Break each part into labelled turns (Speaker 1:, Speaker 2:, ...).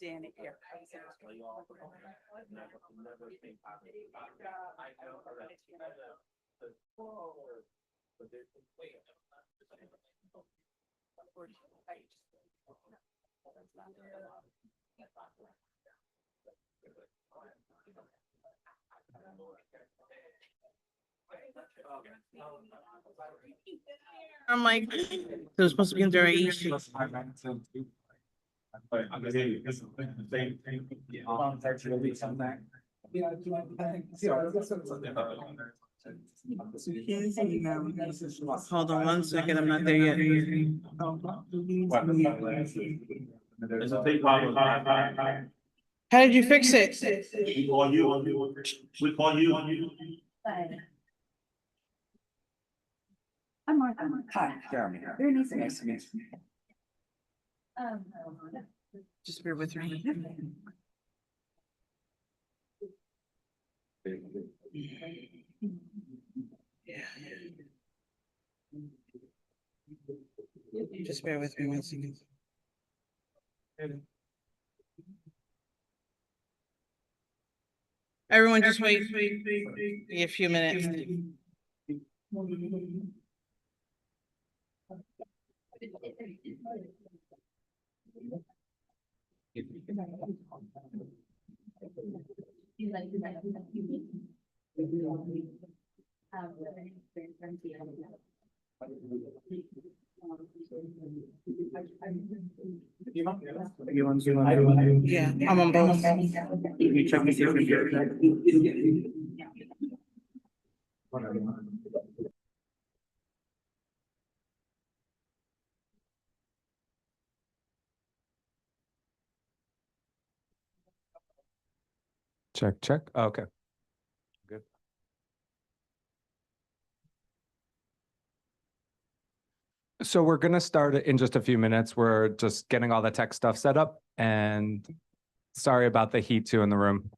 Speaker 1: Danny here. I'm like, they're supposed to be in their issue. Hold on one second, I'm not there yet. How did you fix it?
Speaker 2: We call you. We call you.
Speaker 3: I'm Martha. Hi, Jeremy. Very nice to meet you.
Speaker 1: Just bear with me. Just bear with me one second. Everyone just wait a few minutes. Yeah, I'm on both.
Speaker 3: You check me here.
Speaker 4: Check. Okay. Good. So we're going to start in just a few minutes. We're just getting all the tech stuff set up, and sorry about the heat too in the room.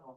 Speaker 4: But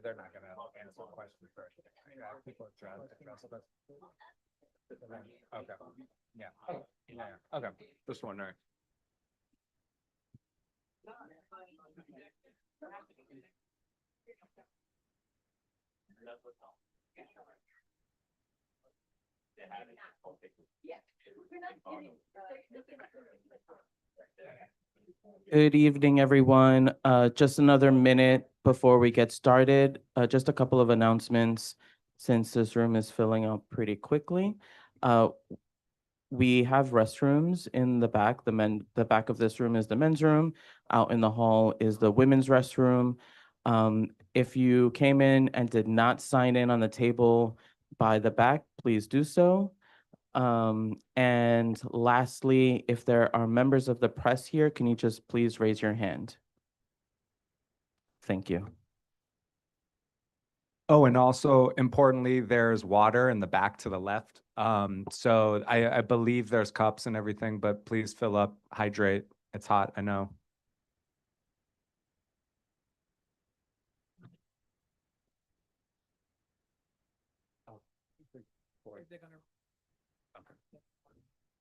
Speaker 4: they're not gonna answer questions first. People address it. Okay, yeah, okay, just wondering.
Speaker 5: Good evening, everyone. Just another minute before we get started. Just a couple of announcements since this room is filling up pretty quickly. We have restrooms in the back. The back of this room is the men's room. Out in the hall is the women's restroom. If you came in and did not sign in on the table by the back, please do so. And lastly, if there are members of the press here, can you just please raise your hand? Thank you.
Speaker 4: Oh, and also importantly, there's water in the back to the left. So I believe there's cups and everything, but please fill up, hydrate. It's hot, I know.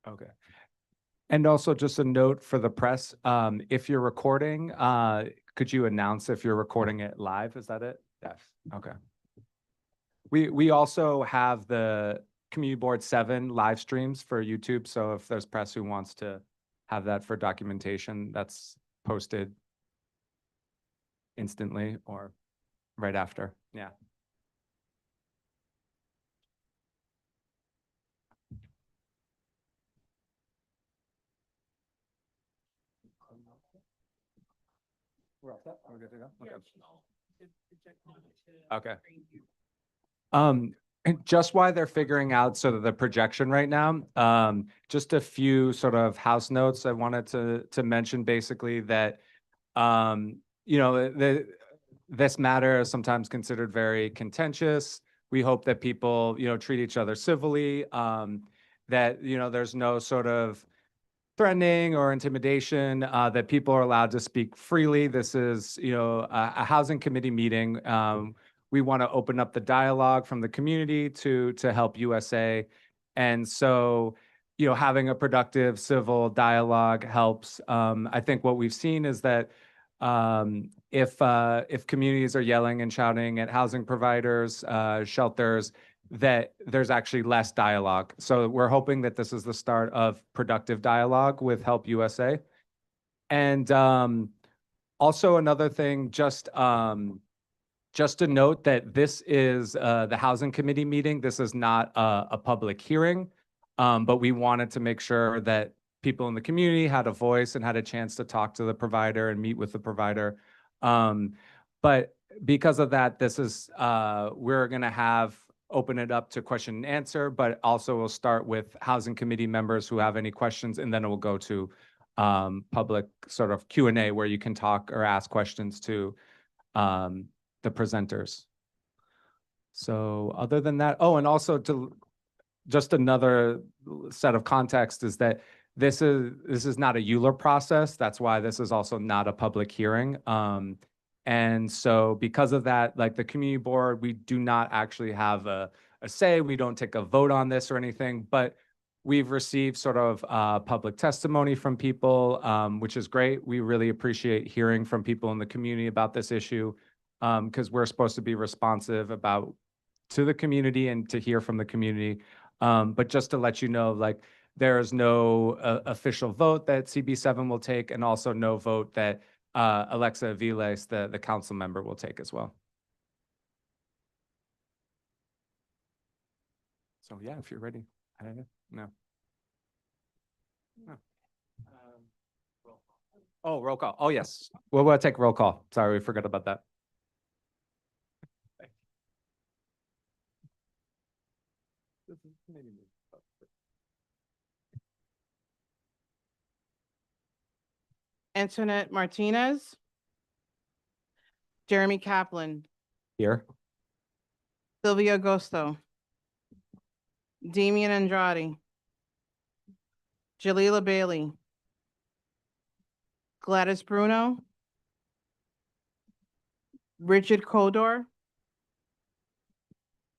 Speaker 4: Okay. And also just a note for the press, if you're recording, could you announce if you're recording it live? Is that it? Yes. Okay. We also have the Community Board 7 live streams for YouTube. So if there's press who wants to have that for documentation, that's posted instantly or right after. Yeah. We're all set? We're good to go? Okay. And just why they're figuring out sort of the projection right now, just a few sort of house notes I wanted to mention basically that, you know, this matter is sometimes considered very contentious. We hope that people, you know, treat each other civilly, that, you know, there's no sort of threatening or intimidation, that people are allowed to speak freely. This is, you know, a housing committee meeting. We want to open up the dialogue from the community to help USA. And so, you know, having a productive civil dialogue helps. I think what we've seen is that if communities are yelling and shouting at housing providers, shelters, that there's actually less dialogue. So we're hoping that this is the start of productive dialogue with Help USA. And also another thing, just to note that this is the Housing Committee meeting. This is not a public hearing, but we wanted to make sure that people in the community had a voice and had a chance to talk to the provider and meet with the provider. But because of that, this is, we're gonna open it up to question and answer, but also we'll start with Housing Committee members who have any questions, and then it will go to public sort of Q&A where you can talk or ask questions to the presenters. So other than that, oh, and also to just another set of context is that this is not a EULA process. That's why this is also not a public hearing. And so because of that, like the community board, we do not actually have a say. We don't take a vote on this or anything, but we've received sort of public testimony from people, which is great. We really appreciate hearing from people in the community about this issue, because we're supposed to be responsive to the community and to hear from the community. But just to let you know, like there is no official vote that CB7 will take, and also no vote that Alexa Aviles, the council member, will take as well. So yeah, if you're ready. No. No. Oh, roll call. Oh, yes. We'll take roll call. Sorry, we forgot about that.
Speaker 1: Antoinette Martinez. Jeremy Kaplan,
Speaker 4: Here.
Speaker 1: Sylvia Agosto. Damian Andrade. Jalila Bailey. Gladys Bruno. Richard Kodor.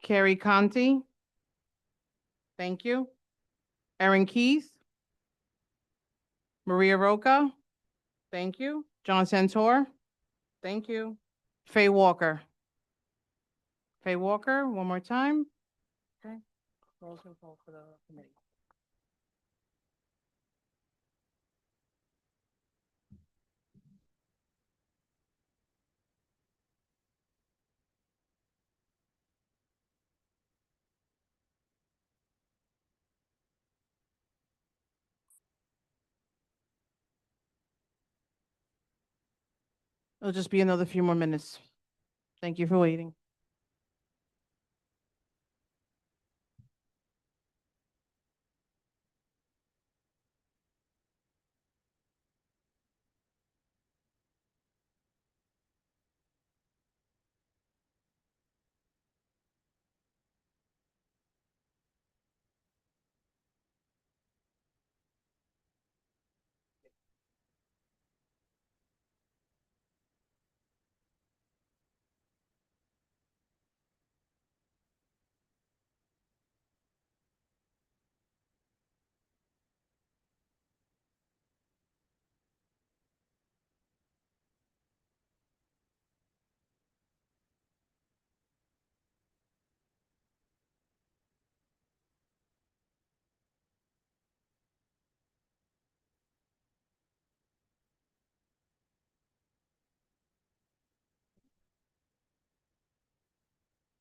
Speaker 1: Carrie Conti. Thank you. Erin Keith. Maria Roca. Thank you. John Santor. Thank you. Faye Walker. Faye Walker, one more time. Okay. Roll call for the committee. It'll just be another few more minutes. Thank you for waiting.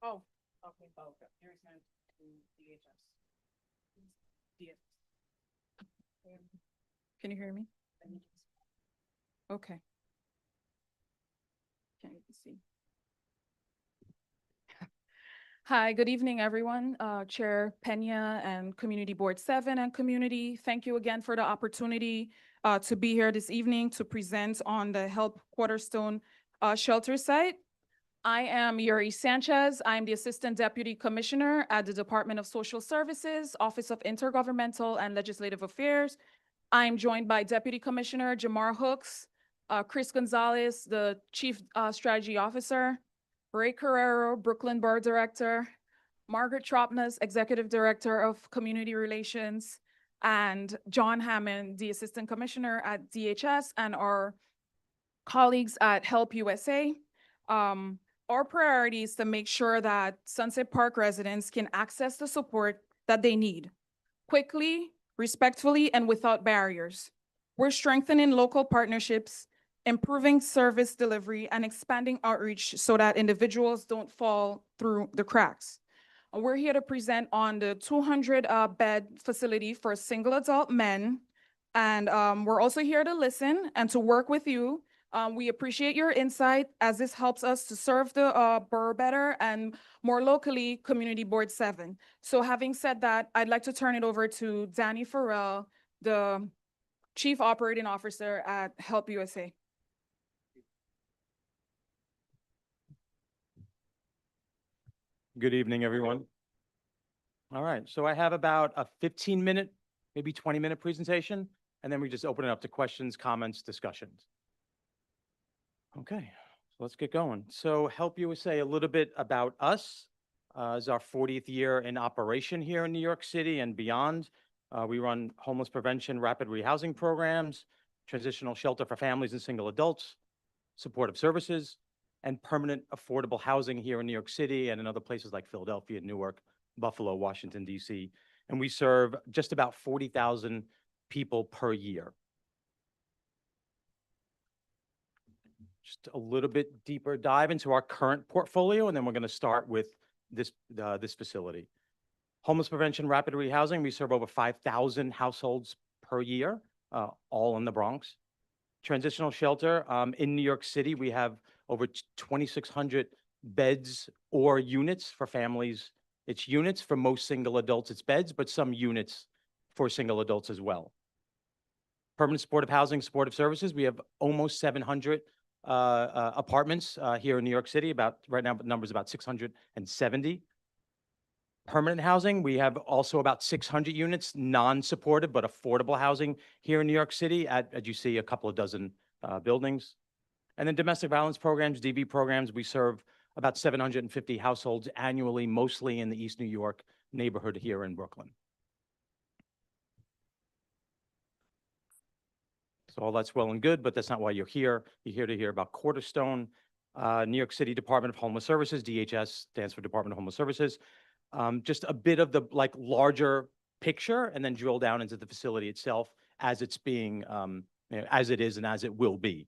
Speaker 1: Oh, okay. Here's my DHS.
Speaker 6: Can you hear me? Okay. Can't even see. Hi, good evening, everyone. Chair Pena and Community Board 7 and community, thank you again for the opportunity to be here this evening to present on the Help Quarterstone shelter site. I am Yuri Sanchez. I'm the Assistant Deputy Commissioner at the Department of Social Services, Office of Intergovernmental and Legislative Affairs. I'm joined by Deputy Commissioner Jamar Hooks, Chris Gonzalez, the Chief Strategy Officer, Ray Carrero, Brooklyn Board Director, Margaret Tropnas, Executive Director of Community Relations, and John Hammond, the Assistant Commissioner at DHS, and our colleagues at Help USA. Our priority is to make sure that Sunset Park residents can access the support that they need quickly, respectfully, and without barriers. We're strengthening local partnerships, improving service delivery, and expanding outreach so that individuals don't fall through the cracks. We're here to present on the 200 bed facility for single adult men. And we're also here to listen and to work with you. We appreciate your insight as this helps us to serve the borough better and more locally, Community Board 7. So having said that, I'd like to turn it over to Danny Farrell, the Chief Operating Officer at Help USA.
Speaker 7: Good evening, everyone. All right, so I have about a 15-minute, maybe 20-minute presentation, and then we just open it up to questions, comments, discussions. Okay, so let's get going. So Help USA, a little bit about us. Is our 40th year in operation here in New York City and beyond. We run homeless prevention, rapid rehousing programs, transitional shelter for families and single adults, supportive services, and permanent affordable housing here in New York City and in other places like Philadelphia, Newark, Buffalo, Washington, D.C. And we serve just about 40,000 people per year. Just a little bit deeper dive into our current portfolio, and then we're going to start with this facility. Homeless prevention, rapid rehousing, we serve over 5,000 households per year, all in the Bronx. Transitional shelter, in New York City, we have over 2,600 beds or units for families. It's units for most single adults, it's beds, but some units for single adults as well. Permanent supportive housing, supportive services, we have almost 700 apartments here in New York City. Right now, the number's about 670. Permanent housing, we have also about 600 units, non-supportive but affordable housing here in New York City as you see, a couple of dozen buildings. And then domestic violence programs, DV programs, we serve about 750 households annually, mostly in the East New York neighborhood here in Brooklyn. So all that's well and good, but that's not why you're here. You're here to hear about Cornerstone, New York City Department of Homeless Services, DHS stands for Department of Homeless Services. Just a bit of the larger picture and then drill down into the facility itself as it's being, as it is and as it will be.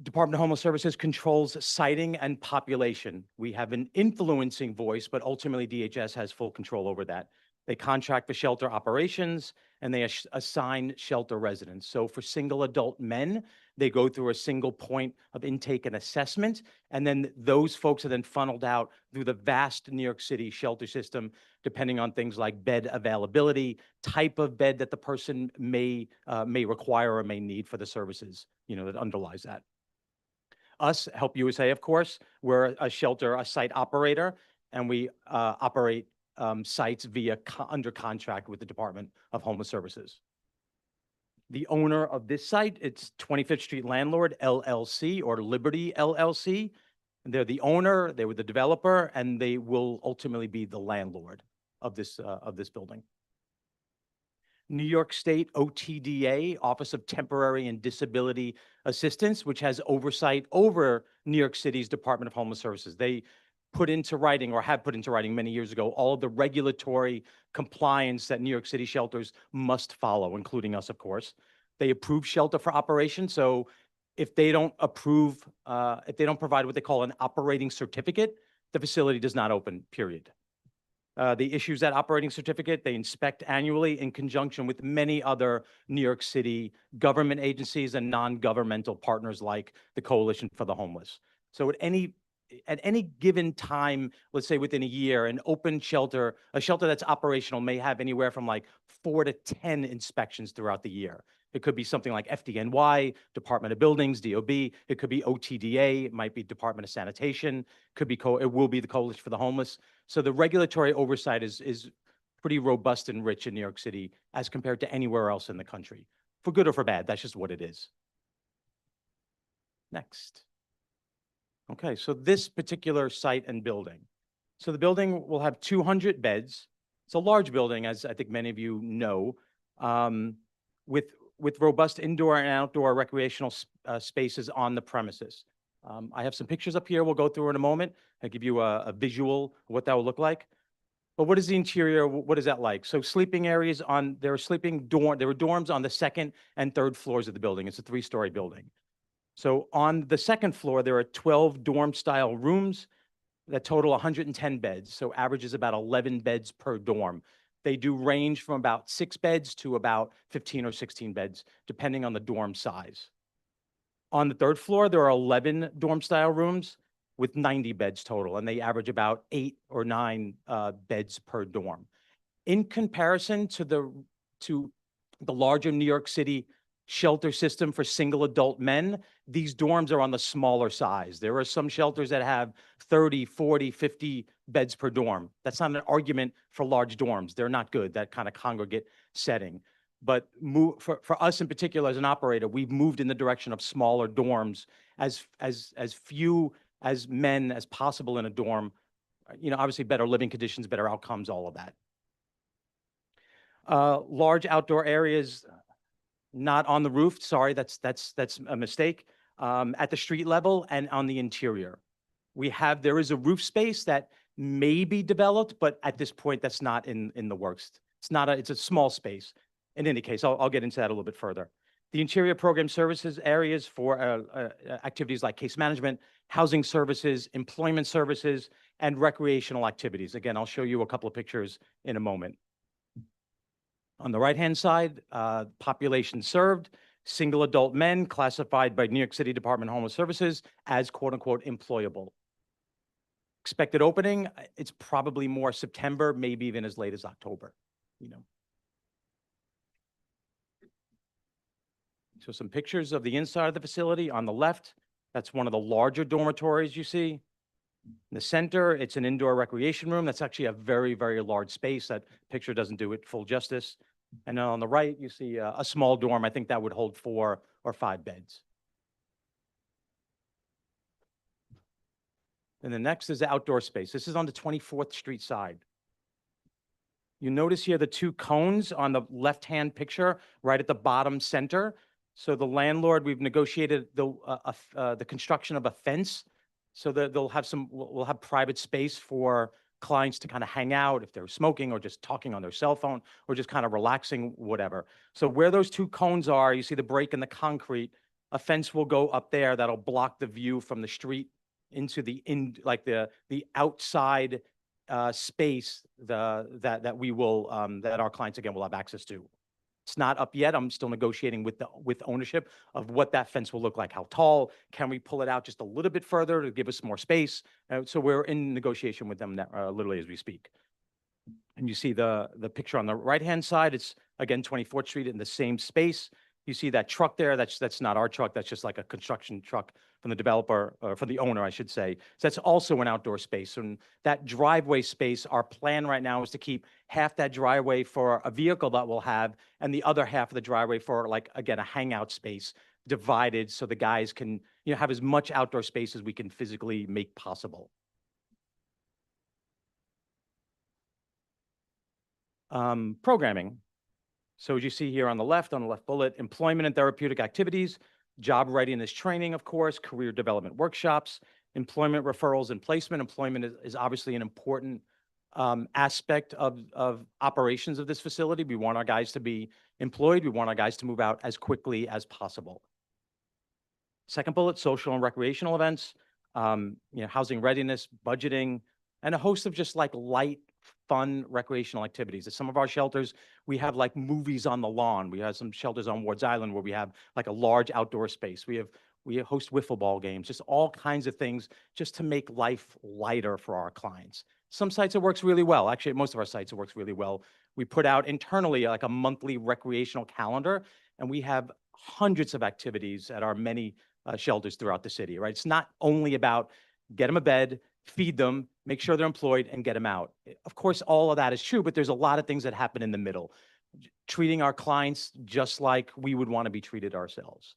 Speaker 7: Department of Homeless Services controls siting and population. We have an influencing voice, but ultimately DHS has full control over that. They contract for shelter operations and they assign shelter residents. So for single adult men, they go through a single point of intake and assessment, and then those folks are then funneled out through the vast New York City shelter system, depending on things like bed availability, type of bed that the person may require or may need for the services, that underlies that. Us, Help USA, of course, we're a shelter, a site operator, and we operate sites via under contract with the Department of Homeless Services. The owner of this site, it's 25th Street Landlord LLC or Liberty LLC. And they're the owner, they were the developer, and they will ultimately be the landlord of this building. New York State OTDA, Office of Temporary and Disability Assistance, which has oversight over New York City's Department of Homeless Services. They put into writing or have put into writing many years ago all of the regulatory compliance that New York City shelters must follow, including us, of course. They approve shelter for operation. So if they don't approve, if they don't provide what they call an operating certificate, the facility does not open, period. They issue that operating certificate. They inspect annually in conjunction with many other New York City government agencies and non-governmental partners like the Coalition for the Homeless. So at any given time, let's say within a year, an open shelter, a shelter that's operational may have anywhere from like 4 to 10 inspections throughout the year. It could be something like FDNY, Department of Buildings, DOB. It could be OTDA. It might be Department of Sanitation. It will be the Coalition for the Homeless. So the regulatory oversight is pretty robust and rich in New York City as compared to anywhere else in the country. For good or for bad, that's just what it is. Next. Okay, so this particular site and building. So the building will have 200 beds. It's a large building, as I think many of you know, with robust indoor and outdoor recreational spaces on the premises. I have some pictures up here we'll go through in a moment. I'll give you a visual of what that will look like. But what is the interior? What is that like? So sleeping areas there were dorms on the second and third floors of the building. It's a 3-story building. So on the second floor, there are 12 dorm-style rooms that total 110 beds. So average is about 11 beds per dorm. They do range from about 6 beds to about 15 or 16 beds, depending on the dorm size. On the third floor, there are 11 dorm-style rooms with 90 beds total, and they average about 8 or 9 beds per dorm. In comparison to the larger New York City shelter system for single adult men, these dorms are on the smaller size. There are some shelters that have 30, 40, 50 beds per dorm. That's not an argument for large dorms. They're not good, that kind of congregate setting. But for us in particular as an operator, we've moved in the direction of smaller dorms, as few as men as possible in a dorm. Obviously better living conditions, better outcomes, all of that. Large outdoor areas, not on the roof. Sorry, that's a mistake. At the street level and on the interior. There is a roof space that may be developed, but at this point, that's not in the works. It's a small space. In any case, I'll get into that a little bit further. The interior program services areas for activities like case management, housing services, employment services, and recreational activities. Again, I'll show you a couple of pictures in a moment. On the right-hand side, population served, single adult men classified by New York City Department of Homeless Services as quote-unquote employable. Expected opening, it's probably more September, maybe even as late as October, you know. So some pictures of the inside of the facility. On the left, that's one of the larger dormitories you see. In the center, it's an indoor recreation room. That's actually a very, very large space. That picture doesn't do it full justice. And then on the right, you see a small dorm. I think that would hold 4 or 5 beds. And the next is the outdoor space. This is on the 24th Street side. You notice here the 2 cones on the left-hand picture, right at the bottom center. So the landlord, we've negotiated the construction of a fence so that we'll have private space for clients to kind of hang out if they're smoking or just talking on their cell phone or just kind of relaxing, whatever. So where those 2 cones are, you see the break in the concrete, a fence will go up there that'll block the view from the street into the outside space that our clients again will have access to. It's not up yet. I'm still negotiating with ownership of what that fence will look like. How tall? Can we pull it out just a little bit further to give us more space? So we're in negotiation with them literally as we speak. And you see the picture on the right-hand side. It's again 24th Street in the same space. You see that truck there. That's not our truck. That's just like a construction truck from the developer, or from the owner, I should say. So that's also an outdoor space. And that driveway space, our plan right now is to keep half that driveway for a vehicle that we'll have, and the other half of the driveway for, like, again, a hangout space divided so the guys can, you know, have as much outdoor space as we can physically make possible. Programming. So as you see here on the left bullet, employment and therapeutic activities, job readiness training, of course, career development workshops, employment referrals and placement. Employment is obviously an important aspect of operations of this facility. We want our guys to be employed. We want our guys to move out as quickly as possible. Second bullet, social and recreational events, housing readiness, budgeting, and a host of just like light, fun recreational activities. At some of our shelters, we have like movies on the lawn. We have some shelters on Wards Island where we have like a large outdoor space. We host wiffle ball games, just all kinds of things just to make life lighter for our clients. Some sites it works really well. Actually, at most of our sites it works really well. We put out internally like a monthly recreational calendar, and we have hundreds of activities at our many shelters throughout the city, right? It's not only about get them a bed, feed them, make sure they're employed, and get them out. Of course, all of that is true, but there's a lot of things that happen in the middle. Treating our clients just like we would want to be treated ourselves.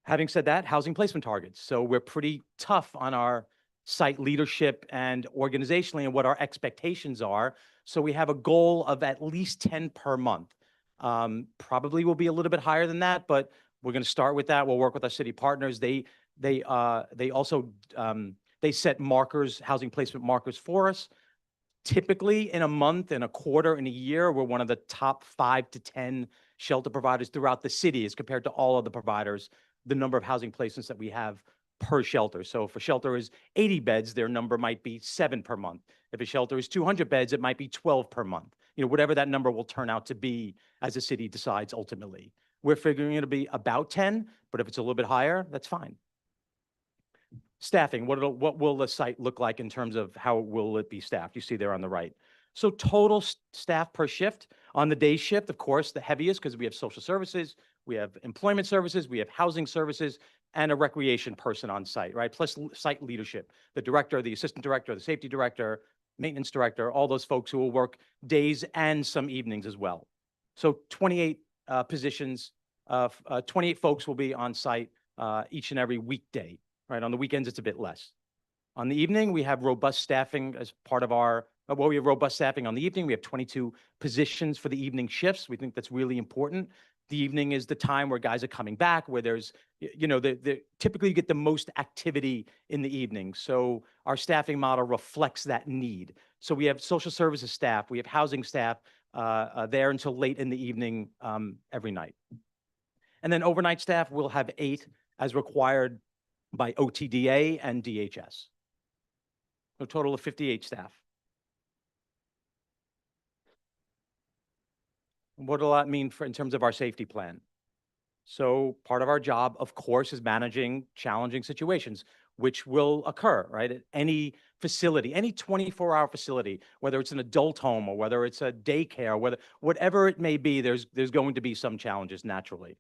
Speaker 7: Having said that, housing placement targets. So we're pretty tough on our site leadership and organizationally and what our expectations are. So we have a goal of at least 10 per month. Probably will be a little bit higher than that, but we're going to start with that. We'll work with our city partners. They set markers, housing placement markers for us. Typically in a month, in a quarter, in a year, we're one of the top 5 to 10 shelter providers throughout the city as compared to all of the providers, the number of housing placements that we have per shelter. So if a shelter is 80 beds, their number might be 7 per month. If a shelter is 200 beds, it might be 12 per month. Whatever that number will turn out to be as the city decides ultimately. We're figuring it'll be about 10, but if it's a little bit higher, that's fine. Staffing, what will the site look like in terms of how will it be staffed? You see there on the right. So total staff per shift. On the day shift, of course, the heaviest because we have social services, we have employment services, we have housing services, and a recreation person on site, right? Plus site leadership, the director, the assistant director, the safety director, maintenance director, all those folks who will work days and some evenings as well. So 28 positions, 28 folks will be on site each and every weekday. Right, on the weekends, it's a bit less. On the evening, we have robust staffing as part of our, we have robust staffing on the evening. We have 22 positions for the evening shifts. We think that's really important. The evening is the time where guys are coming back, where there's, typically you get the most activity in the evening. So our staffing model reflects that need. So we have social services staff, we have housing staff there until late in the evening every night. And then overnight staff will have 8 as required by OTDA and DHS. A total of 58 staff. What will that mean in terms of our safety plan? So part of our job, of course, is managing challenging situations, which will occur, right? At any facility, any 24-hour facility, whether it's an adult home or whether it's a daycare, whatever it may be, there's going to be some challenges naturally,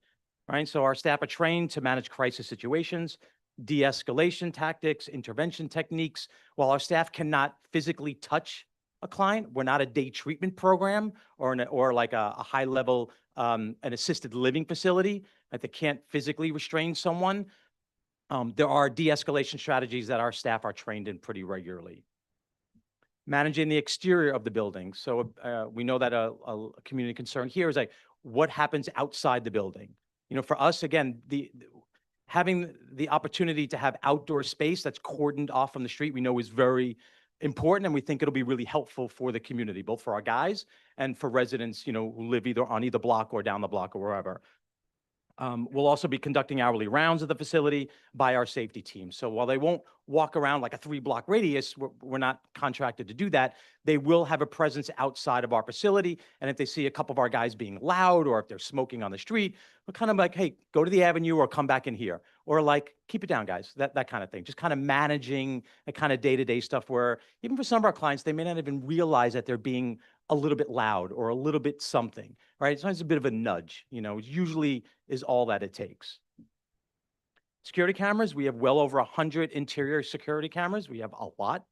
Speaker 7: right? So our staff are trained to manage crisis situations, de-escalation tactics, intervention techniques. While our staff cannot physically touch a client, we're not a day treatment program or like a high-level an assisted living facility that they can't physically restrain someone. There are de-escalation strategies that our staff are trained in pretty regularly. Managing the exterior of the building. So we know that a community concern here is like, what happens outside the building? You know, for us, again, having the opportunity to have outdoor space that's cordoned off from the street, we know is very important, and we think it'll be really helpful for the community, both for our guys and for residents, you know, who live either on either block or down the block or wherever. We'll also be conducting hourly rounds of the facility by our safety team. So while they won't walk around like a 3-block radius, we're not contracted to do that. They will have a presence outside of our facility. And if they see a couple of our guys being loud, or if they're smoking on the street, we're kind of like, hey, go to the avenue or come back in here. Or like, keep it down, guys, that kind of thing. Just kind of managing the kind of day-to-day stuff where even for some of our clients, they may not even realize that they're being a little bit loud or a little bit something, right? Sometimes a bit of a nudge, you know, it usually is all that it takes. Security cameras, we have well over 100 interior security cameras. We have a lot.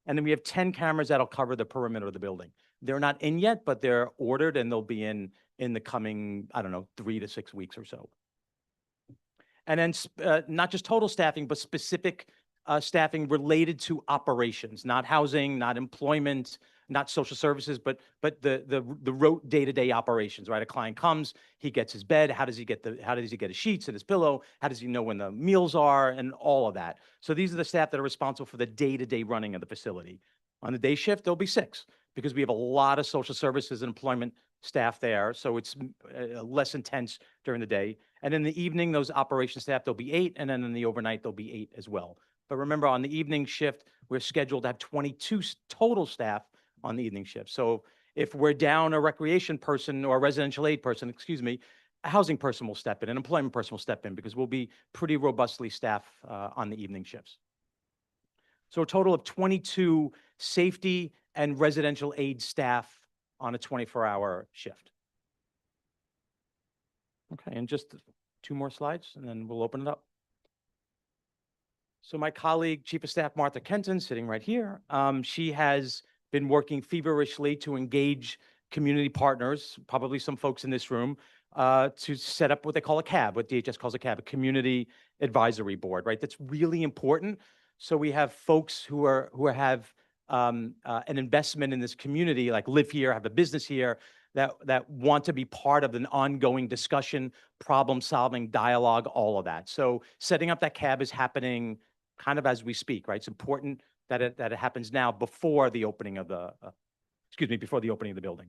Speaker 7: And then we have 10 cameras that'll cover the perimeter of the building. They're not in yet, but they're ordered and they'll be in the coming, I don't know, 3 to 6 weeks or so. And then not just total staffing, but specific staffing related to operations, not housing, not employment, not social services, but the day-to-day operations, right? A client comes, he gets his bed. How does he get his sheets and his pillow? How does he know when the meals are, and all of that? So these are the staff that are responsible for the day-to-day running of the facility. On the day shift, there'll be 6 because we have a lot of social services and employment staff there. So it's less intense during the day. And in the evening, those operation staff, there'll be 8. And then in the overnight, there'll be 8 as well. But remember, on the evening shift, we're scheduled to have 22 total staff on the evening shift. So if we're down a recreation person or a residential aid person, excuse me, a housing person will step in, an employment person will step in, because we'll be pretty robustly staffed on the evening shifts. So a total of 22 safety and residential aid staff on a 24-hour shift. Okay, and just 2 more slides, and then we'll open it up. So my colleague, Chief of Staff Martha Kenton, sitting right here, she has been working feverishly to engage community partners, probably some folks in this room, to set up what they call a CAB, what DHS calls a CAB, a Community Advisory Board, right? That's really important. So we have folks who have an investment in this community, like live here, have a business here, that want to be part of an ongoing discussion, problem-solving, dialogue, all of that. So setting up that CAB is happening kind of as we speak, right? It's important that it happens now before the opening of the, before the opening of the building.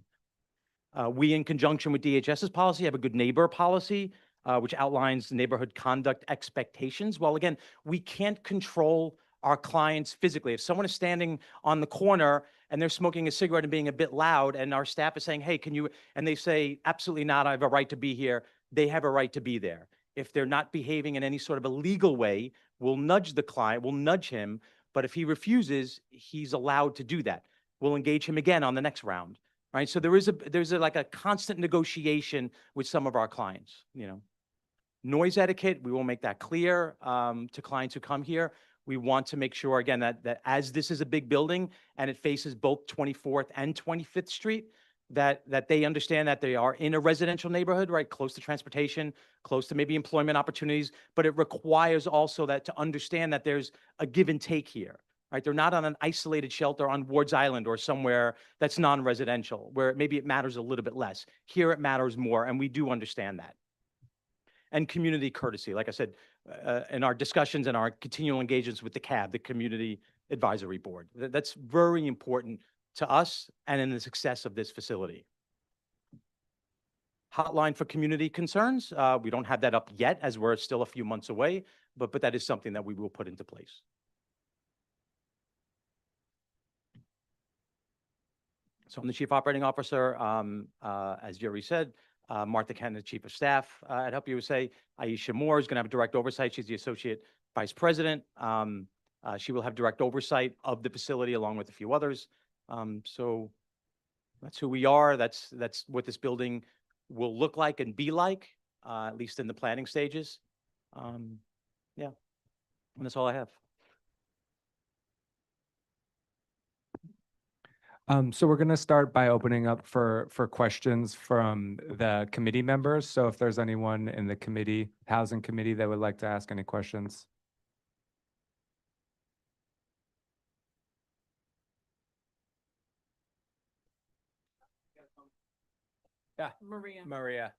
Speaker 7: We, in conjunction with DHS's policy, have a good neighbor policy, which outlines neighborhood conduct expectations. Well, again, we can't control our clients physically. If someone is standing on the corner and they're smoking a cigarette and being a bit loud, and our staff is saying, hey, can you, and they say, absolutely not, I have a right to be here, they have a right to be there. If they're not behaving in any sort of a legal way, we'll nudge the client, we'll nudge him, but if he refuses, he's allowed to do that. We'll engage him again on the next round, right? So there's like a constant negotiation with some of our clients, you know. Noise etiquette, we will make that clear to clients who come here. We want to make sure, again, that as this is a big building and it faces both 24th and 25th Street, that they understand that they are in a residential neighborhood, right, close to transportation, close to maybe employment opportunities, but it requires also that to understand that there's a give and take here, right? They're not on an isolated shelter on Ward's Island or somewhere that's non-residential, where maybe it matters a little bit less. Here it matters more, and we do understand that. And community courtesy, like I said, in our discussions and our continual engagements with the CAB, the Community Advisory Board. That's very important to us and in the success of this facility. hotline for community concerns. We don't have that up yet as we're still a few months away, but that is something that we will put into place. So I'm the Chief Operating Officer. As Jerry said, Martha Kent, the Chief of Staff at Help USA. Aisha Moore is going to have direct oversight. She's the Associate Vice President. She will have direct oversight of the facility along with a few others. So that's who we are. That's what this building will look like and be like, at least in the planning stages. Yeah, and that's all I have.
Speaker 4: So we're going to start by opening up for questions from the committee members. So if there's anyone in the committee, Housing Committee, that would like to ask any questions. Yeah,
Speaker 6: Maria.
Speaker 4: Maria.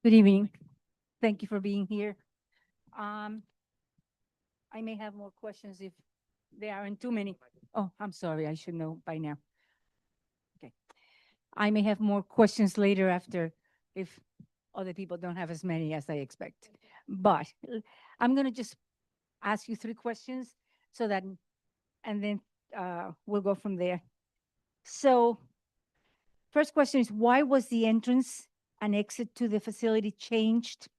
Speaker 8: Good evening. Thank you for being here. I may have more questions if there aren't too many. Oh, I'm sorry, I should know by now. Okay. I may have more questions later after if other people don't have as many as I expect. But I'm gonna just ask you 3 questions so that, and then we'll go from there. So first question is, why was the entrance and exit to the facility changed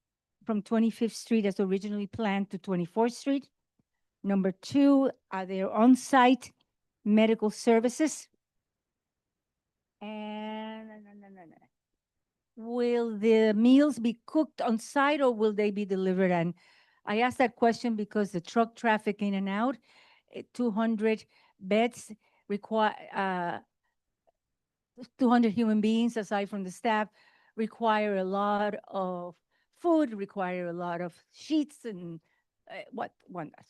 Speaker 8: from 25th Street as originally planned to 24th Street? Number 2, are there on-site medical services? And will the meals be cooked on site or will they be delivered? And I asked that question because the truck traffic in and out, 200 beds require 200 human beings aside from the staff require a lot of food, require a lot of sheets and what one does.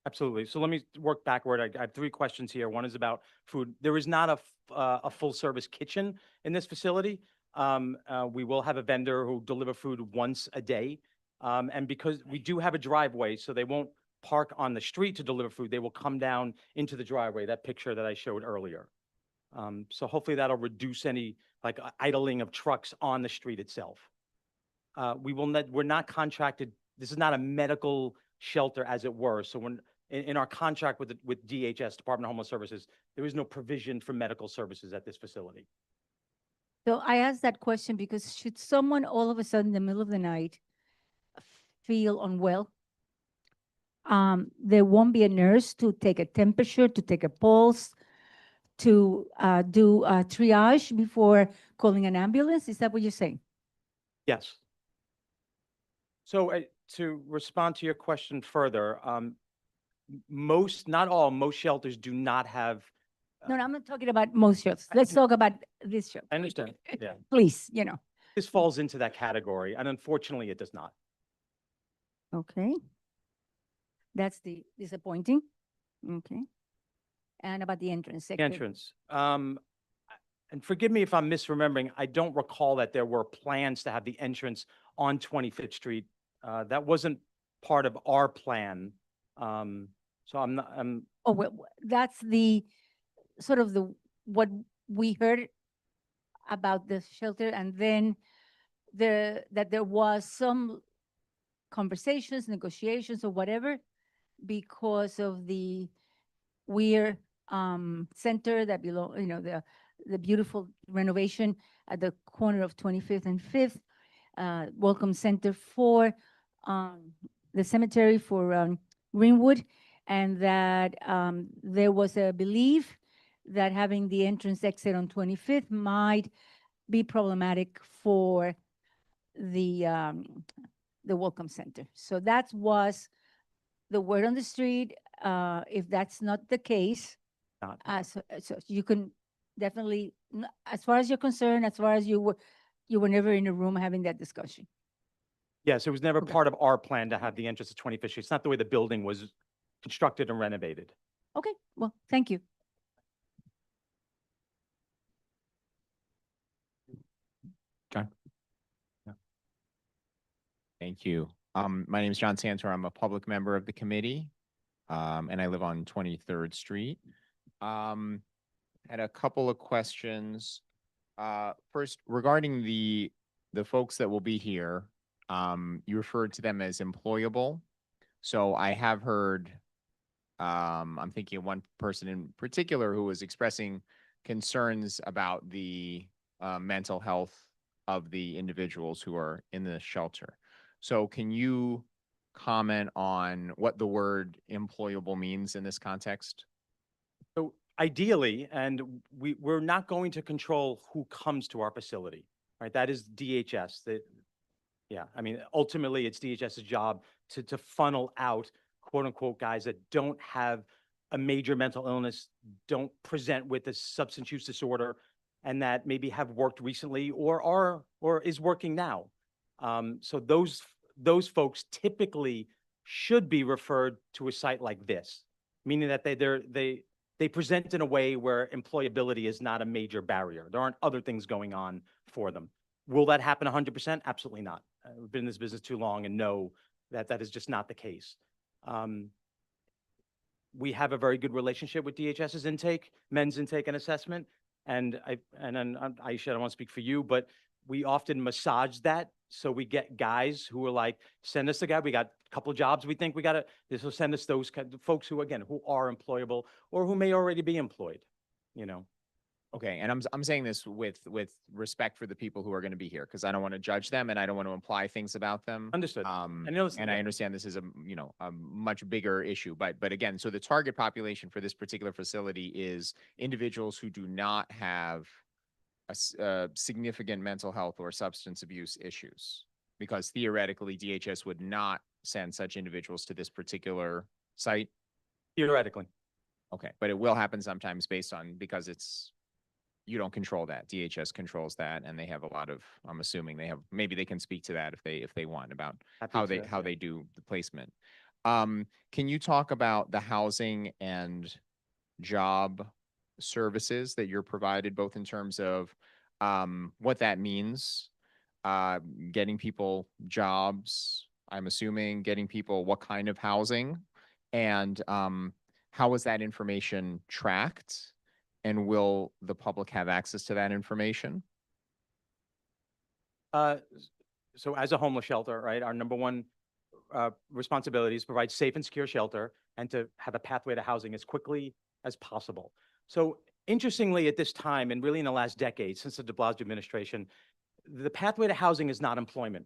Speaker 7: Absolutely. So let me work backward. I have 3 questions here. One is about food. There is not a full-service kitchen in this facility. We will have a vendor who deliver food once a day. And because we do have a driveway, so they won't park on the street to deliver food, they will come down into the driveway, that picture that I showed earlier. So hopefully that'll reduce any like idling of trucks on the street itself. We're not contracted. This is not a medical shelter as it were. So when in our contract with DHS, Department of Homeland Services, there is no provision for medical services at this facility.
Speaker 8: So I asked that question because should someone all of a sudden in the middle of the night feel unwell, there won't be a nurse to take a temperature, to take a pulse, to do a triage before calling an ambulance? Is that what you're saying?
Speaker 7: Yes. So to respond to your question further, not all, most shelters do not have.
Speaker 8: No, I'm not talking about most shelters. Let's talk about this shelter.
Speaker 7: I understand. Yeah.
Speaker 8: Please,
Speaker 7: This falls into that category, and unfortunately, it does not.
Speaker 8: Okay. That's the disappointing. Okay. And about the entrance.
Speaker 7: The entrance. And forgive me if I'm misremembering, I don't recall that there were plans to have the entrance on 25th Street. That wasn't part of our plan. So I'm not,
Speaker 8: Oh, well, that's the sort of what we heard about the shelter, and then that there was some conversations, negotiations or whatever because of the weird center that belong, the beautiful renovation at the corner of 25th and 5th, welcome center for the cemetery for Greenwood, and that there was a belief that having the entrance exit on 25th might be problematic for the welcome center. So that was the word on the street. If that's not the case, so you can definitely, as far as you're concerned, as far as you were never in a room having that discussion.
Speaker 7: yes, it was never
Speaker 8: Okay.
Speaker 7: part of our plan to have the entrance to 25th Street. It's not the way the building was constructed and renovated.
Speaker 8: Okay, well, thank you.
Speaker 4: John?
Speaker 9: Thank you. My name is John Santor. I'm a public member of the committee, and I live on 23rd Street. Had a couple of questions. First, regarding the folks that will be here, you referred to them as employable. So I have heard, I'm thinking of one person in particular who was expressing concerns about the mental health of the individuals who are in the shelter. So can you comment on what the word employable means in this context?
Speaker 7: So ideally, and we're not going to control who comes to our facility, right? That is DHS. Yeah, I mean, ultimately, it's DHS's job to funnel out quote unquote guys that don't have a major mental illness, don't present with a substance use disorder, and that maybe have worked recently or is working now. So those folks typically should be referred to a site like this, meaning that they present in a way where employability is not a major barrier. There aren't other things going on for them. Will that happen 100%? Absolutely not. We've been in this business too long and know that that is just not the case. We have a very good relationship with DHS's intake, men's intake and assessment. And Aisha, I don't want to speak for you, but we often massage that. So we get guys who are like, send us a guy. We got a couple of jobs. We think we got to, this will send us those kind of folks who, again, who are employable or who may already be employed, you know.
Speaker 9: Okay, and I'm saying this with respect for the people who are going to be here, because I don't want to judge them and I don't want to imply things about them.
Speaker 7: Understood.
Speaker 9: And I understand this is a much bigger issue, but again, so the target population for this particular facility is individuals who do not have significant mental health or substance abuse issues, because theoretically DHS would not send such individuals to this particular site.
Speaker 7: Theoretically.
Speaker 9: Okay, but it will happen sometimes because it's, you don't control that. DHS controls that, and they have a lot of, I'm assuming maybe they can speak to that if they want, about how they do the placement. Can you talk about the housing and job services that you're provided, both in terms of what that means, getting people jobs, I'm assuming getting people what kind of housing, and how is that information tracked? And will the public have access to that information?
Speaker 7: So as a homeless shelter, right, our number one responsibility is to provide safe and secure shelter and to have a pathway to housing as quickly as possible. So interestingly, at this time, and really in the last decade, since the de Blasio administration, the pathway to housing is not employment.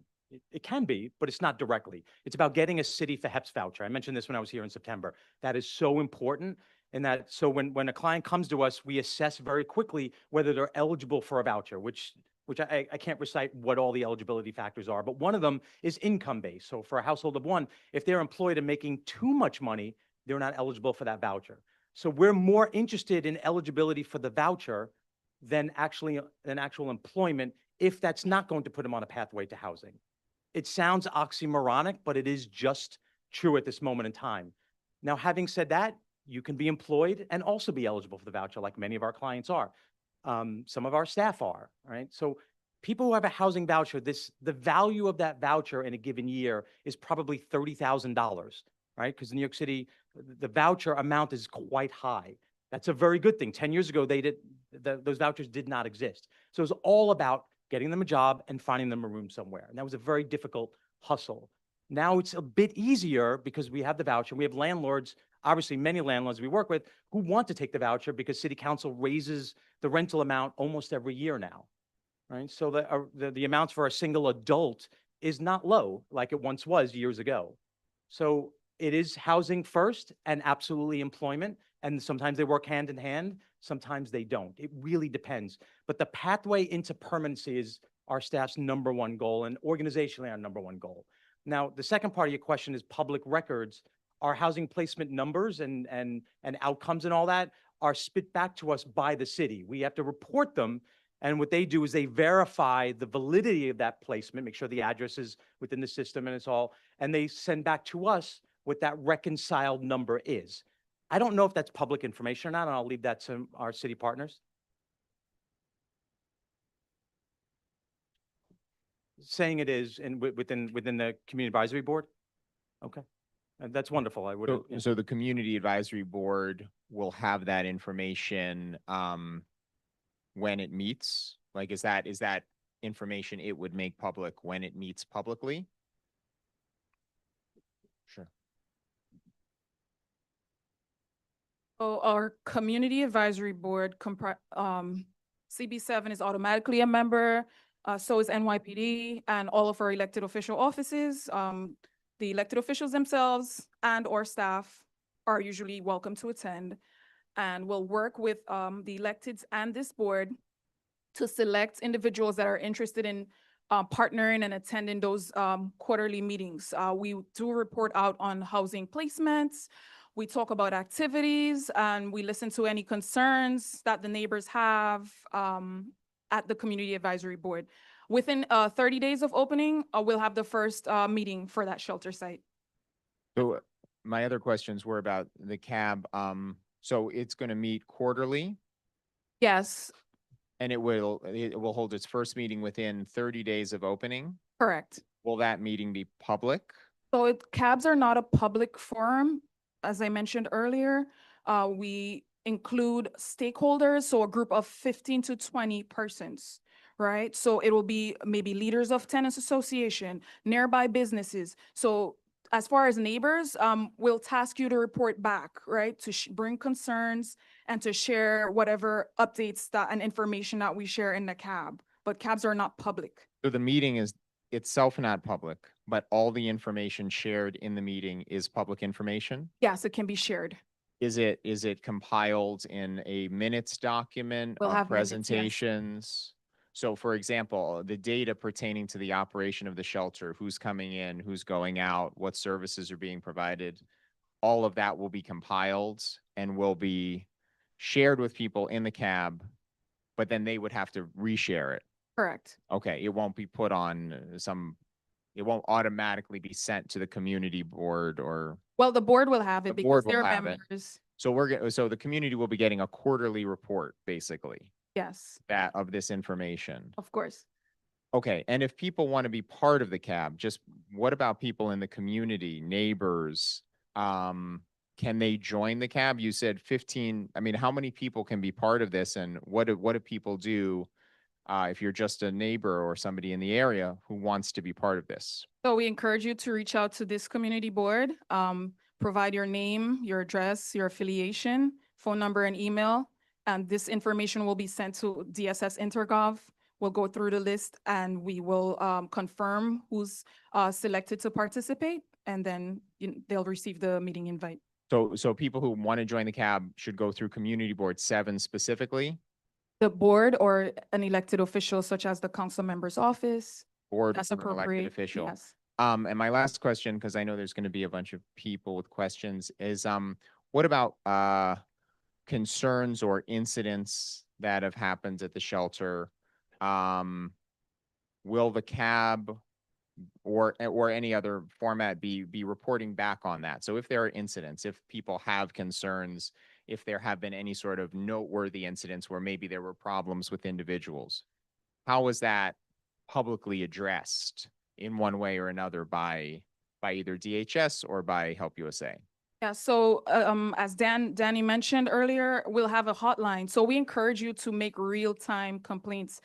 Speaker 7: It can be, but it's not directly. It's about getting a city for HEPS voucher. I mentioned this when I was here in September. That is so important. And that, so when a client comes to us, we assess very quickly whether they're eligible for a voucher, which I can't recite what all the eligibility factors are, but one of them is income-based. So for a household of one, if they're employed and making too much money, they're not eligible for that voucher. So we're more interested in eligibility for the voucher than actual employment, if that's not going to put them on a pathway to housing. It sounds oxymoronic, but it is just true at this moment in time. Now, having said that, you can be employed and also be eligible for the voucher, like many of our clients are. Some of our staff are, right? So people who have a housing voucher, the value of that voucher in a given year is probably $30,000, right? Because in New York City, the voucher amount is quite high. That's a very good thing. 10 years ago, those vouchers did not exist. So it was all about getting them a job and finding them a room somewhere. And that was a very difficult hustle. Now it's a bit easier because we have the voucher. We have landlords, obviously many landlords we work with, who want to take the voucher because city council raises the rental amount almost every year now, right? So the amounts for a single adult is not low like it once was years ago. So it is housing first and absolutely employment. And sometimes they work hand in hand, sometimes they don't. It really depends. But the pathway into permanency is our staff's number one goal, and organizationally our number one goal. Now, the second part of your question is public records. Our housing placement numbers and outcomes and all that are spit back to us by the city. We have to report them. And what they do is they verify the validity of that placement, make sure the address is within the system and it's all, and they send back to us what that reconciled number is. I don't know if that's public information or not, and I'll leave that to our city partners. Saying it is within the community advisory board. Okay. And that's wonderful. I would.
Speaker 9: So the community advisory board will have that information, when it meets? Like, is that information it would make public when it meets publicly? Sure.
Speaker 6: So our community advisory board CB7 is automatically a member, so is NYPD and all of our elected official offices. The elected officials themselves and or staff are usually welcome to attend, and will work with the electeds and this board to select individuals that are interested in partnering and attending those quarterly meetings. We do report out on housing placements. We talk about activities, and we listen to any concerns that the neighbors have at the Community Advisory Board. Within 30 days of opening, we'll have the first meeting for that shelter site.
Speaker 9: So my other questions were about the cab. So it's going to meet quarterly,
Speaker 6: Yes,
Speaker 9: and it will hold its first meeting within 30 days of opening.
Speaker 6: correct.
Speaker 9: Will that meeting be public?
Speaker 6: So cabs are not a public forum. As I mentioned earlier, we include stakeholders, so a group of 15 to 20 persons, right? So it will be maybe leaders of tenants association, nearby businesses. So as far as neighbors, we'll task you to report back, right? To bring concerns and to share whatever updates and information that we share in the cab. But cabs are not public.
Speaker 9: So the meeting is itself not public, but all the information shared in the meeting is public information?
Speaker 6: Yes, it can be shared.
Speaker 9: Is it compiled in a minutes document,
Speaker 6: We'll have minutes, yes.
Speaker 9: presentations? So for example, the data pertaining to the operation of the shelter, who's coming in, who's going out, what services are being provided, all of that will be compiled and will be shared with people in the cab, but then they would have to reshare it.
Speaker 6: Correct.
Speaker 9: Okay, it won't be put on it won't automatically be sent to the community board or,
Speaker 6: Well, the board will have it
Speaker 9: The
Speaker 6: because
Speaker 9: board will
Speaker 6: they're
Speaker 9: have it.
Speaker 6: members.
Speaker 9: so the community will be getting a quarterly report, basically,
Speaker 6: Yes,
Speaker 9: of this information.
Speaker 6: of course.
Speaker 9: Okay, and if people want to be part of the cab, just what about people in the community, neighbors? Can they join the cab? You said 15, I mean, how many people can be part of this, and what do people do if you're just a neighbor or somebody in the area who wants to be part of this?
Speaker 6: So we encourage you to reach out to this community board, provide your name, your address, your affiliation, phone number, and email. And this information will be sent to DSS Intergov. We'll go through the list and we will confirm who's selected to participate, and then they'll receive the meeting invite.
Speaker 9: So people who want to join the cab should go through Community Board 7 specifically?
Speaker 6: The board or an elected official such as the council member's office.
Speaker 9: Board
Speaker 6: That's
Speaker 9: or an elected
Speaker 6: appropriate.
Speaker 9: official?
Speaker 6: Yes.
Speaker 9: And my last question, because I know there's going to be a bunch of people with questions, is what about concerns or incidents that have happened at the shelter? Will the cab or any other format be reporting back on that? So if there are incidents, if people have concerns, if there have been any sort of noteworthy incidents where maybe there were problems with individuals, how is that publicly addressed in one way or another by either DHS or by Help USA?
Speaker 6: Yeah, so as Danny mentioned earlier, we'll have a hotline. So we encourage you to make real-time complaints.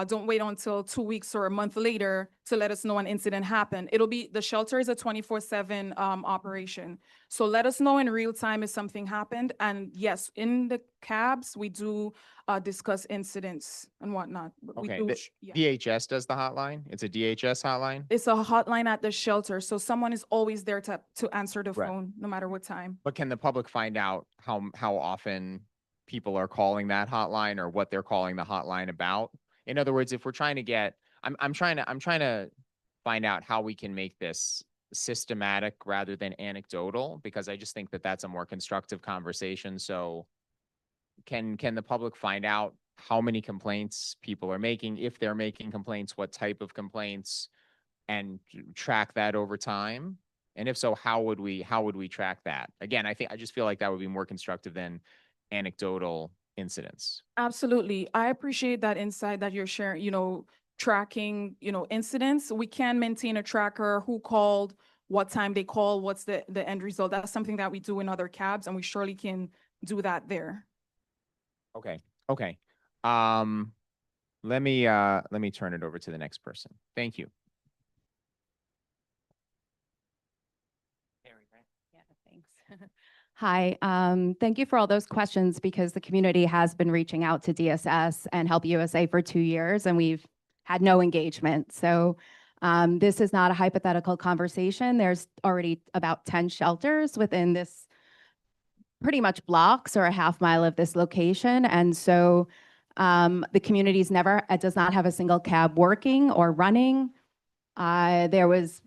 Speaker 6: Don't wait until 2 weeks or a month later to let us know an incident happened. The shelter is a 24/7 operation. So let us know in real time if something happened. And yes, in the cabs, we do discuss incidents and whatnot. We
Speaker 9: Okay,
Speaker 6: do, yeah.
Speaker 9: DHS does the hotline? It's a DHS hotline?
Speaker 6: It's a hotline at the shelter, so someone is always there to answer the
Speaker 9: Right.
Speaker 6: phone, no matter what time.
Speaker 9: But can the public find out how often people are calling that hotline or what they're calling the hotline about? In other words, if we're trying to get, I'm trying to find out how we can make this systematic rather than anecdotal, because I just think that that's a more constructive conversation. So can the public find out how many complaints people are making, if they're making complaints, what type of complaints, and track that over time? And if so, how would we track that? Again, I just feel like that would be more constructive than anecdotal incidents.
Speaker 6: Absolutely. I appreciate that insight that you're sharing, tracking, incidents. We can maintain a tracker, who called, what time they call, what's the end result. That's something that we do in other cabs, and we surely can do that there.
Speaker 9: Okay, okay. Let me turn it over to the next person. Thank you.
Speaker 10: Yeah, thanks. Hi, thank you for all those questions because the community has been reaching out to DSS and Help USA for 2 years and we've had no engagement. So this is not a hypothetical conversation. There's already about 10 shelters within this pretty much blocks or a half mile of this location. And so the community's does not have a single cab working or running. There was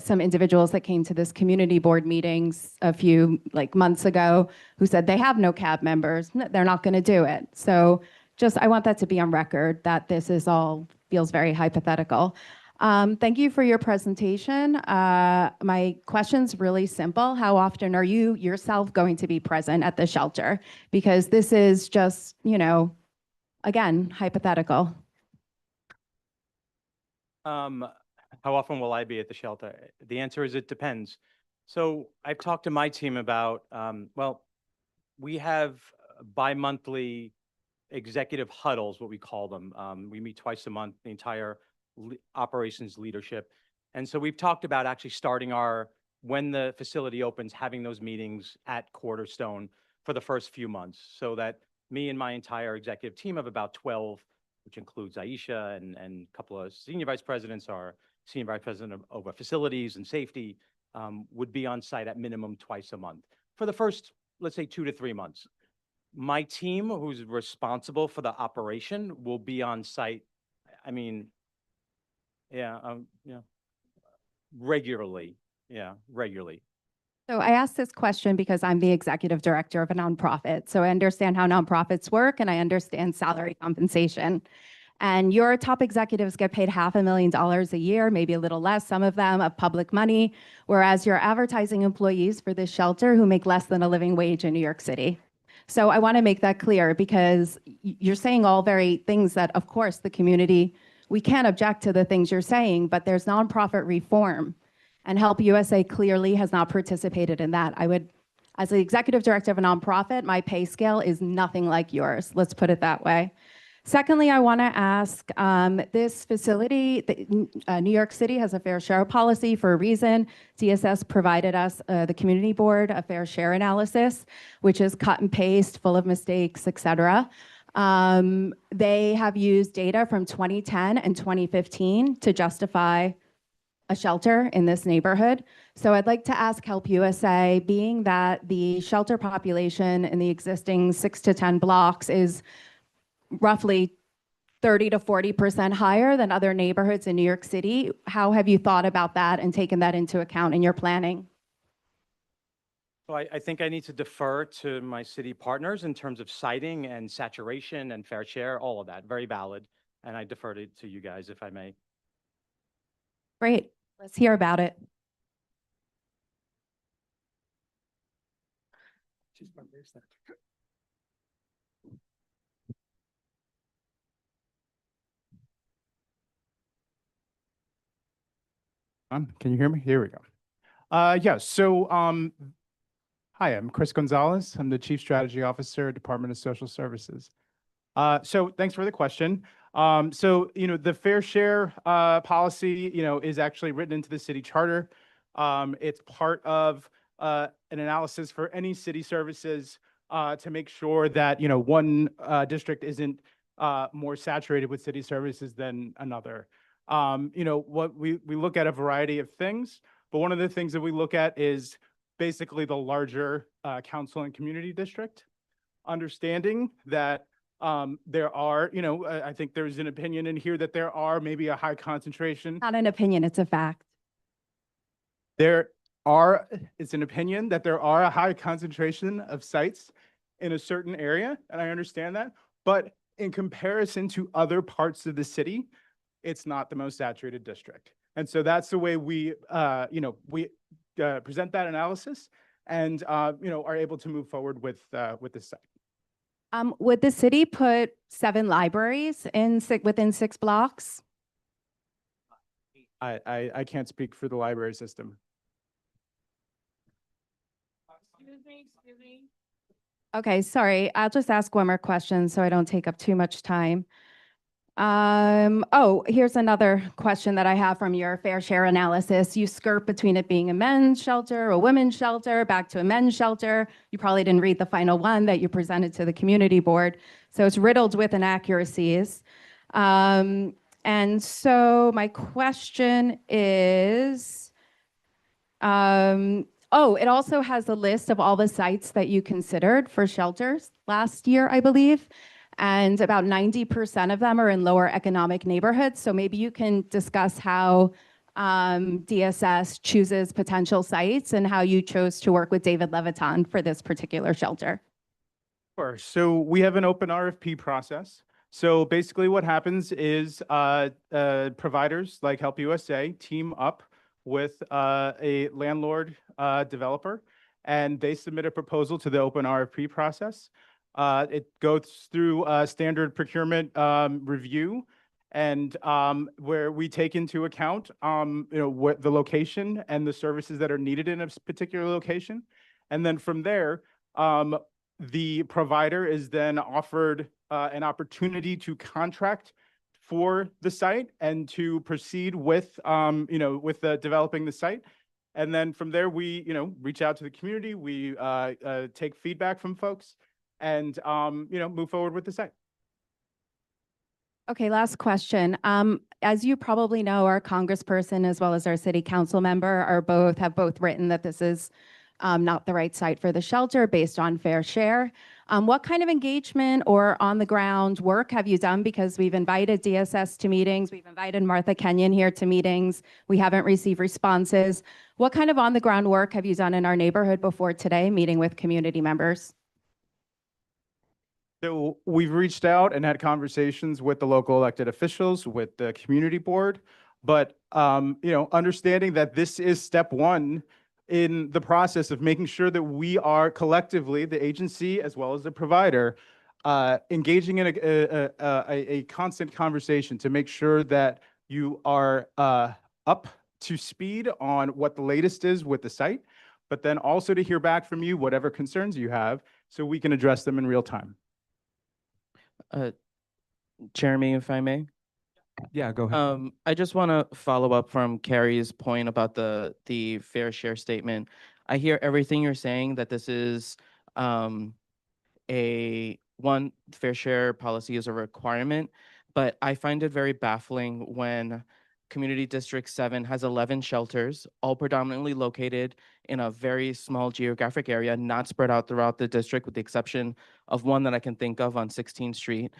Speaker 10: some individuals that came to this community board meetings a few months ago who said they have no cab members. They're not going to do it. So I want that to be on record that this is all feels very hypothetical. Thank you for your presentation. My question's really simple. How often are you yourself going to be present at the shelter? Because this is just, again, hypothetical.
Speaker 7: How often will I be at the shelter? The answer is it depends. So I've talked to my team about, well, we have bi-monthly executive huddles, what we call them. We meet twice a month, the entire operations leadership. And so we've talked about actually starting when the facility opens, having those meetings at Cornerstone for the first few months so that me and my entire executive team of about 12, which includes Aisha and a couple of senior vice presidents, our senior vice president of facilities and safety, would be on site at minimum twice a month for the first, let's say, 2 to 3 months. My team, who's responsible for the operation, will be on site. I mean, regularly. Yeah, regularly.
Speaker 10: So I asked this question because I'm the executive director of a nonprofit. So I understand how nonprofits work and I understand salary compensation. And your top executives get paid $500,000 a year, maybe a little less, some of them of public money, whereas your advertising employees for this shelter who make less than a living wage in New York City. So I want to make that clear because you're saying all very things that, of course, the community, we can't object to the things you're saying, but there's nonprofit reform. And Help USA clearly has not participated in that. As the executive director of a nonprofit, my pay scale is nothing like yours. Let's put it that way. Secondly, I want to ask, this facility, New York City has a fair share policy for a reason. DSS provided us, the community board, a fair share analysis, which is cut and paste, full of mistakes, et cetera. They have used data from 2010 and 2015 to justify a shelter in this neighborhood. So I'd like to ask Help USA, being that the shelter population in the existing 6 to 10 blocks is roughly 30 to 40% higher than other neighborhoods in New York City, how have you thought about that and taken that into account in your planning?
Speaker 7: So I think I need to defer to my city partners in terms of siting and saturation and fair share, all of that, very valid. And I defer to you guys if I may.
Speaker 10: Great, let's hear about it.
Speaker 11: Can you hear me? Here we go. Hi, I'm Chris Gonzalez. I'm the Chief Strategy Officer, Department of Social Services. So thanks for the question. The fair share policy, is actually written into the city charter. It's part of an analysis for any city services to make sure that, one district isn't more saturated with city services than another. What we look at a variety of things, but one of the things that we look at is basically the larger council and community district, understanding that there are, I think there's an opinion in here that there are maybe a high concentration.
Speaker 10: Not an opinion, it's a fact.
Speaker 11: It's an opinion that there are a high concentration of sites in a certain area, and I understand that, but in comparison to other parts of the city, it's not the most saturated district. And so that's the way we present that analysis and, are able to move forward with this site.
Speaker 10: Would the city put 7 libraries within 6 blocks?
Speaker 11: I can't speak for the library system.
Speaker 10: Okay, sorry. I'll just ask one more question so I don't take up too much time. Oh, here's another question that I have from your fair share analysis. You skirt between it being a men's shelter, a women's shelter, back to a men's shelter. You probably didn't read the final one that you presented to the community board. So it's riddled with inaccuracies. And so my question is, oh, it also has a list of all the sites that you considered for shelters last year, I believe. And about 90% of them are in lower economic neighborhoods. So maybe you can discuss how DSS chooses potential sites and how you chose to work with David Levitan for this particular shelter.
Speaker 11: Sure. So we have an open RFP process. So basically what happens is providers like Help USA team up with a landlord developer, and they submit a proposal to the open RFP process. It goes through standard procurement review, and where we take into account what the location and the services that are needed in a particular location. And then from there, the provider is then offered an opportunity to contract for the site and to proceed with developing the site. And then from there, we reach out to the community. We take feedback from folks, and move forward with the site.
Speaker 10: Okay, last question. As you probably know, our congressperson as well as our city council member have both written that this is not the right site for the shelter based on fair share. What kind of engagement or on the ground work have you done? Because we've invited DSS to meetings, we've invited Martha Kenyon here to meetings. We haven't received responses. What kind of on the ground work have you done in our neighborhood before today, meeting with community members?
Speaker 11: So we've reached out and had conversations with the local elected officials, with the community board, but understanding that this is step one in the process of making sure that we are collectively, the agency as well as the provider, engaging in a constant conversation to make sure that you are up to speed on what the latest is with the site, but then also to hear back from you whatever concerns you have so we can address them in real time.
Speaker 5: Jeremy, if I may.
Speaker 4: Yeah, go ahead.
Speaker 5: I just want to follow up from Carrie's point about the fair share statement. I hear everything you're saying, that this is fair share policy is a requirement, but I find it very baffling when Community District 7 has 11 shelters, all predominantly located in a very small geographic area, not spread out throughout the district, with the exception of one that I can think of on 16th Street.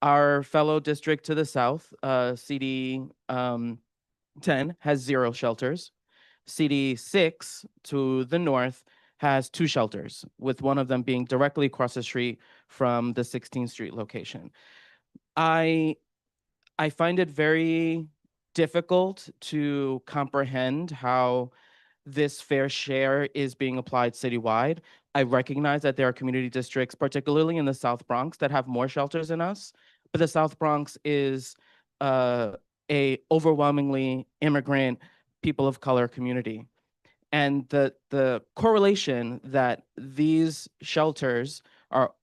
Speaker 5: Our fellow district to the south, CD 10, has 0 shelters. CD 6 to the north has 2 shelters, with one of them being directly across the street from the 16th Street location. I find it very difficult to comprehend how this fair share is being applied citywide. I recognize that there are community districts, particularly in the South Bronx, that have more shelters than us, but the South Bronx is a overwhelmingly immigrant, people of color community. And the correlation that these shelters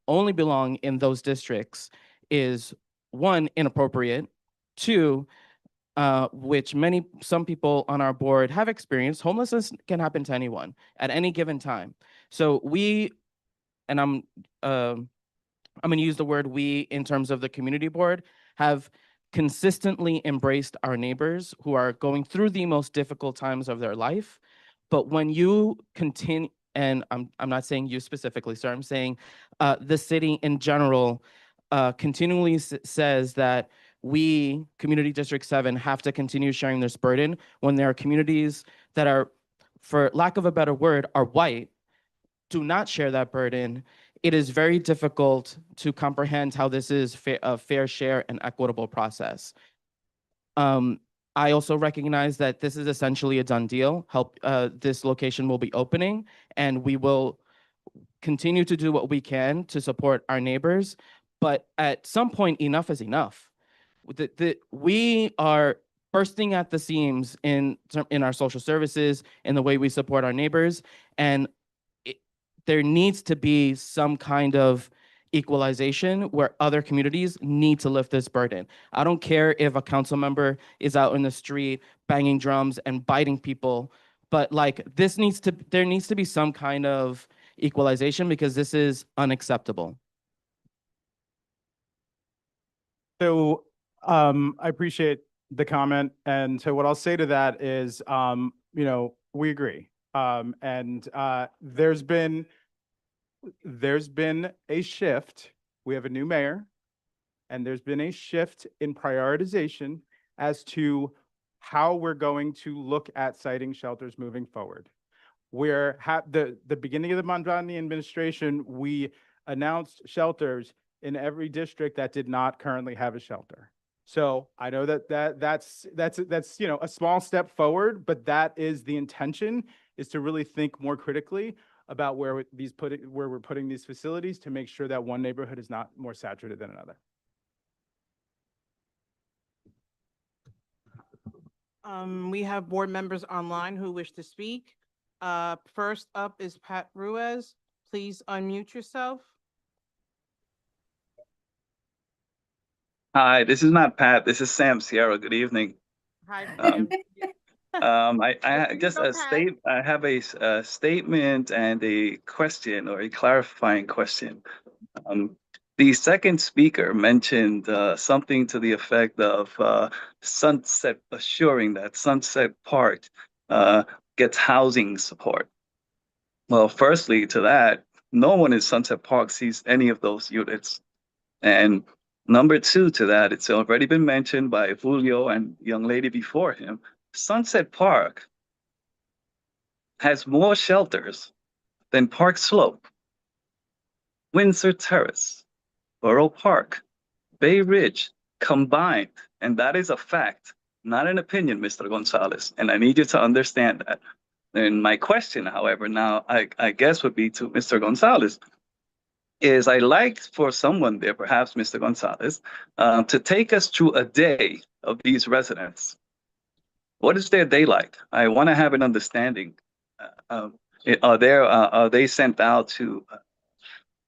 Speaker 5: only belong in those districts is, one, inappropriate, two, which some people on our board have experienced. Homelessness can happen to anyone at any given time. So and I'm going to use the word we in terms of the community board, have consistently embraced our neighbors who are going through the most difficult times of their life. But when you continue, and I'm not saying you specifically, sir, I'm saying the city in general continually says that we, Community District 7, have to continue sharing this burden when there are communities that are, for lack of a better word, are white, do not share that burden. It is very difficult to comprehend how this is a fair share and equitable process. I also recognize that this is essentially a done deal. This location will be opening, and we will continue to do what we can to support our neighbors. But at some point, enough is enough. We are bursting at the seams in our social services, in the way we support our neighbors, and there needs to be some kind of equalization where other communities need to lift this burden. I don't care if a council member is out in the street banging drums and biting people, but like there needs to be some kind of equalization because this is unacceptable.
Speaker 11: So I appreciate the comment. And so what I'll say to that is, we agree. There's been a shift. We have a new mayor, and there's been a shift in prioritization as to how we're going to look at siting shelters moving forward. Where the beginning of the Mamdani administration, we announced shelters in every district that did not currently have a shelter. So I know that's a small step forward, but that is the intention, is to really think more critically about where we're putting these facilities to make sure that one neighborhood is not more saturated than another.
Speaker 1: We have board members online who wish to speak. First up is Pat Ruiz. Please unmute yourself.
Speaker 12: Hi, this is not Pat. This is Sam Sierra. Good evening.
Speaker 1: Hi, Sam.
Speaker 12: Just
Speaker 1: Go,
Speaker 12: a
Speaker 1: Pat.
Speaker 12: I have a statement and a question, or a clarifying question. The second speaker mentioned something to the effect of assuring that Sunset Park gets housing support. Well, firstly, to that, no one in Sunset Park sees any of those units. And number two to that, it's already been mentioned by Julio and the young lady before him, Sunset Park has more shelters than Park Slope, Windsor Terrace, Borough Park, Bay Ridge combined. And that is a fact, not an opinion, Mr. Gonzalez. And I need you to understand that. And my question, however, now I guess would be to Mr. Gonzalez, is I'd like for someone there, perhaps Mr. Gonzalez, to take us through a day of these residents. What is their day like? I want to have an understanding. Are they sent out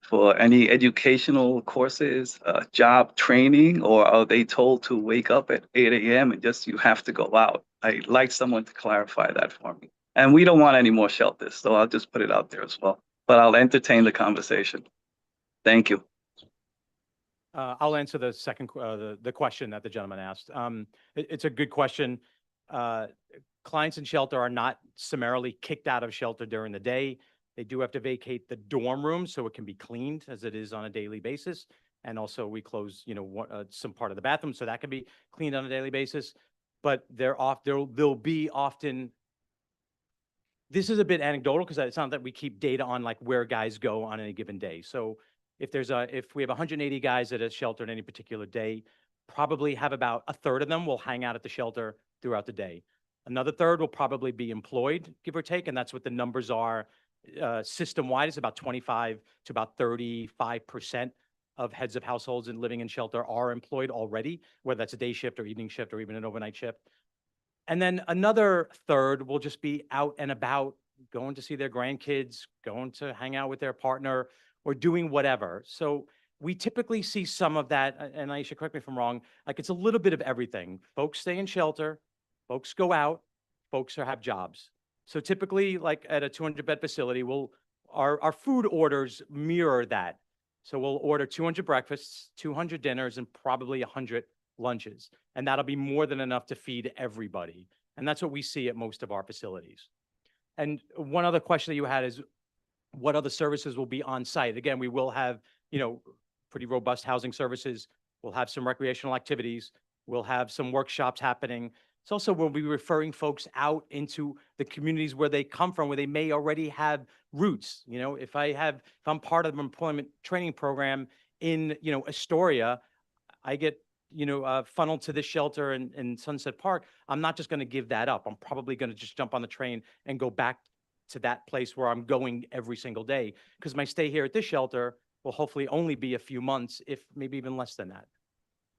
Speaker 12: for any educational courses, job training, or are they told to wake up at 8 a.m. and just you have to go out? I'd like someone to clarify that for me. And we don't want any more shelters, so I'll just put it out there as well. But I'll entertain the conversation. Thank you.
Speaker 7: I'll answer the second, the question that the gentleman asked. It's a good question. Clients in shelter are not summarily kicked out of shelter during the day. They do have to vacate the dorm room so it can be cleaned as it is on a daily basis. And also we close, some part of the bathroom so that can be cleaned on a daily basis. But they'll be often, this is a bit anecdotal because it's not that we keep data on like where guys go on any given day. So if we have 180 guys at a shelter in any particular day, probably have about a third of them will hang out at the shelter throughout the day. Another third will probably be employed, give or take, and that's what the numbers are system-wide. It's about 25 to about 35% of heads of households and living in shelter are employed already, whether that's a day shift or evening shift or even an overnight shift. And then another third will just be out and about, going to see their grandkids, going to hang out with their partner, or doing whatever. So we typically see some of that, and Aisha, correct me if I'm wrong, like it's a little bit of everything. Folks stay in shelter, folks go out, folks have jobs. So typically, like at a 200-bed facility, our food orders mirror that. So we'll order 200 breakfasts, 200 dinners, and probably 100 lunches. And that'll be more than enough to feed everybody. And that's what we see at most of our facilities. And one other question that you had is, what other services will be on site? Again, we will have, pretty robust housing services. We'll have some recreational activities. We'll have some workshops happening. It's also, we'll be referring folks out into the communities where they come from, where they may already have roots. If I'm part of an employment training program in, Astoria, I get, funneled to this shelter in Sunset Park. I'm not just going to give that up. I'm probably going to just jump on the train and go back to that place where I'm going every single day, because my stay here at this shelter will hopefully only be a few months, if maybe even less than that.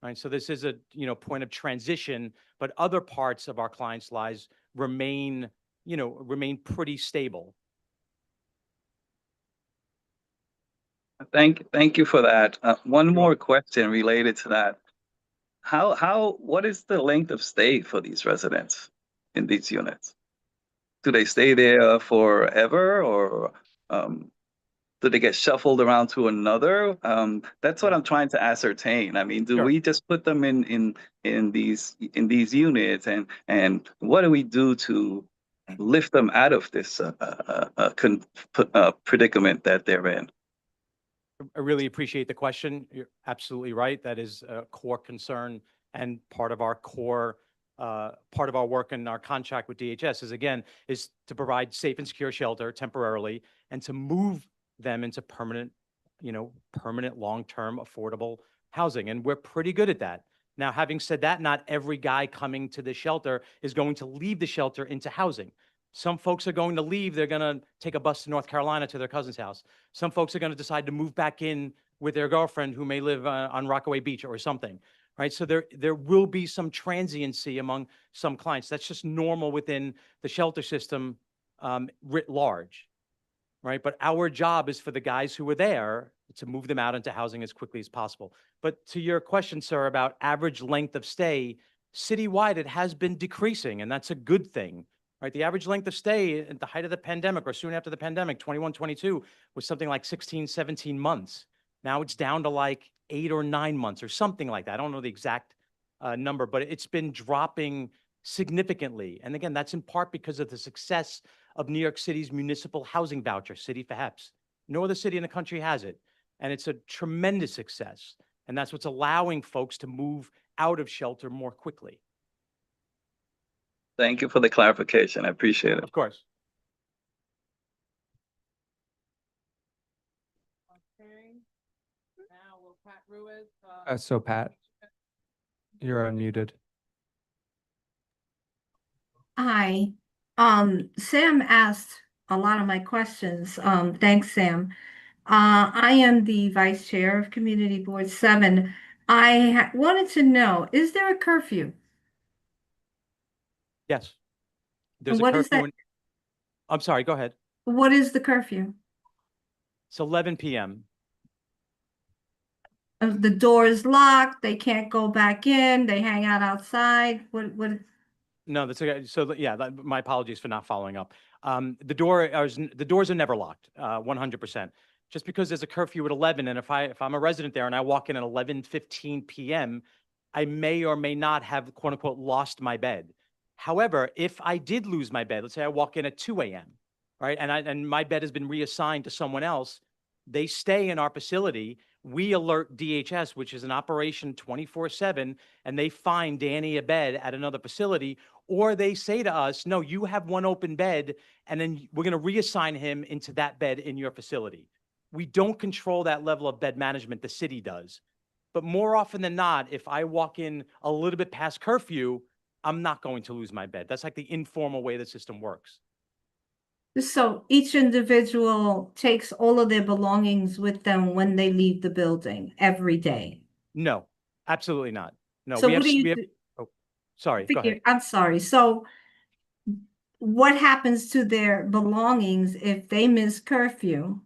Speaker 7: Right. So this is a point of transition, but other parts of our clients' lives remain pretty stable.
Speaker 12: Thank you for that. One more question related to that. What is the length of stay for these residents in these units? Do they stay there forever, or do they get shuffled around to another? That's what I'm trying to ascertain. I mean, do
Speaker 7: Sure.
Speaker 12: we just put them in these units, and what do we do to lift them out of this predicament that they're in?
Speaker 7: I really appreciate the question. You're absolutely right. That is a core concern, and part of our work in our contract with DHS is to provide safe and secure shelter temporarily and to move them into permanent, long-term affordable housing. And we're pretty good at that. Now, having said that, not every guy coming to the shelter is going to leave the shelter into housing. Some folks are going to leave. They're going to take a bus to North Carolina to their cousin's house. Some folks are going to decide to move back in with their girlfriend who may live on Rockaway Beach or something, right? So there will be some transiency among some clients. That's just normal within the shelter system writ large, right? But our job is for the guys who are there to move them out into housing as quickly as possible. But to your question, sir, about average length of stay, citywide, it has been decreasing, and that's a good thing. Right, the average length of stay at the height of the pandemic or soon after the pandemic, 21, 22, was something like 16, 17 months. Now it's down to like 8 or 9 months or something like that. I don't know the exact number, but it's been dropping significantly. And again, that's in part because of the success of New York City's municipal housing voucher, City for HEPS. No other city in the country has it. And it's a tremendous success. And that's what's allowing folks to move out of shelter more quickly.
Speaker 12: Thank you for the clarification. I appreciate it.
Speaker 7: Of course.
Speaker 1: Okay. Now will Pat Ruiz,
Speaker 4: So Pat, you're unmuted.
Speaker 13: Hi, Sam asked a lot of my questions. Thanks, Sam. I am the Vice Chair of Community Board 7. I wanted to know, is there a curfew?
Speaker 7: Yes. There's
Speaker 13: And
Speaker 7: a
Speaker 13: what is
Speaker 7: curfew.
Speaker 13: that?
Speaker 7: I'm sorry, go ahead.
Speaker 13: What is the curfew?
Speaker 7: It's 11 p.m.
Speaker 13: The door is locked, they can't go back in, they hang out outside. What?
Speaker 7: No, that's okay. So yeah, my apologies for not following up. The doors are never locked, 100%. Just because there's a curfew at 11, and if I'm a resident there and I walk in at 11:15 p.m., I may or may not have quote unquote lost my bed. However, if I did lose my bed, let's say I walk in at 2 a.m., right, and my bed has been reassigned to someone else, they stay in our facility. We alert DHS, which is an operation 24/7, and they find Danny a bed at another facility, or they say to us, no, you have one open bed, and then we're going to reassign him into that bed in your facility. We don't control that level of bed management, the city does. But more often than not, if I walk in a little bit past curfew, I'm not going to lose my bed. That's like the informal way the system works.
Speaker 13: So each individual takes all of their belongings with them when they leave the building every day?
Speaker 7: No, absolutely not. No,
Speaker 13: So what do you do?
Speaker 7: Oh, sorry, go ahead.
Speaker 13: I'm sorry. So what happens to their belongings if they miss curfew?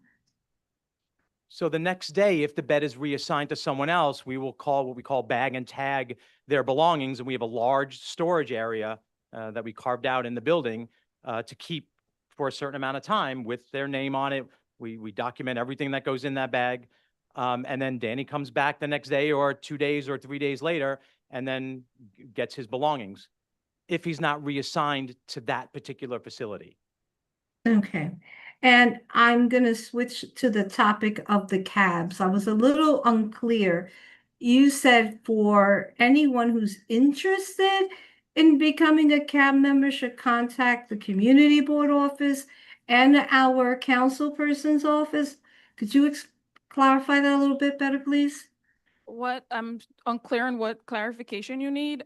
Speaker 7: So the next day, if the bed is reassigned to someone else, we will call what we call bag and tag their belongings. And we have a large storage area that we carved out in the building to keep for a certain amount of time with their name on it. We document everything that goes in that bag. And then Danny comes back the next day or 2 days or 3 days later and then gets his belongings if he's not reassigned to that particular facility.
Speaker 13: Okay. And I'm going to switch to the topic of the cabs. I was a little unclear. You said for anyone who's interested in becoming a cab member should contact the community board office and our council person's office. Could you clarify that a little bit better, please?
Speaker 6: What I'm unclear on what clarification you need.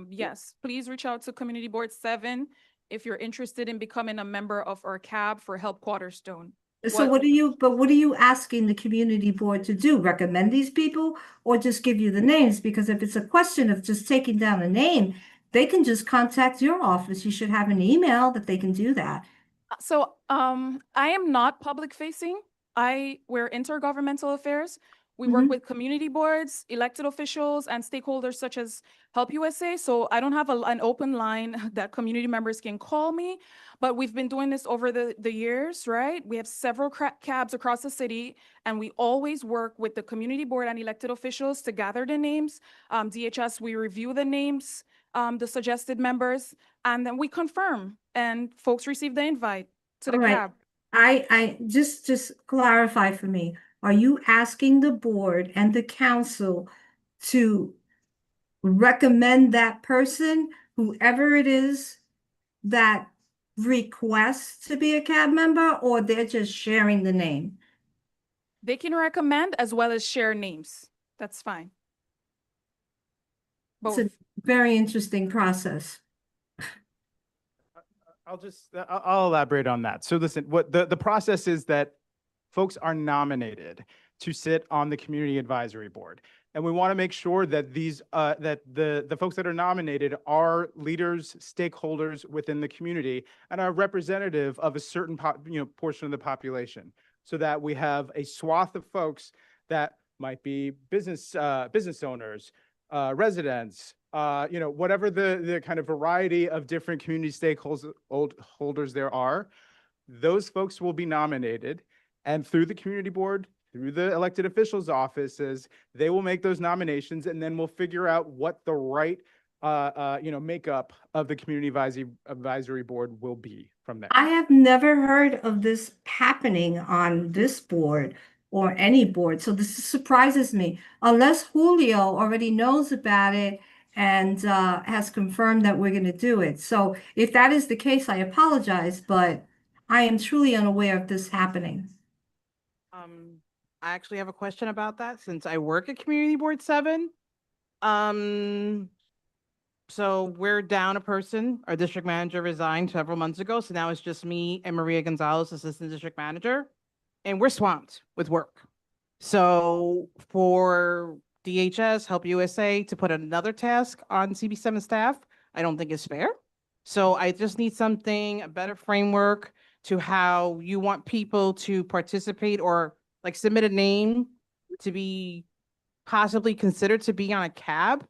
Speaker 6: Yes, please reach out to Community Board 7 if you're interested in becoming a member of our CAB for Help Quarterstone.
Speaker 13: So what are you asking the community board to do? Recommend these people or just give you the names? Because if it's a question of just taking down a name, they can just contact your office. You should have an email that they can do that.
Speaker 6: So I am not public facing. We're intergovernmental affairs. We work
Speaker 13: Mhm.
Speaker 6: with community boards, elected officials, and stakeholders such as Help USA. So I don't have an open line that community members can call me, but we've been doing this over the years, right? We have several cabs across the city, and we always work with the community board and elected officials to gather the names. DHS, we review the names, the suggested members, and then we confirm, and folks receive the invite to the
Speaker 13: All right.
Speaker 6: cab.
Speaker 13: I just clarify for me. Are you asking the board and the council to recommend that person, whoever it is, that requests to be a cab member, or they're just sharing the name?
Speaker 6: They can recommend as well as share names. That's fine.
Speaker 13: It's
Speaker 6: Both.
Speaker 13: a very interesting process.
Speaker 11: I'll elaborate on that. So listen, what the process is that folks are nominated to sit on the community advisory board. And we want to make sure that that the folks that are nominated are leaders, stakeholders within the community and are representative of a certain portion of the population, so that we have a swath of folks that might be business owners, residents, whatever the kind of variety of different community stakeholders there are, those folks will be nominated, and through the community board, through the elected officials' offices, they will make those nominations, and then we'll figure out what the right makeup of the community advisory board will be from there.
Speaker 13: I have never heard of this happening on this board or any board, so this surprises me. Unless Julio already knows about it and has confirmed that we're going to do it. So if that is the case, I apologize, but I am truly unaware of this happening.
Speaker 1: I actually have a question about that since I work at Community Board 7. So we're down a person. Our district manager resigned several months ago. So now it's just me and Maria Gonzalez, assistant district manager, and we're swamped with work. So for DHS, Help USA to put another task on CB7 staff, I don't think is fair. So I just need a better framework to how you want people to participate or like submit a name to be possibly considered to be on a cab.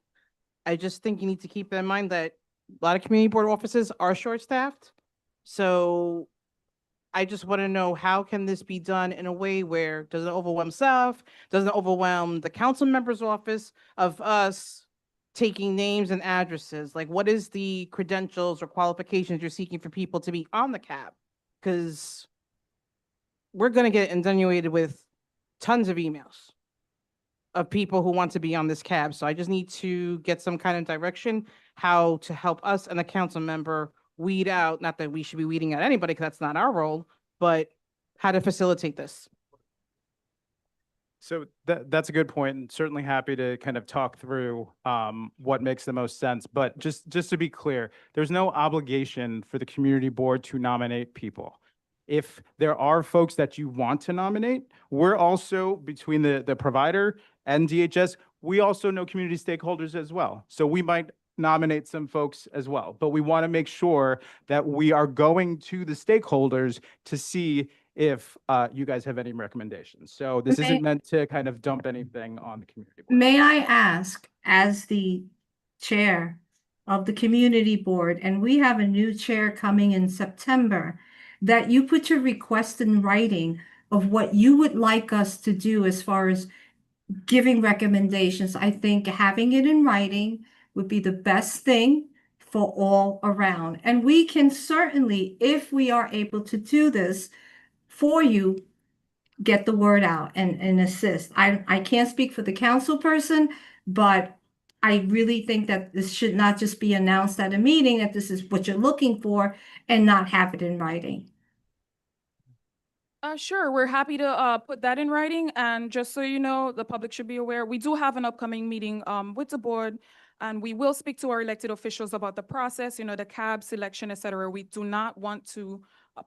Speaker 1: I just think you need to keep in mind that a lot of community board offices are short-staffed. So I just want to know, how can this be done in a way where it doesn't overwhelm staff, doesn't overwhelm the council member's office of us taking names and addresses? Like, what is the credentials or qualifications you're seeking for people to be on the cab? Because we're going to get inundated with tons of emails of people who want to be on this cab. So I just need to get some kind of direction, how to help us and the council member weed out, not that we should be weeding out anybody, because that's not our role, but how to facilitate this.
Speaker 11: So that's a good point, and certainly happy to kind of talk through what makes the most sense. But just to be clear, there's no obligation for the community board to nominate people. If there are folks that you want to nominate, we're also, between the provider and DHS, we also know community stakeholders as well. So we might nominate some folks as well, but we want to make sure that we are going to the stakeholders to see if you guys have any recommendations. So this isn't meant to kind of dump anything on the community board.
Speaker 13: May I ask, as the chair of the community board, and we have a new chair coming in September, that you put your request in writing of what you would like us to do as far as giving recommendations. I think having it in writing would be the best thing for all around. And we can certainly, if we are able to do this for you, get the word out and assist. I can't speak for the council person, but I really think that this should not just be announced at a meeting, that this is what you're looking for, and not have it in writing.
Speaker 6: Sure, we're happy to put that in writing. And just so you know, the public should be aware, we do have an upcoming meeting with the board, and we will speak to our elected officials about the process, the cab selection, et cetera. We do not want to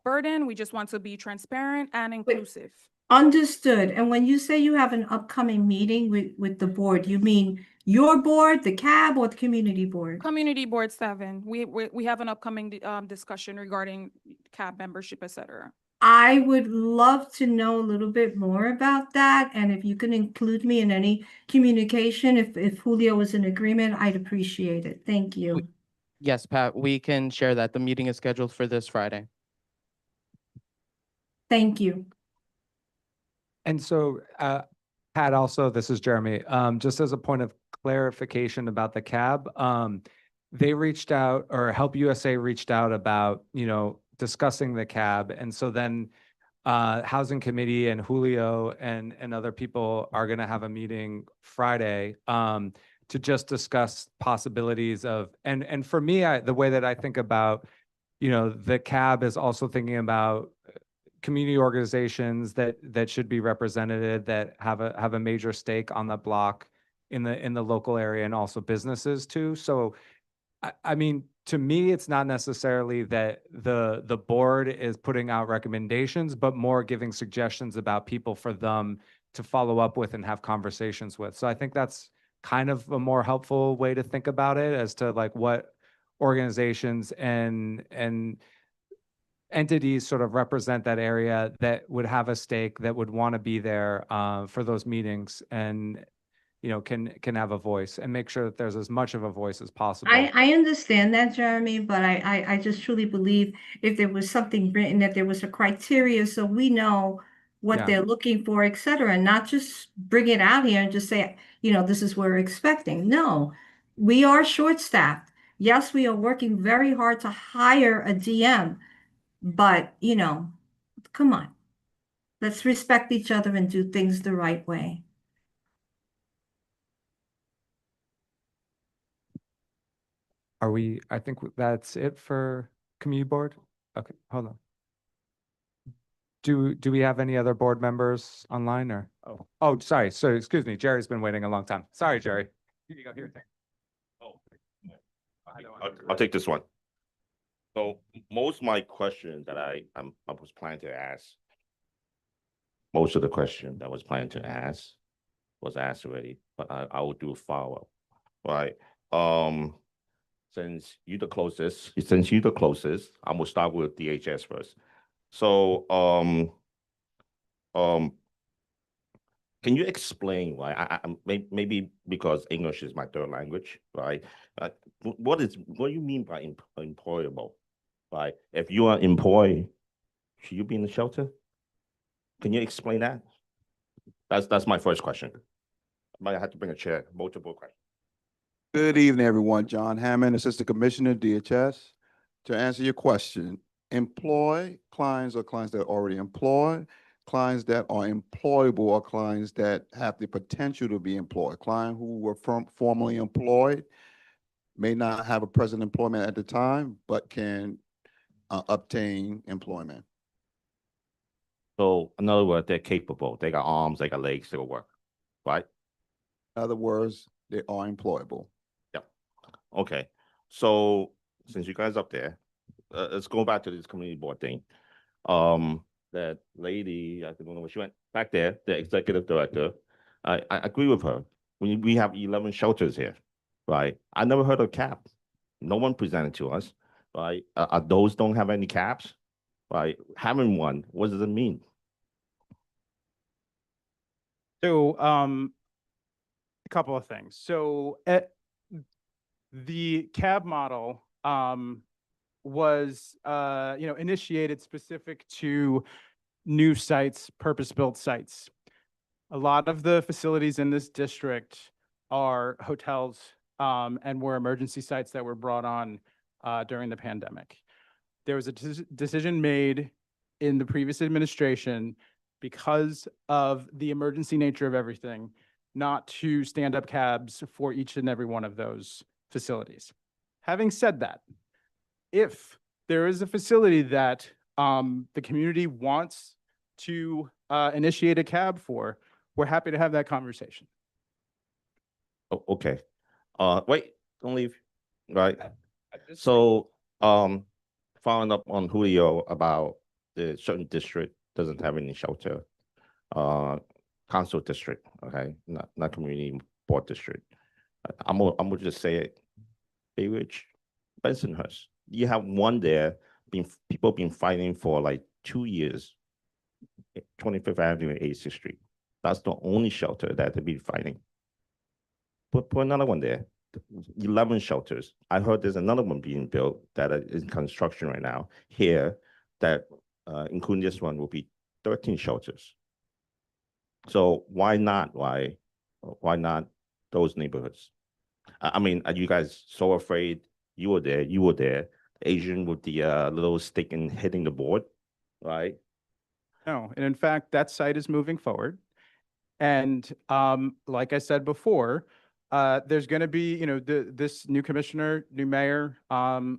Speaker 6: burden. We just want to be transparent and inclusive.
Speaker 13: Understood. And when you say you have an upcoming meeting with the board, you mean your board, the cab, or the community board?
Speaker 6: Community Board 7. We have an upcoming discussion regarding cab membership, et cetera.
Speaker 13: I would love to know a little bit more about that, and if you can include me in any communication, if Julio is in agreement, I'd appreciate it. Thank you.
Speaker 5: Yes, Pat, we can share that. The meeting is scheduled for this Friday.
Speaker 13: Thank you.
Speaker 4: And so, Pat, also, this is Jeremy, just as a point of clarification about the cab, they reached out, or Help USA reached out about, discussing the cab. And so then Housing Committee and Julio and other people are going to have a meeting Friday to just discuss possibilities of, and for me, the way that I think about, the cab is also thinking about community organizations that should be represented, that have a major stake on the block in the local area, and also businesses too. So I mean, to me, it's not necessarily that the board is putting out recommendations, but more giving suggestions about people for them to follow up with and have conversations with. So I think that's kind of a more helpful way to think about it, as to like what organizations and entities sort of represent that area, that would have a stake, that would want to be there for those meetings, and can have a voice, and make sure that there's as much of a voice as possible.
Speaker 13: I understand that, Jeremy, but I just truly believe if there was something written, that there was a criteria, so we know what
Speaker 4: Yeah.
Speaker 13: they're looking for, et cetera, and not just bring it out here and just say, this is what we're expecting. No, we are short-staffed. Yes, we are working very hard to hire a DM, but, come on. Let's respect each other and do things the right way.
Speaker 4: I think that's it for community board? Okay, hold on. Do we have any other board members online, or? Oh, sorry. So, excuse me, Jerry's been waiting a long time. Sorry, Jerry. Here you go, here.
Speaker 2: I'll take this one. So most of my questions that I was planning to ask, most of the question that was planning to ask was asked already, but I will do a follow-up. Right. Since you're the closest, I'm gonna start with DHS first. So, can you explain why? Maybe because English is my third language, right? What do you mean by employable? Right? If you are employed, should you be in the shelter? Can you explain that? That's my first question. I might have to bring a chair. Multiple questions.
Speaker 14: Good evening, everyone. John Hammond, Assistant Commissioner, DHS. To answer your question, employ clients are clients that are already employed. Clients that are employable are clients that have the potential to be employed. Clients who were formerly employed may not have a present employment at the time, but can obtain employment.
Speaker 2: So in other words, they're capable. They got arms, they got legs, they will work, right?
Speaker 14: In other words, they are employable.
Speaker 2: Okay, so since you guys up there, let's go back to this community board thing. That lady, I don't know where she went, back there, the executive director, I agree with her. We have 11 shelters here, right? I never heard of cap. No one presented to us, right? Those don't have any caps, right? Having one, what does it mean?
Speaker 11: So, a couple of things. So, the cab model was initiated specific to new sites, purpose-built sites. A lot of the facilities in this district are hotels and were emergency sites that were brought on during the pandemic. There was a decision made in the previous administration, because of the emergency nature of everything, not to stand up cabs for each and every one of those facilities. Having said that, if there is a facility that the community wants to initiate a cab for, we're happy to have that conversation.
Speaker 2: Oh, okay. Wait, don't leave. Right. So, following up on Julio about the certain district doesn't have any shelter. Council district, okay, not community board district. I'm gonna just say it. Bay Ridge, Bensonhurst. You have one there. People been fighting for like 2 years, 25th Avenue and 86th Street. That's the only shelter that they'll be fighting. Put another one there. 11 shelters. I heard there's another one being built that is in construction right now here that, including this one, will be 13 shelters. So why not? Why not those neighborhoods? I mean, are you guys so afraid? You were there. You were there. Asian with the little stick and hitting the board, right?
Speaker 11: No, and in fact, that site is moving forward. And like I said before, there's going to be, this new commissioner, new mayor.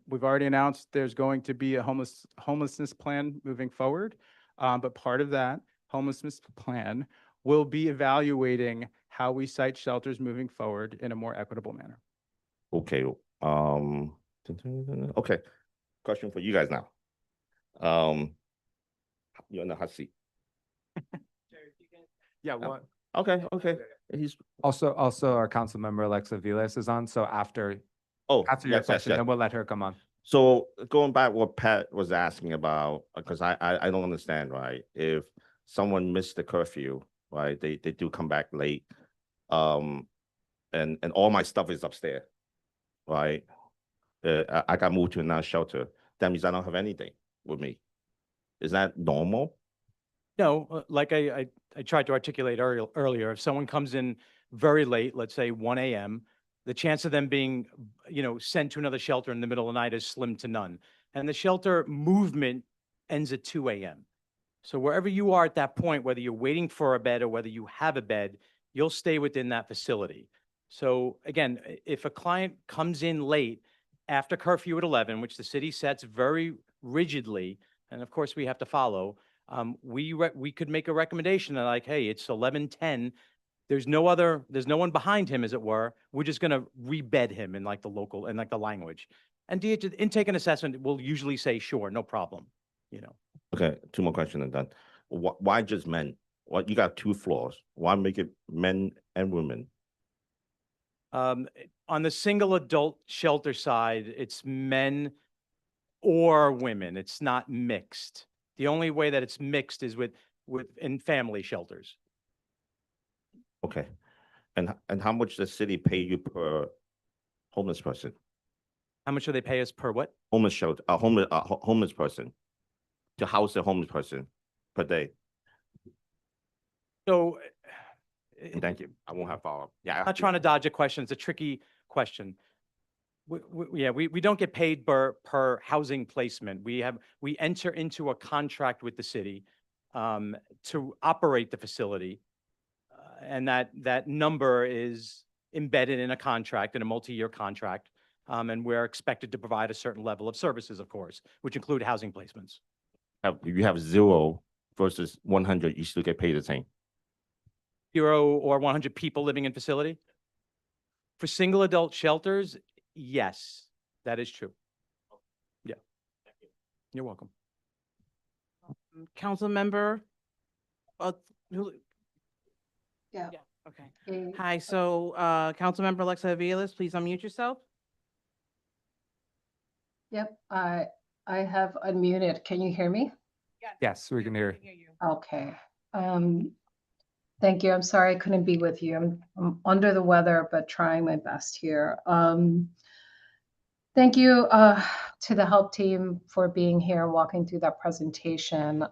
Speaker 11: We've already announced there's going to be a homelessness plan moving forward. But part of that homelessness plan will be evaluating how we site shelters moving forward in a more equitable manner.
Speaker 2: Okay. Okay. Question for you guys now. You're in the hot seat.
Speaker 4: Yeah, what?
Speaker 2: Okay. He's
Speaker 4: Also, our council member Alexa Vilas is on, so after
Speaker 2: your
Speaker 4: your question, then we'll let her come on.
Speaker 2: So going back what Pat was asking about, because I don't understand, right? If someone missed the curfew, right, they do come back late, and all my stuff is upstairs, right? I got moved to another shelter. That means I don't have anything with me. Is that normal?
Speaker 7: No, like I tried to articulate earlier, if someone comes in very late, let's say 1 a.m., the chance of them being, sent to another shelter in the middle of the night is slim to none. And the shelter movement ends at 2 a.m. So wherever you are at that point, whether you're waiting for a bed or whether you have a bed, you'll stay within that facility. So again, if a client comes in late after curfew at 11, which the city sets very rigidly, and of course we have to follow, we could make a recommendation that like, hey, it's 11:10. There's no one behind him, as it were. We're just going to rebed him in like the local and like the language. And intake and assessment will usually say, sure, no problem.
Speaker 2: Okay, 2 more questions and done. Why just men? What, you got 2 floors? Why make it men and women?
Speaker 7: On the single adult shelter side, it's men or women. It's not mixed. The only way that it's mixed is in family shelters.
Speaker 2: Okay, and how much does the city pay you per homeless person?
Speaker 7: How much do they pay us per what?
Speaker 2: Homeless shelter, homeless person, to house a homeless person per day.
Speaker 7: So
Speaker 2: And thank you. I won't have follow-up. Yeah.
Speaker 7: I'm not trying to dodge a question. It's a tricky question. We don't get paid per housing placement. We enter into a contract with the city to operate the facility. And that number is embedded in a contract, in a multi-year contract. And we're expected to provide a certain level of services, of course, which include housing placements.
Speaker 2: If you have 0 versus 100, you still get paid the same.
Speaker 7: 0 or 100 people living in facility? For single adult shelters, yes, that is true. Yeah. You're welcome.
Speaker 1: Council member,
Speaker 3: Yeah.
Speaker 1: okay. Hi, so, Councilmember Alexa Aviles, please unmute yourself.
Speaker 3: Yep, I have unmuted. Can you hear me?
Speaker 4: Yes, we can hear.
Speaker 3: Okay. Thank you. I'm sorry I couldn't be with you. I'm under the weather, but trying my best here. Thank you to the help team for being here and walking through that presentation.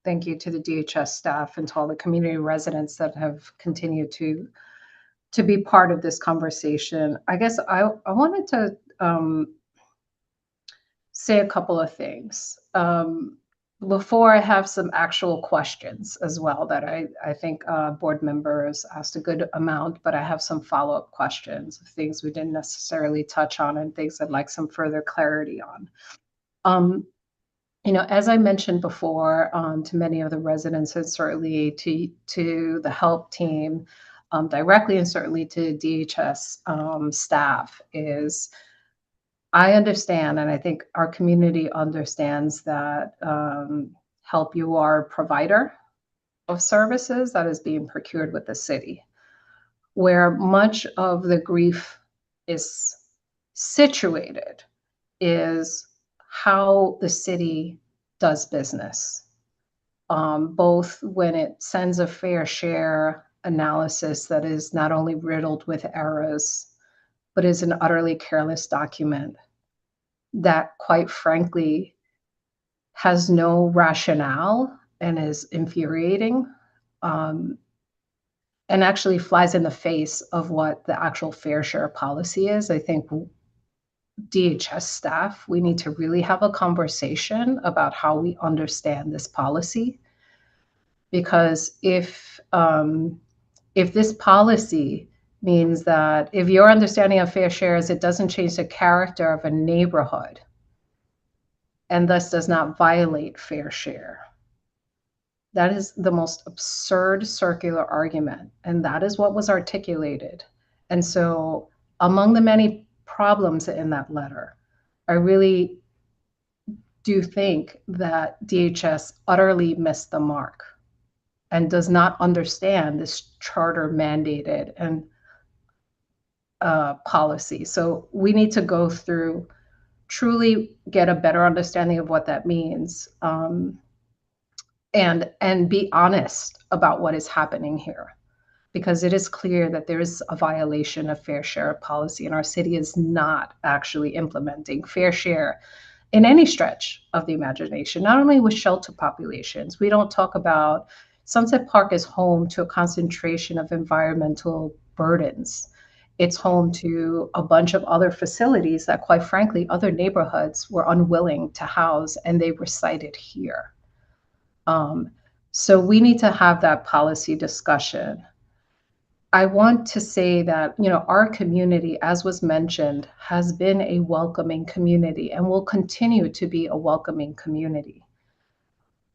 Speaker 3: Thank you to the DHS staff and to all the community residents that have continued to be part of this conversation. I guess I wanted to say a couple of things before I have some actual questions as well that I think board members asked a good amount, but I have some follow-up questions of things we didn't necessarily touch on and things I'd like some further clarity on. As I mentioned before, to many of the residents and certainly to the help team directly and certainly to DHS staff is I understand, and I think our community understands that Help You are a provider of services that is being procured with the city, where much of the grief is situated is how the city does business. Both when it sends a fair share analysis that is not only riddled with errors, but is an utterly careless document that, quite frankly, has no rationale and is infuriating, and actually flies in the face of what the actual fair share policy is. I think DHS staff, we need to really have a conversation about how we understand this policy. Because if this policy means that if your understanding of fair share is it doesn't change the character of a neighborhood and thus does not violate fair share, that is the most absurd circular argument. And that is what was articulated. And so among the many problems in that letter, I really do think that DHS utterly missed the mark and does not understand this charter mandated and policy. So we need to go through, truly get a better understanding of what that means, and be honest about what is happening here, because it is clear that there is a violation of fair share policy, and our city is not actually implementing fair share in any stretch of the imagination, not only with shelter populations. We don't talk about Sunset Park is home to a concentration of environmental burdens. It's home to a bunch of other facilities that, quite frankly, other neighborhoods were unwilling to house, and they were cited here. So we need to have that policy discussion. I want to say that, our community, as was mentioned, has been a welcoming community and will continue to be a welcoming community.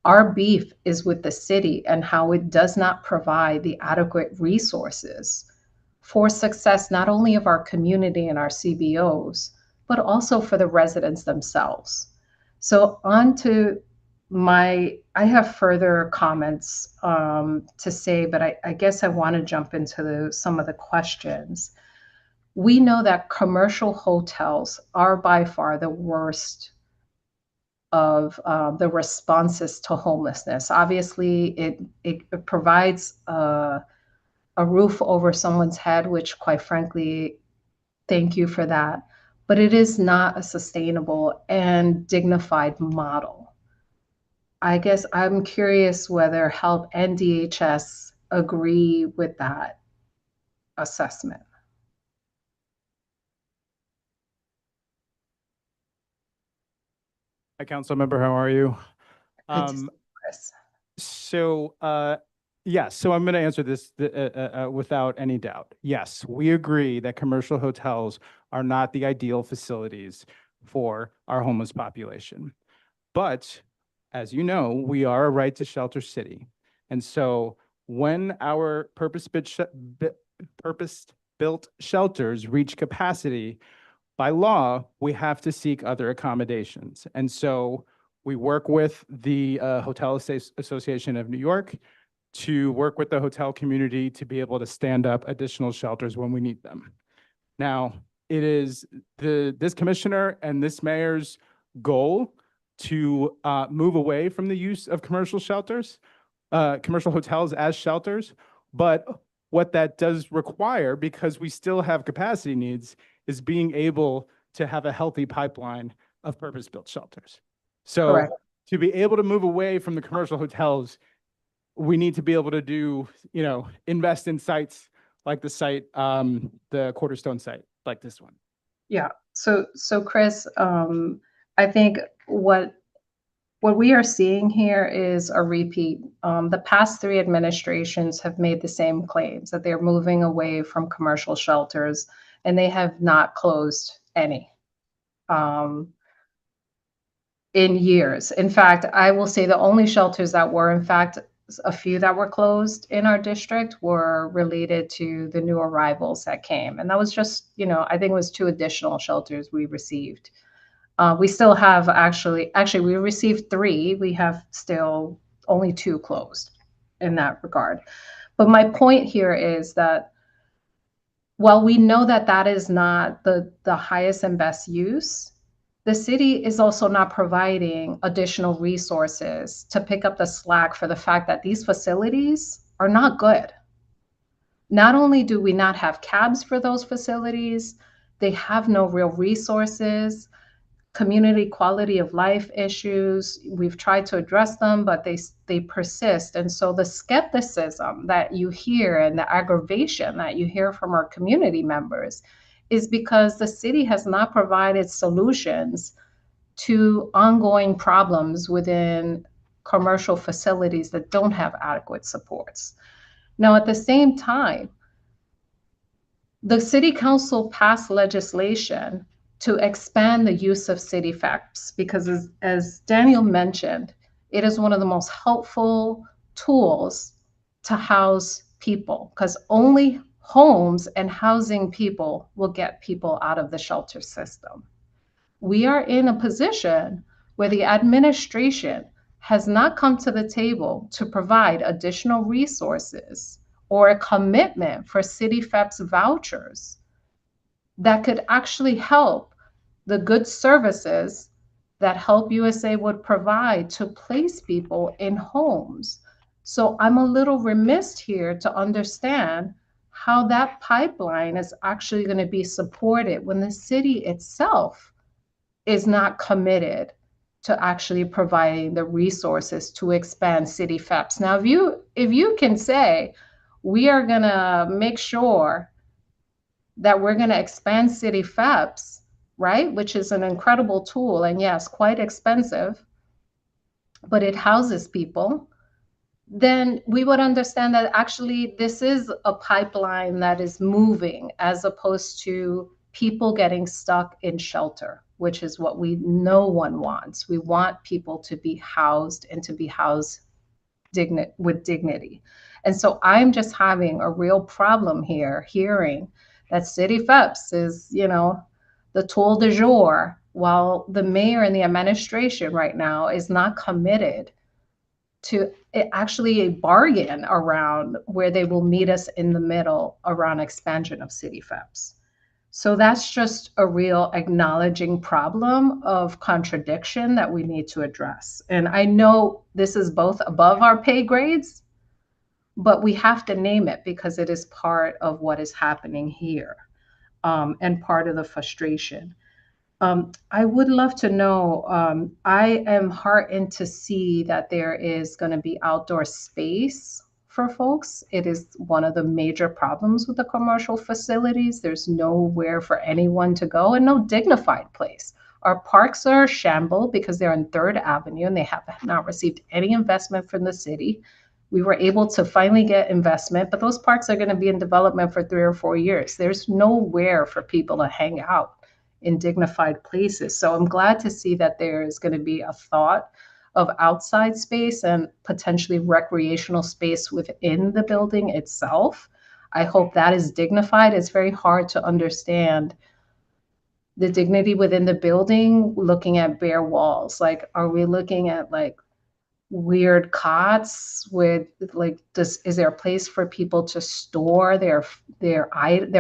Speaker 3: Our beef is with the city and how it does not provide the adequate resources for success, not only of our community and our CBOs, but also for the residents themselves. So on to I have further comments to say, but I guess I want to jump into some of the questions. We know that commercial hotels are by far the worst of the responses to homelessness. Obviously, it provides a roof over someone's head, which, quite frankly, thank you for that. But it is not a sustainable and dignified model. I guess I'm curious whether HELP and DHS agree with that assessment.
Speaker 11: Hi, council member, how are you?
Speaker 3: Good to see you, Chris.
Speaker 11: So, yes, so I'm going to answer this without any doubt. Yes, we agree that commercial hotels are not the ideal facilities for our homeless population. But as you know, we are a right to shelter city. And so when our purpose-built shelters reach capacity, by law, we have to seek other accommodations. And so we work with the Hotel Association of New York to work with the hotel community to be able to stand up additional shelters when we need them. Now, it is this commissioner and this mayor's goal to move away from the use of commercial shelters, commercial hotels as shelters. But what that does require, because we still have capacity needs, is being able to have a healthy pipeline of purpose-built shelters. So
Speaker 3: Correct.
Speaker 11: To be able to move away from the commercial hotels, we need to be able to do, invest in sites like the site, the Quarterstone site, like this one.
Speaker 3: Yeah. So Chris, I think what we are seeing here is a repeat. The past 3 administrations have made the same claims that they're moving away from commercial shelters, and they have not closed any in years. In fact, I will say the only shelters that were, in fact, a few that were closed in our district were related to the new arrivals that came. And that was just, I think it was 2 additional shelters we received. We still have actually, we received 3. We have still only 2 closed in that regard. But my point here is that while we know that that is not the highest and best use, the city is also not providing additional resources to pick up the slack for the fact that these facilities are not good. Not only do we not have cabs for those facilities, they have no real resources, community quality of life issues. We've tried to address them, but they persist. And so the skepticism that you hear and the aggravation that you hear from our community members is because the city has not provided solutions to ongoing problems within commercial facilities that don't have adequate supports. Now, at the same time, the city council passed legislation to expand the use of city FEPs because as Daniel mentioned, it is one of the most helpful tools to house people because only homes and housing people will get people out of the shelter system. We are in a position where the administration has not come to the table to provide additional resources or a commitment for city FEPS vouchers that could actually help the good services that Help USA would provide to place people in homes. So I'm a little remiss here to understand how that pipeline is actually going to be supported when the city itself is not committed to actually providing the resources to expand city FEPs. Now, if you can say, we are going to make sure that we're going to expand city FEPs, right, which is an incredible tool and yes, quite expensive, but it houses people, then we would understand that actually this is a pipeline that is moving as opposed to people getting stuck in shelter, which is what no one wants. We want people to be housed and to be housed with dignity. And so I'm just having a real problem here hearing that city FEPS is, the tool du jour, while the mayor and the administration right now is not committed to actually a bargain around where they will meet us in the middle around expansion of city FEPs. So that's just a real acknowledging problem of contradiction that we need to address. And I know this is both above our pay grades, but we have to name it because it is part of what is happening here, and part of the frustration. I would love to know, I am heartened to see that there is going to be outdoor space for folks. It is one of the major problems with the commercial facilities. There's nowhere for anyone to go and no dignified place. Our parks are shambled because they're on 3rd Avenue and they have not received any investment from the city. We were able to finally get investment, but those parks are going to be in development for 3 or 4 years. There's nowhere for people to hang out in dignified places. So I'm glad to see that there is going to be a thought of outside space and potentially recreational space within the building itself. I hope that is dignified. It's very hard to understand the dignity within the building looking at bare walls. Like, are we looking at like weird cots with like, is there a place for people to store their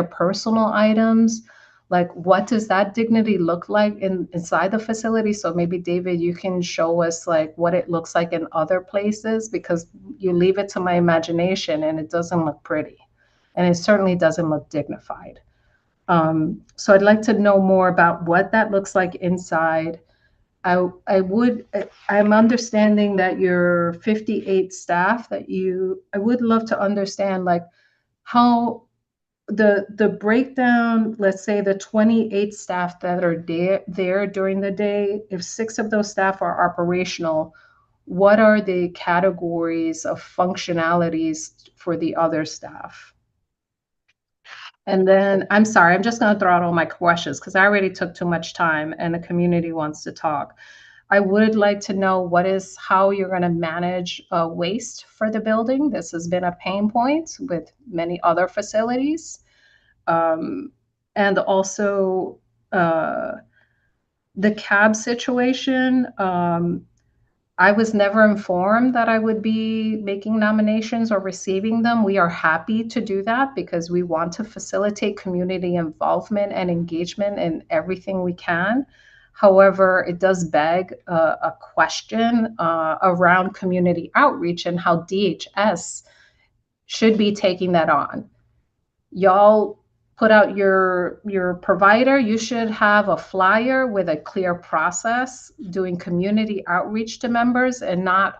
Speaker 3: personal items? Like, what does that dignity look like inside the facility? So maybe David, you can show us like what it looks like in other places, because you leave it to my imagination and it doesn't look pretty. And it certainly doesn't look dignified. So I'd like to know more about what that looks like inside. I'm understanding that you're 58 staff I would love to understand like how the breakdown, let's say the 28 staff that are there during the day, if 6 of those staff are operational, what are the categories of functionalities for the other staff? And then, I'm sorry, I'm just going to throw out all my questions because I already took too much time and the community wants to talk. I would like to know how you're going to manage waste for the building. This has been a pain point with many other facilities. And also the cab situation. I was never informed that I would be making nominations or receiving them. We are happy to do that because we want to facilitate community involvement and engagement in everything we can. However, it does beg a question around community outreach and how DHS should be taking that on. Y'all put out your provider, you should have a flyer with a clear process doing community outreach to members and not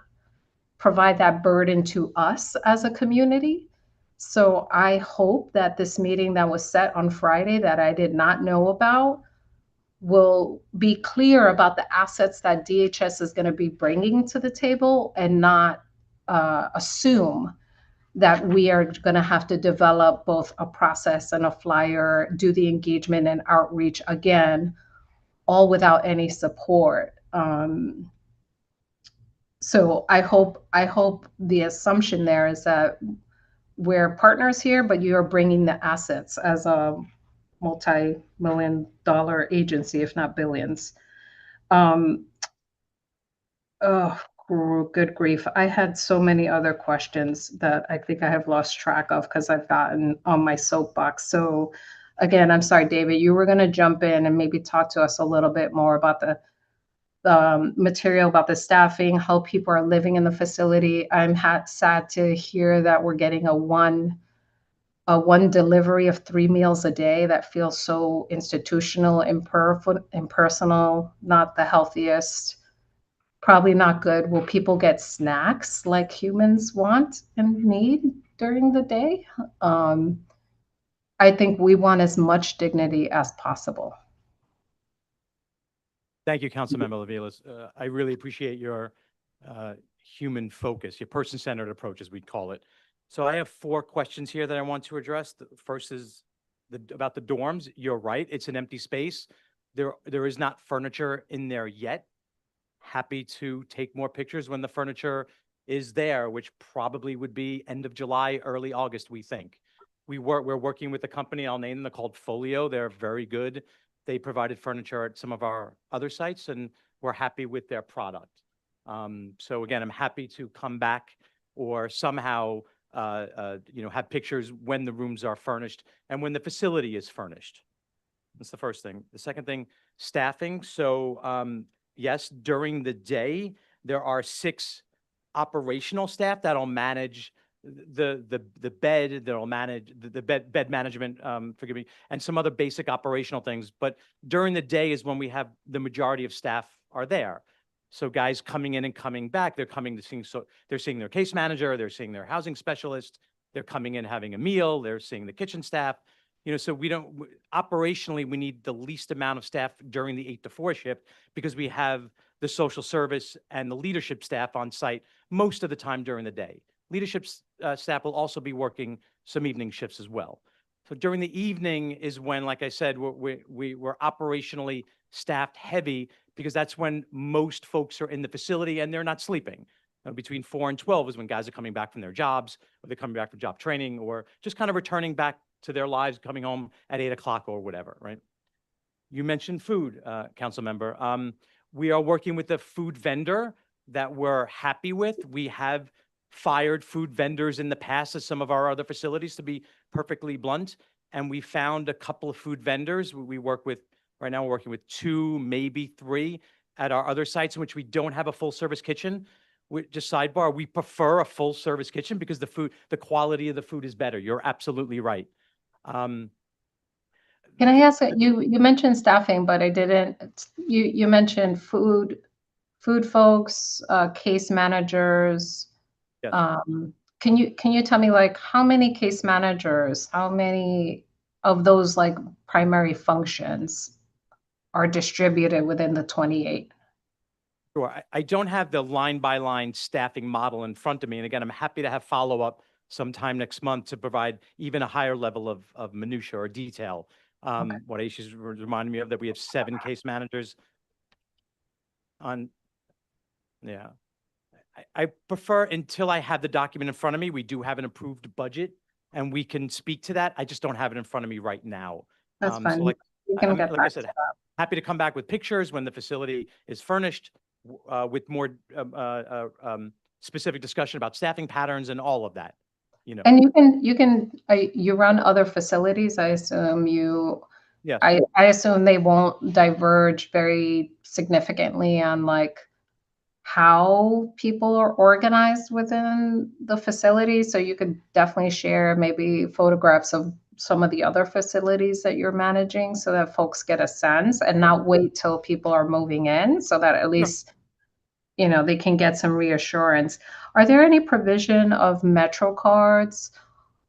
Speaker 3: provide that burden to us as a community. So I hope that this meeting that was set on Friday that I did not know about will be clear about the assets that DHS is going to be bringing to the table and not assume that we are going to have to develop both a process and a flyer, do the engagement and outreach again, all without any support. So I hope the assumption there is that we're partners here, but you are bringing the assets as a multi-million-dollar agency, if not billions. Oh, good grief. I had so many other questions that I think I have lost track of because I've gotten on my soapbox. So again, I'm sorry, David, you were going to jump in and maybe talk to us a little bit more about the material about the staffing, how people are living in the facility. I'm sad to hear that we're getting a one delivery of 3 meals a day. That feels so institutional, impersonal, not the healthiest, probably not good. Will people get snacks like humans want and need during the day? I think we want as much dignity as possible.
Speaker 7: Thank you, Councilmember Lavilas. I really appreciate your human focus, your person-centered approach, as we call it. So I have 4 questions here that I want to address. The first is about the dorms. You're right, it's an empty space. There is not furniture in there yet. Happy to take more pictures when the furniture is there, which probably would be end of July, early August, we think. We're working with a company, I'll name them, they're called Folio. They're very good. They provided furniture at some of our other sites, and we're happy with their product. So again, I'm happy to come back or somehow, have pictures when the rooms are furnished and when the facility is furnished. That's the first thing. The second thing, staffing. So yes, during the day, there are 6 operational staff that'll manage the bed, that'll manage the bed management, forgive me, and some other basic operational things. But during the day is when we have the majority of staff are there. So guys coming in and coming back, they're coming to seeing, so they're seeing their case manager, they're seeing their housing specialist, they're coming in having a meal, they're seeing the kitchen staff. So operationally, we need the least amount of staff during the 8 to 4 shift because we have the social service and the leadership staff on site most of the time during the day. Leadership staff will also be working some evening shifts as well. So during the evening is when, like I said, we're operationally staffed heavy because that's when most folks are in the facility and they're not sleeping. Between 4 and 12 is when guys are coming back from their jobs, or they're coming back from job training, or just kind of returning back to their lives, coming home at 8 o'clock or whatever, right? You mentioned food, council member. We are working with a food vendor that we're happy with. We have fired food vendors in the past at some of our other facilities, to be perfectly blunt. And we found a couple of food vendors. We work with, right now we're working with 2, maybe 3 at our other sites in which we don't have a full service kitchen. Just sidebar, we prefer a full service kitchen because the quality of the food is better. You're absolutely right.
Speaker 3: Can I ask, you mentioned staffing, but I didn't, you mentioned food folks, case managers.
Speaker 7: Yes.
Speaker 3: Can you tell me, like, how many case managers, how many of those like primary functions are distributed within the 28?
Speaker 7: Sure. I don't have the line-by-line staffing model in front of me. And again, I'm happy to have follow-up sometime next month to provide even a higher level of minutia or detail. What Aisha's reminding me of, that we have 7 case managers on, yeah. I prefer, until I have the document in front of me, we do have an approved budget and we can speak to that. I just don't have it in front of me right now.
Speaker 3: That's fine.
Speaker 7: So like,
Speaker 3: You can get
Speaker 7: like I
Speaker 3: back
Speaker 7: said,
Speaker 3: to that.
Speaker 7: happy to come back with pictures when the facility is furnished, with more specific discussion about staffing patterns and all of that.
Speaker 3: And you run other facilities. I assume you
Speaker 7: Yes.
Speaker 3: I assume they won't diverge very significantly on like how people are organized within the facility. So you could definitely share maybe photographs of some of the other facilities that you're managing so that folks get a sense and not wait till people are moving in so that at least, you know, they can get some reassurance. Are there any provision of Metro cards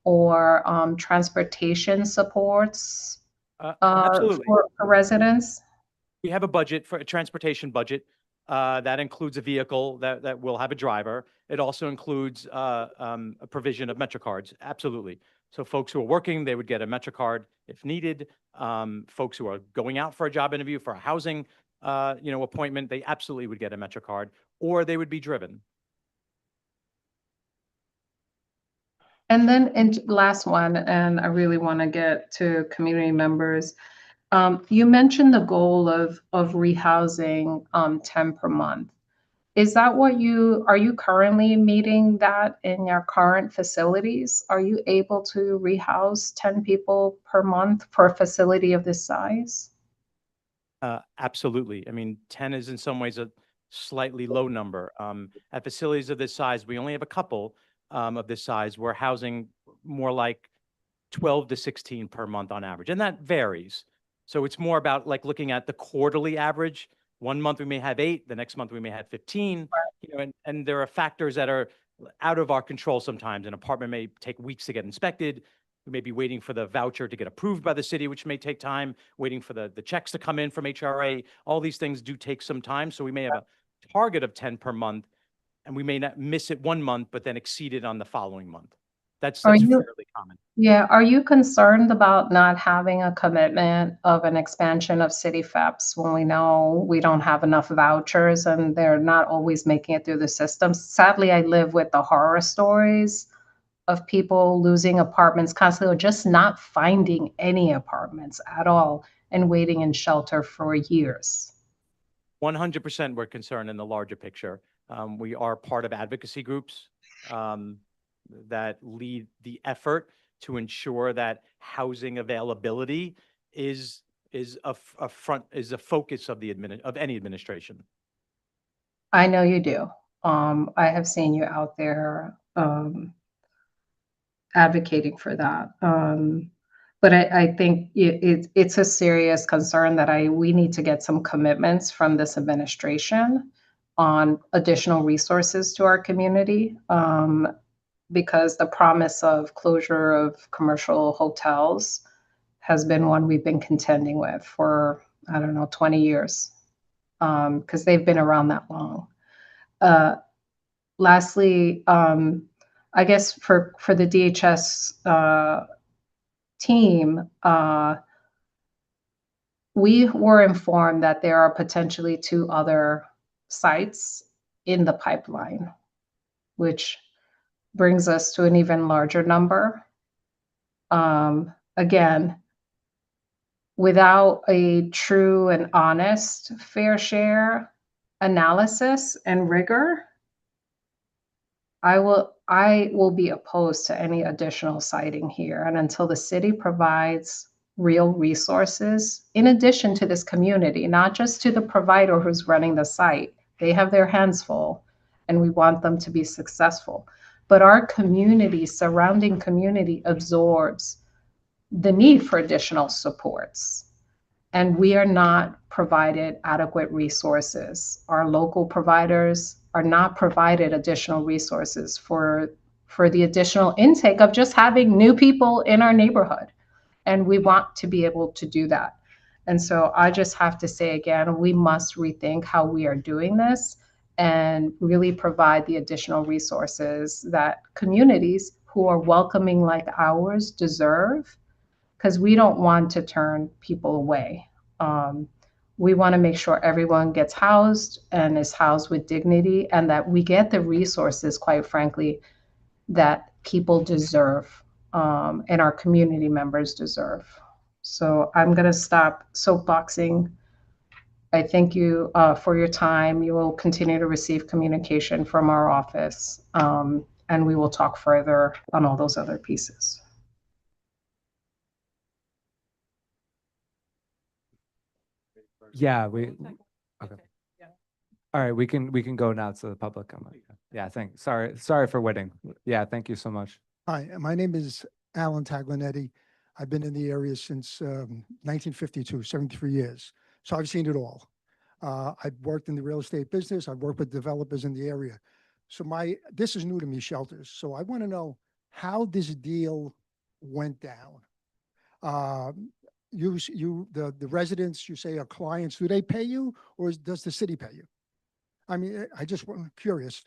Speaker 3: or transportation supports
Speaker 7: Absolutely.
Speaker 3: for residents?
Speaker 7: We have a budget for a transportation budget that includes a vehicle that will have a driver. It also includes a provision of MetroCards. Absolutely. So folks who are working, they would get a MetroCard if needed. Folks who are going out for a job interview, for a housing appointment, they absolutely would get a MetroCard, or they would be driven.
Speaker 3: And then, and last one, and I really want to get to community members. You mentioned the goal of rehousing 10 per month. Is that what are you currently meeting that in your current facilities? Are you able to rehouse 10 people per month for a facility of this size?
Speaker 7: Absolutely. I mean, 10 is in some ways a slightly low number. At facilities of this size, we only have a couple of this size. We're housing more like 12 to 16 per month on average, and that varies. So it's more about like looking at the quarterly average. One month we may have 8, the next month we may have 15, and there are factors that are out of our control sometimes. An apartment may take weeks to get inspected. We may be waiting for the voucher to get approved by the city, which may take time, waiting for the checks to come in from HRA. All these things do take some time. So we may have a target of 10 per month, and we may not miss it one month, but then exceed it on the following month. That's fairly common.
Speaker 3: Yeah, are you concerned about not having a commitment of an expansion of city FEPs when we know we don't have enough vouchers and they're not always making it through the system? Sadly, I live with the horror stories of people losing apartments constantly or just not finding any apartments at all and waiting in shelter for years.
Speaker 7: 100% we're concerned in the larger picture. We are part of advocacy groups that lead the effort to ensure that housing availability is a focus of any administration.
Speaker 3: I know you do. I have seen you out there advocating for that. But I think it's a serious concern that we need to get some commitments from this administration on additional resources to our community. Because the promise of closure of commercial hotels has been one we've been contending with for, I don't know, 20 years, because they've been around that long. Lastly, I guess for the DHS team, we were informed that there are potentially 2 other sites in the pipeline, which brings us to an even larger number. Again, without a true and honest fair share analysis and rigor, I will be opposed to any additional siting here. And until the city provides real resources, in addition to this community, not just to the provider who's running the site, they have their hands full and we want them to be successful. But our community, surrounding community, absorbs the need for additional supports. And we are not provided adequate resources. Our local providers are not provided additional resources for the additional intake of just having new people in our neighborhood. And we want to be able to do that. And so I just have to say again, we must rethink how we are doing this and really provide the additional resources that communities who are welcoming like ours deserve, because we don't want to turn people away. We want to make sure everyone gets housed and is housed with dignity, and that we get the resources, quite frankly, that people deserve and our community members deserve. So I'm going to stop soapboxing. I thank you for your time. You will continue to receive communication from our office, and we will talk further on all those other pieces.
Speaker 4: Yeah,
Speaker 1: We'll
Speaker 4: we,
Speaker 1: take one.
Speaker 4: okay.
Speaker 1: Yeah.
Speaker 4: All right, we can go now to the public comment. Yeah, sorry for waiting. Yeah, thank you so much.
Speaker 15: Hi, my name is Alan Taglinetti. I've been in the area since 1952, 73 years. So I've seen it all. I've worked in the real estate business. I've worked with developers in the area. So this is new to me, shelters. So I want to know how this deal went down. The residents, you say are clients, do they pay you or does the city pay you? I mean, I just want curious.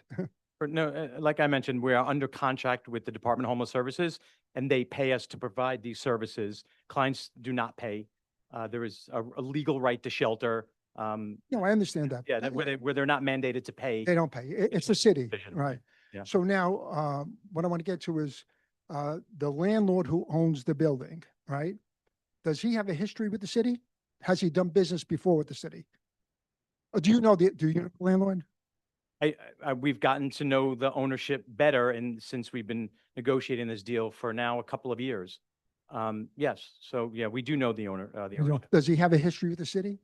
Speaker 7: No, like I mentioned, we are under contract with the Department of Homeless Services, and they pay us to provide these services. Clients do not pay. There is a legal right to shelter.
Speaker 15: No, I understand that.
Speaker 7: Yeah, where they're not mandated to pay.
Speaker 15: They don't pay. It's the city,
Speaker 7: Division,
Speaker 15: right?
Speaker 7: yeah.
Speaker 15: So now, what I want to get to is, the landlord who owns the building, right? Does he have a history with the city? Has he done business before with the city? Or do you know the landlord?
Speaker 7: We've gotten to know the ownership better, and since we've been negotiating this deal for now a couple of years. Yes, so yeah, we do know the owner, the
Speaker 15: You know,
Speaker 7: owner.
Speaker 15: does he have a history with the city?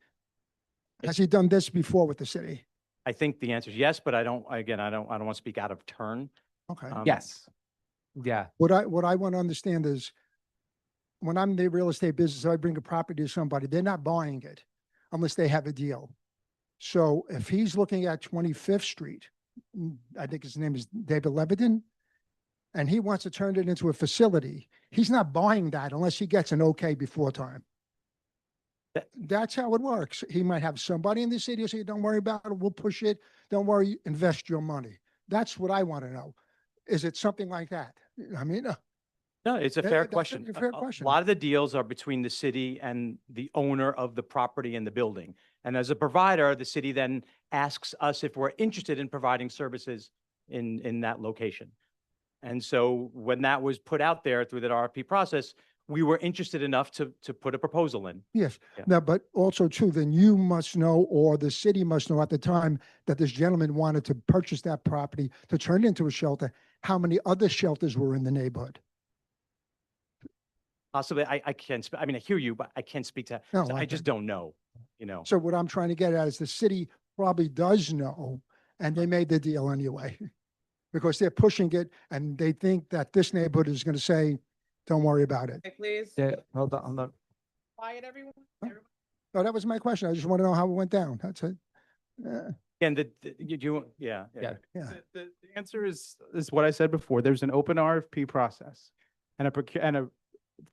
Speaker 15: Has he done this before with the city?
Speaker 7: I think the answer is yes, but I don't want to speak out of turn.
Speaker 15: Okay.
Speaker 4: Yes. Yeah.
Speaker 15: What I want to understand is, when I'm in the real estate business, I bring a property to somebody, they're not buying it unless they have a deal. So if he's looking at 25th Street, I think his name is David Levitin, and he wants to turn it into a facility, he's not buying that unless he gets an okay before time. That's how it works. He might have somebody in the city who say, don't worry about it, we'll push it. Don't worry, invest your money. That's what I want to know. Is it something like that? I mean,
Speaker 7: No, it's a
Speaker 15: Yeah,
Speaker 7: fair
Speaker 15: that's a
Speaker 7: question.
Speaker 15: fair
Speaker 7: A
Speaker 15: question.
Speaker 7: lot of the deals are between the city and the owner of the property and the building. And as a provider, the city then asks us if we're interested in providing services in that location. And so when that was put out there through that RFP process, we were interested enough to put a proposal in.
Speaker 15: yes.
Speaker 7: Yeah.
Speaker 15: Now, but also too, then you must know, or the city must know at the time that this gentleman wanted to purchase that property to turn it into a shelter, how many other shelters were in the neighborhood?
Speaker 7: Possibly, I can't, I mean, I hear you, but I can't speak to,
Speaker 15: No,
Speaker 7: I
Speaker 15: I
Speaker 7: just
Speaker 15: can.
Speaker 7: don't know, you know.
Speaker 15: So what I'm trying to get at is the city probably does know, and they made the deal anyway. Because they're pushing it and they think that this neighborhood is going to say, don't worry about it.
Speaker 1: Okay, please,
Speaker 4: Yeah, hold on.
Speaker 1: quiet, everyone.
Speaker 15: Oh, that was my question. I just want to know how it went down. That's it.
Speaker 7: And yeah.
Speaker 4: Yeah.
Speaker 15: Yeah.
Speaker 11: The answer is what I said before. There's an open RFP process and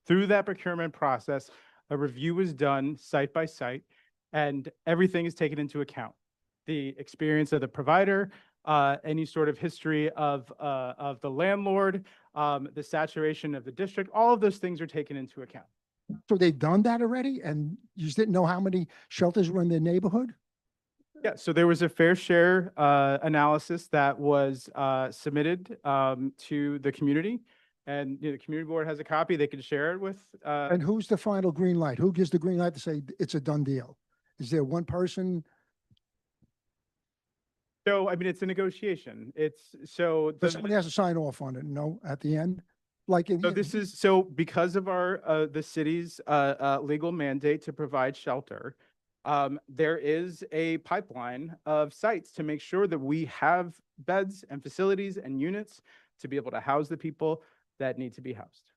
Speaker 11: through that procurement process, a review is done site by site and everything is taken into account. The experience of the provider, any sort of history of the landlord, the saturation of the district, all of those things are taken into account.
Speaker 15: So they've done that already and you just didn't know how many shelters were in the neighborhood?
Speaker 11: Yeah, so there was a fair share analysis that was submitted to the community. And the community board has a copy, they can share it with.
Speaker 15: And who's the final green light? Who gives the green light to say it's a done deal? Is there one person?
Speaker 11: So, I mean, it's a negotiation.
Speaker 15: But somebody has to sign off on it, no, at the end? Like,
Speaker 11: So because of the city's legal mandate to provide shelter, there is a pipeline of sites to make sure that we have beds and facilities and units to be able to house the people that need to be housed.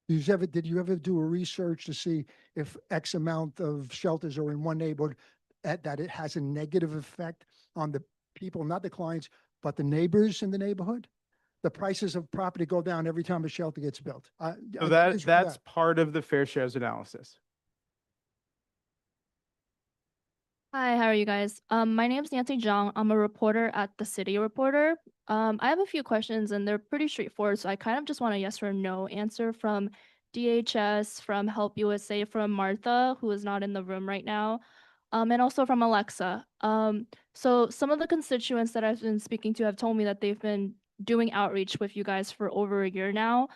Speaker 15: did you ever do a research to see if X amount of shelters are in one neighborhood, that it has a negative effect on the people, not the clients, but the neighbors in the neighborhood? The prices of property go down every time a shelter gets built.
Speaker 11: So that's part of the fair shares analysis.
Speaker 16: Hi, how are you guys? My name's Nancy Zhang. I'm a reporter at the City Reporter. I have a few questions and they're pretty straightforward. So I kind of just want a yes or no answer from DHS, from Help USA, from Martha, who is not in the room right now, and also from Alexa. So some of the constituents that I've been speaking to have told me that they've been doing outreach with you guys for over a year now.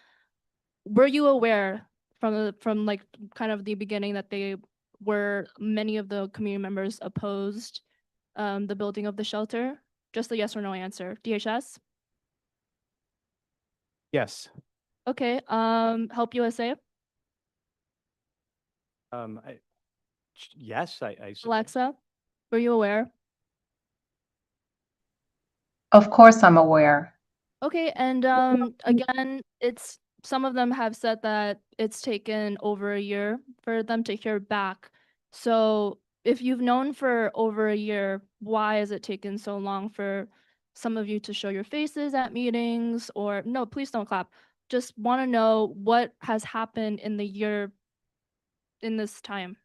Speaker 16: Were you aware from like kind of the beginning that many of the community members opposed the building of the shelter? Just a yes or no answer. DHS?
Speaker 11: Yes.
Speaker 16: Okay. Help USA?
Speaker 7: Yes, I suppose.
Speaker 16: Alexa, were you aware?
Speaker 3: Of course, I'm aware.
Speaker 16: Okay, and again, it's some of them have said that it's taken over a year for them to hear back. So if you've known for over a year, why has it taken so long for some of you to show your faces at meetings? Or no, please don't clap. Just want to know what has happened in the year in this time.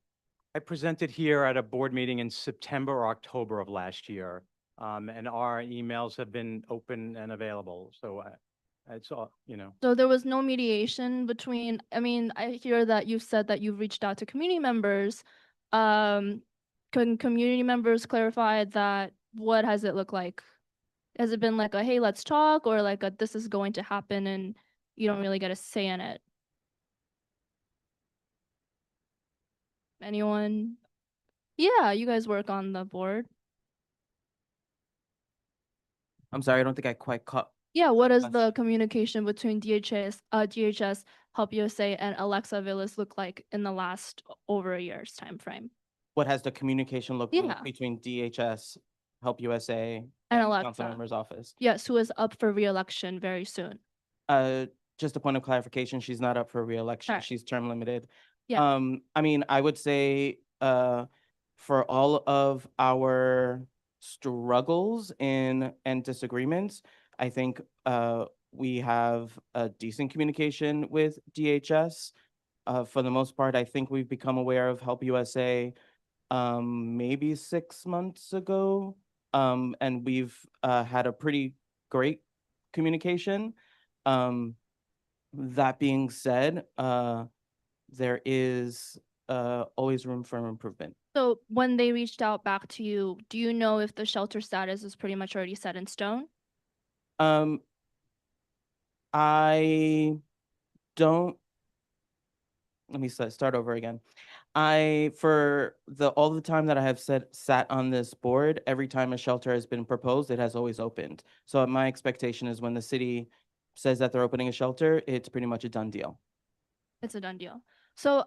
Speaker 7: I presented here at a board meeting in September or October of last year. And our emails have been open and available. So it's all, you know.
Speaker 16: So there was no mediation between, I mean, I hear that you've said that you've reached out to community members. Can community members clarify that? What has it looked like? Has it been like a, hey, let's talk, or like a, this is going to happen and you don't really get a say in it? Anyone? Yeah, you guys work on the board.
Speaker 5: I'm sorry, I don't think I quite caught.
Speaker 16: Yeah, what does
Speaker 5: That's-
Speaker 16: the communication between DHS, Help USA, and Alexa Villas look like in the last over a year's time frame?
Speaker 5: What has the communication looked
Speaker 16: Yeah.
Speaker 5: like between DHS, Help USA,
Speaker 16: And
Speaker 5: and
Speaker 16: Alexa.
Speaker 5: council member's office?
Speaker 16: Yes, who is up for re-election very soon.
Speaker 5: Just a point of clarification, she's not up for re-election.
Speaker 16: Alright.
Speaker 5: She's term limited.
Speaker 16: Yeah.
Speaker 5: I mean, I would say, for all of our struggles and disagreements, I think, we have a decent communication with DHS. For the most part, I think we've become aware of Help USA, maybe 6 months ago. And we've, had a pretty great communication. That being said, there is, always room for improvement.
Speaker 16: So when they reached out back to you, do you know if the shelter status is pretty much already set in stone?
Speaker 5: I don't, let me start over again. For all the time that I have sat on this board, every time a shelter has been proposed, it has always opened. So my expectation is when the city says that they're opening a shelter, it's pretty much a done deal.
Speaker 16: It's a done deal. So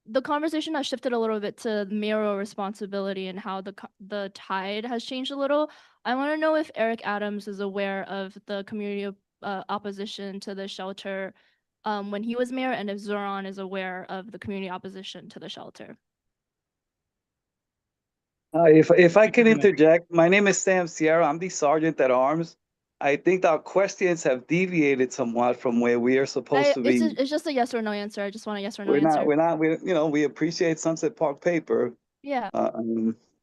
Speaker 16: the conversation has shifted a little bit to mayoral responsibility and how the tide has changed a little. I want to know if Eric Adams is aware of the community opposition to the shelter when he was mayor, and if Zoran is aware of the community opposition to the shelter.
Speaker 12: If I can interject, my name is Sam Sierra. I'm the Sergeant at Arms. I think our questions have deviated somewhat from where we are supposed to be.
Speaker 16: It's just a yes or no answer. I just want a yes or no answer.
Speaker 12: We appreciate Sunset Park paper.
Speaker 16: Yeah.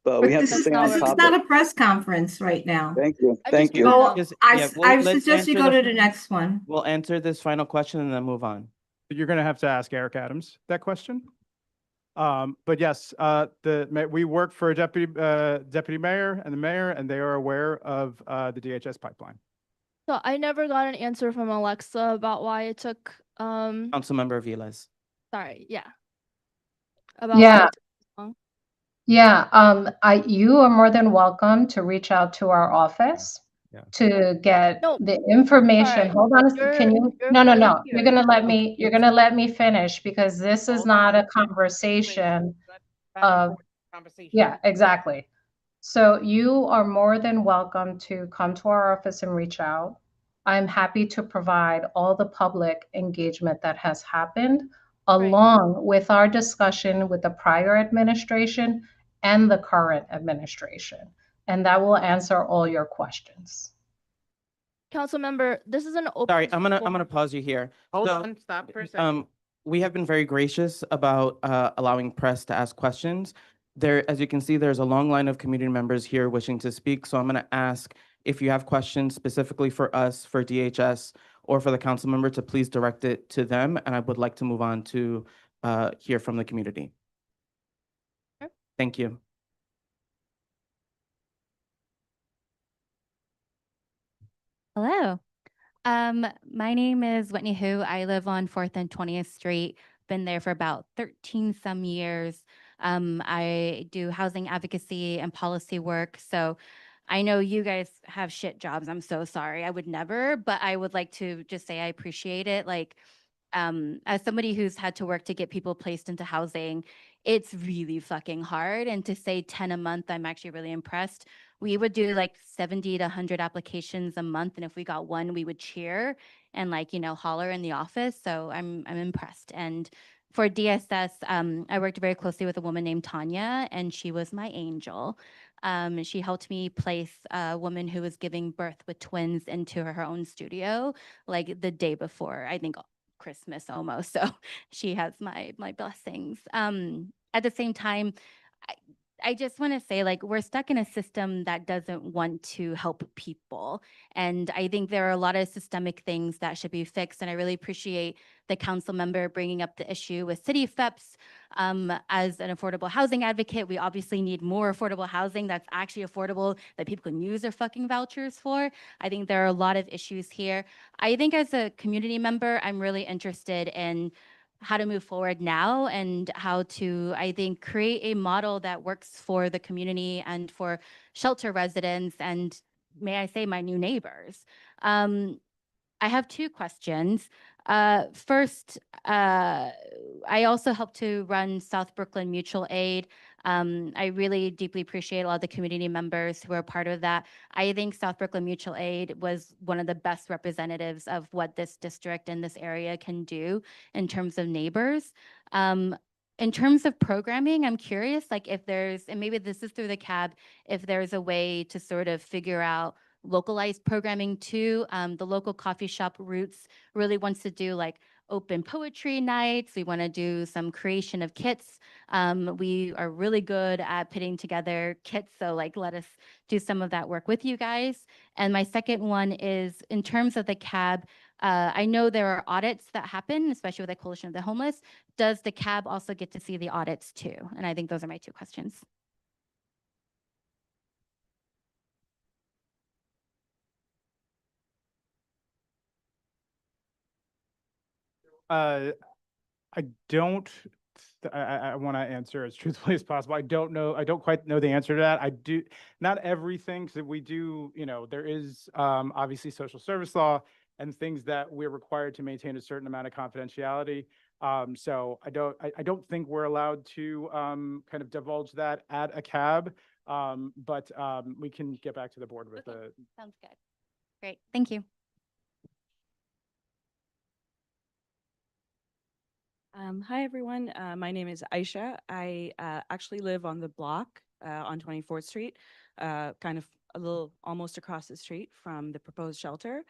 Speaker 12: But we have to
Speaker 13: This
Speaker 12: stay on
Speaker 13: is
Speaker 12: top
Speaker 13: not
Speaker 12: of.
Speaker 13: a press conference right now.
Speaker 12: Thank you,
Speaker 16: I
Speaker 12: thank
Speaker 16: just
Speaker 12: you.
Speaker 16: wanna know.
Speaker 5: Just-
Speaker 13: I
Speaker 5: yeah,
Speaker 13: s-
Speaker 5: well,
Speaker 13: I
Speaker 5: let's
Speaker 13: suggest you
Speaker 5: answer
Speaker 13: go to the next one.
Speaker 5: We'll answer this final question and then move on.
Speaker 11: You're going to have to ask Eric Adams that question. But yes, we work for deputy mayor, and they are aware of the DHS pipeline.
Speaker 16: So I never got an answer from Alexa about why it took
Speaker 5: Councilmember Vilas.
Speaker 16: sorry, yeah. About
Speaker 3: Yeah.
Speaker 16: why it took so long.
Speaker 3: Yeah, you are more than welcome to reach out to our office
Speaker 11: Yeah.
Speaker 3: to get
Speaker 16: No,
Speaker 3: the information.
Speaker 16: sorry.
Speaker 3: Hold on, can you?
Speaker 16: You're
Speaker 3: No,
Speaker 16: fully
Speaker 3: no. You're
Speaker 16: here.
Speaker 3: gonna let me, finish because this is not a conversation of, yeah, exactly. So you are more than welcome to come to our office and reach out. I'm happy to provide all the public engagement that has happened along with our discussion with the prior administration and the current administration. And that will answer all your questions.
Speaker 16: Councilmember, this is an open.
Speaker 5: Sorry, I'm
Speaker 16: forum.
Speaker 5: gonna pause you here.
Speaker 1: Hold
Speaker 5: So,
Speaker 1: on, stop for a second.
Speaker 5: We have been very gracious about allowing press to ask questions. As you can see, there's a long line of community members here wishing to speak. So I'm going to ask if you have questions specifically for us, for DHS, or for the council member to please direct it to them. And I would like to move on to hear from the community.
Speaker 16: Sure.
Speaker 5: Thank you.
Speaker 10: Hello. My name is Whitney Hu. I live on 4th and 20th Street. Been there for about 13 some years. I do housing advocacy and policy work. So I know you guys have shit jobs. I'm so sorry. I would never, but I would like to just say I appreciate it. Like, As somebody who's had to work to get people placed into housing, it's really fucking hard. And to say 10 a month, I'm actually really impressed. We would do like 70 to 100 applications a month. And if we got one, we would cheer and like, holler in the office. So I'm impressed. And for DSS, I worked very closely with a woman named Tanya, and she was my angel. She helped me place a woman who was giving birth with twins into her own studio, like the day before, I think Christmas almost. So she has my blessings. At the same time, I just want to say, like, we're stuck in a system that doesn't want to help people. And I think there are a lot of systemic things that should be fixed. And I really appreciate the council member bringing up the issue with city FEPs. As an affordable housing advocate, we obviously need more affordable housing that's actually affordable, that people can use their fucking vouchers for. I think there are a lot of issues here. I think as a community member, I'm really interested in how to move forward now and how to, I think, create a model that works for the community and for shelter residents and, may I say, my new neighbors. I have two questions. First, I also help to run South Brooklyn Mutual Aid. I really deeply appreciate a lot of the community members who are part of that. I think South Brooklyn Mutual Aid was one of the best representatives of what this district and this area can do in terms of neighbors. In terms of programming, I'm curious, like if there's, and maybe this is through the CAB, if there's a way to sort of figure out localized programming too. The local coffee shop Roots really wants to do like open poetry nights. We want to do some creation of kits. We are really good at putting together kits. So like, let us do some of that work with you guys. And my second one is in terms of the CAB, I know there are audits that happen, especially with the Coalition of the Homeless. Does the CAB also get to see the audits too? And I think those are my two questions.
Speaker 11: I don't, I want to answer as truthfully as possible. I don't know, I don't quite know the answer to that. I do, not everything, so we do, there is obviously social service law and things that we're required to maintain a certain amount of confidentiality. So I don't think we're allowed to kind of divulge that at a CAB, but we can get back to the board with
Speaker 10: Okay,
Speaker 11: a.
Speaker 10: sounds good. Great, thank you.
Speaker 17: Hi, everyone. My name is Aisha. I actually live on the block on 24th Street, kind of a little almost across the street from the proposed shelter.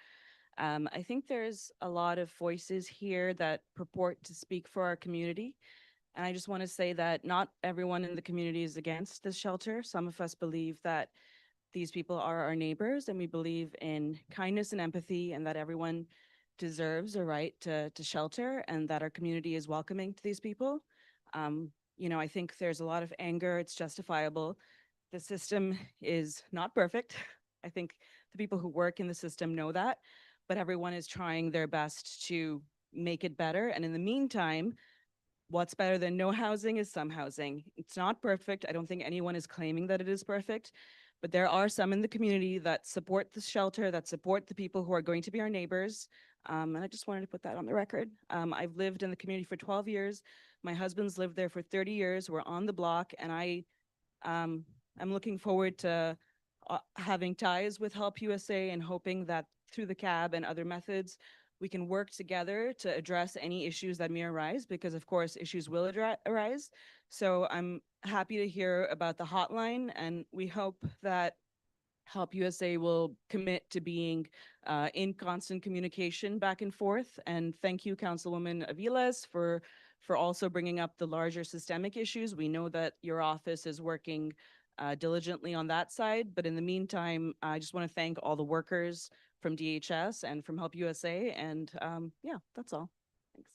Speaker 17: I think there's a lot of voices here that purport to speak for our community. And I just want to say that not everyone in the community is against this shelter. Some of us believe that these people are our neighbors, and we believe in kindness and empathy, and that everyone deserves a right to shelter, and that our community is welcoming to these people. I think there's a lot of anger. It's justifiable. The system is not perfect. I think the people who work in the system know that, but everyone is trying their best to make it better. And in the meantime, what's better than no housing is some housing. It's not perfect. I don't think anyone is claiming that it is perfect, but there are some in the community that support the shelter, that support the people who are going to be our neighbors. And I just wanted to put that on the record. I've lived in the community for 12 years. My husband's lived there for 30 years. We're on the block, and I'm looking forward to having ties with Help USA and hoping that through the CAB and other methods, we can work together to address any issues that may arise, because of course issues will arise. So I'm happy to hear about the hotline, and we hope that Help USA will commit to being in constant communication back and forth. And thank you, Councilwoman Aviles, for also bringing up the larger systemic issues. We know that your office is working diligently on that side. But in the meantime, I just want to thank all the workers from DHS and from Help USA. And yeah, that's all. Thanks.